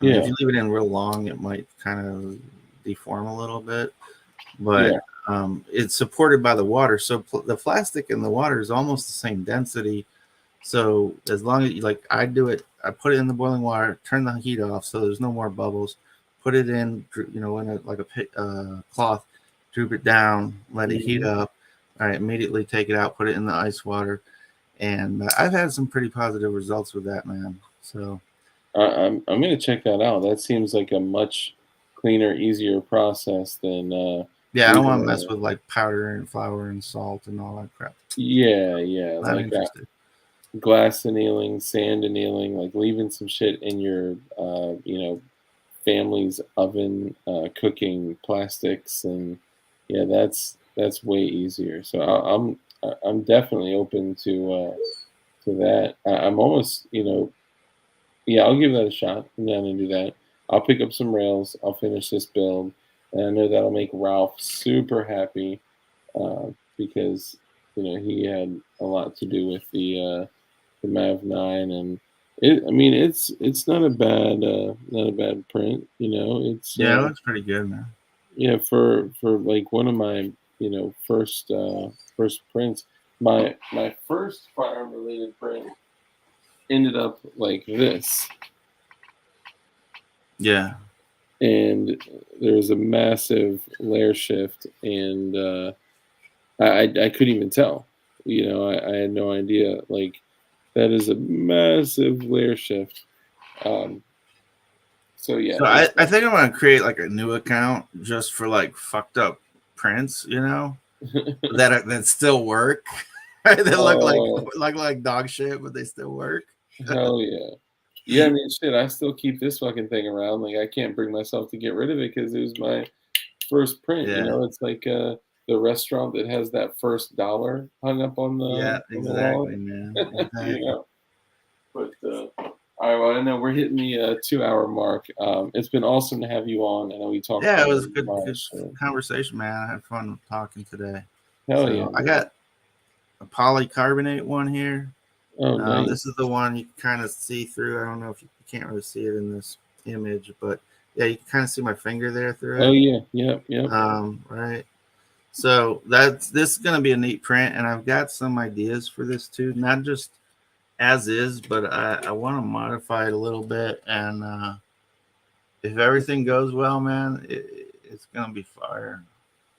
If you leave it in real long, it might kind of deform a little bit, but it's supported by the water. So the plastic in the water is almost the same density. So as long as I do it, I put it in the boiling water, turn the heat off so there's no more bubbles. Put it in, in a cloth, droop it down, let it heat up. All right, immediately take it out, put it in the ice water, and I've had some pretty positive results with that, man. So I'm gonna check that out. That seems like a much cleaner, easier process than yeah, I don't want to mess with like powder and flour and salt and all that crap. Yeah, Not like interested. Glass annealing, sand annealing, like leaving some shit in your family's oven, cooking plastics, and yeah, that's way easier. So I'm definitely open to that. I'm almost yeah, I'll give that a shot. I'm down to do that. I'll pick up some rails. I'll finish this build, and I know that'll make Ralph super happy because he had a lot to do with the Mav 9, and I mean it's not a bad print. It's Yeah, it looks pretty good, man. yeah, for like one of my first prints. My first firearm related print ended up like this. Yeah. And there was a massive layer shift, and I couldn't even tell. I had no idea. Like, that is a massive layer shift. So yeah. So I think I'm gonna create like a new account just for like fucked up prints, that still work. That look like dog shit, but they still work. Hell yeah. Yeah, I mean, shit, I still keep this fucking thing around. Like, I can't bring myself to get rid of it because it was my first print. Yeah. It's like the restaurant that has that first dollar hung up on the exactly, on man. the wall. Exactly. But all right, well, I know we're hitting the 2-hour mark. It's been awesome to have you on. I know we talked. Yeah, it was good conversation, man. I had fun talking today. Hell yeah! I got a polycarbonate one here. Oh, nice. This is the one you kind of see through. I don't know if you can't really see it in this image, but yeah, you can kind of see my finger there through it. Oh yeah, yep. Right. So this is gonna be a neat print, and I've got some ideas for this too. Not just as is, but I want to modify it a little bit, and if everything goes well, man, it's gonna be fire.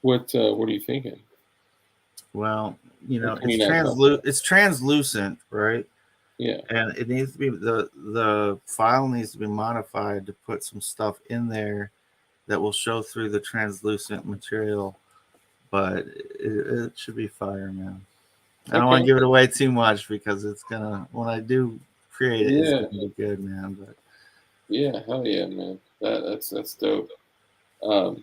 What are you thinking? Well, it's translucent, right? Yeah. And it needs to be the file needs to be modified to put some stuff in there that will show through the translucent material. But it should be fire, man. I don't want to give it away too much because it's gonna when I do create it, it's gonna be good, man. But yeah, hell yeah, man. That's dope. Well,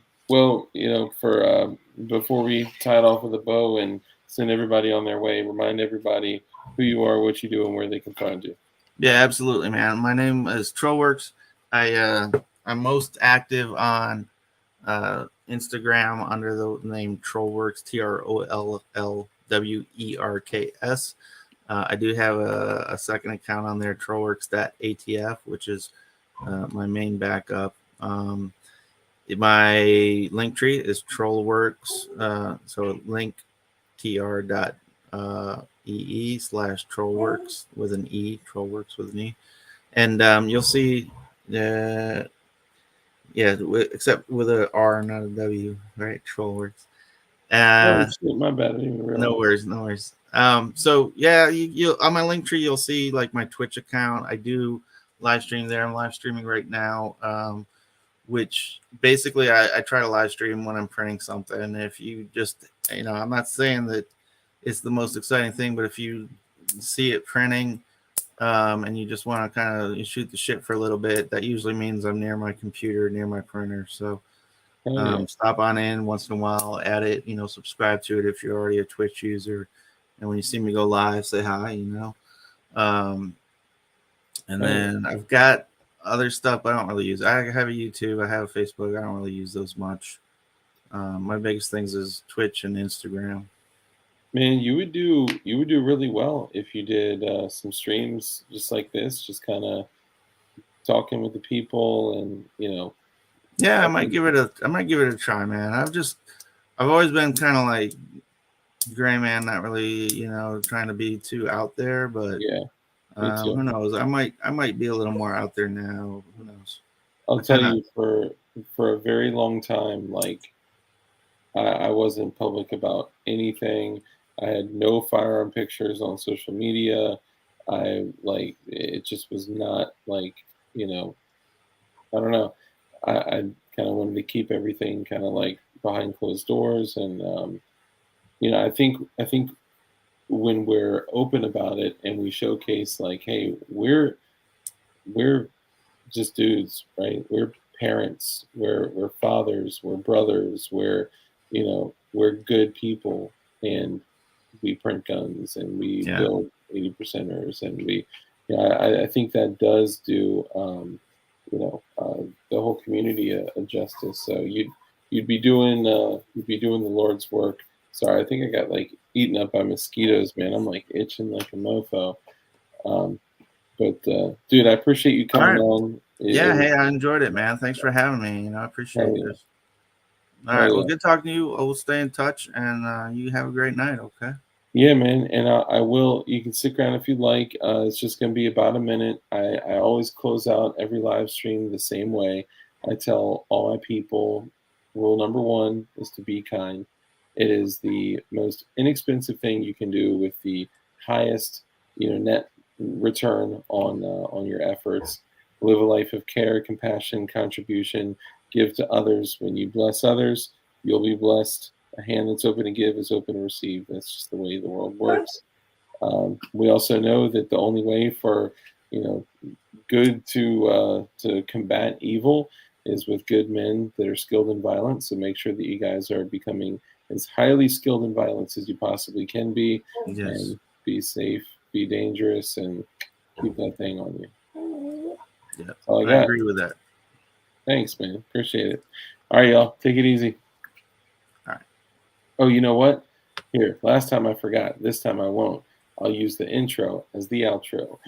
for before we tie it off with a bow and send everybody on their way, remind everybody who you are, what you do, and where they can find you. Yeah, absolutely, man. My name is Trollwerks. I'm most active on Instagram under the name Trollwerks, TROLLWERKS. I do have a second account on there, Trollwerks.atf, which is my main backup. My link tree is Trollwerks. So link tr.ee/Trollwerks with an E, Trollwerks with an E. And you'll see, except with an R, not a W, right? Trollwerks. Oh, shit, my bad. I didn't even realize. No worries. So yeah, you on my link tree, you'll see like my Twitch account. I do live stream there. I'm live streaming right now. Which basically I try to live stream when I'm printing something. If you just, I'm not saying that it's the most exciting thing, but if you see it printing and you just want to kind of shoot the shit for a little bit, that usually means I'm near my computer, near my printer. So stop on in once in a while, add it, subscribe to it if you're already a Twitch user. And when you see me go live, say hi, And then I've got other stuff I don't really use. I have a YouTube, I have a Facebook. I don't really use those much. My biggest things is Twitch and Instagram. Man, you would do really well if you did some streams just like this, just kind of talking with the people, and Yeah, I might give it a try, man. I've always been kind of like gray man, not really, trying to be too out there, but yeah, Who knows? I might be a little more out there now. Who knows? I'll tell you, for a very long time, like I wasn't public about anything. I had no firearm pictures on social media. It just was not like, you know, I don't know. I kind of wanted to keep everything kind of like behind closed doors, and you know, I think when we're open about it and we showcase like, hey, we're just dudes, right? We're parents, we're fathers, we're brothers, we're good people, and we print guns and we build 80%ers, and I think that does do the whole community a justice. So you'd be doing the Lord's work. Sorry, I think I got like eaten up by mosquitoes, man. I'm like itching like a mofo. But dude, I appreciate you coming on. Hey, I enjoyed it, man. Thanks for having me. You know, I appreciate this. All right, well, good talking to you. We'll stay in touch, and you have a great night. Okay. Yeah, man, and I will. You can stick around if you'd like. It's just going to be about a minute. I always close out every live stream the same way. I tell all my people, rule number one is to be kind. It is the most inexpensive thing you can do with the highest, net return on your efforts. Live a life of care, compassion, contribution. Give to others. When you bless others, you'll be blessed. A hand that's open to give is open to receive. That's just the way the world works. We also know that the only way for good to combat evil is with good men that are skilled in violence. So make sure that you guys are becoming as highly skilled in violence as you possibly can be. Yes. And be safe, be dangerous, and keep that thing on you. Yeah, that's all I got. I agree with that. Thanks, man. Appreciate it. All right, y'all. Take it easy. All right. Oh, you know what? Here, last time I forgot. This time I won't. I'll use the intro as the outro.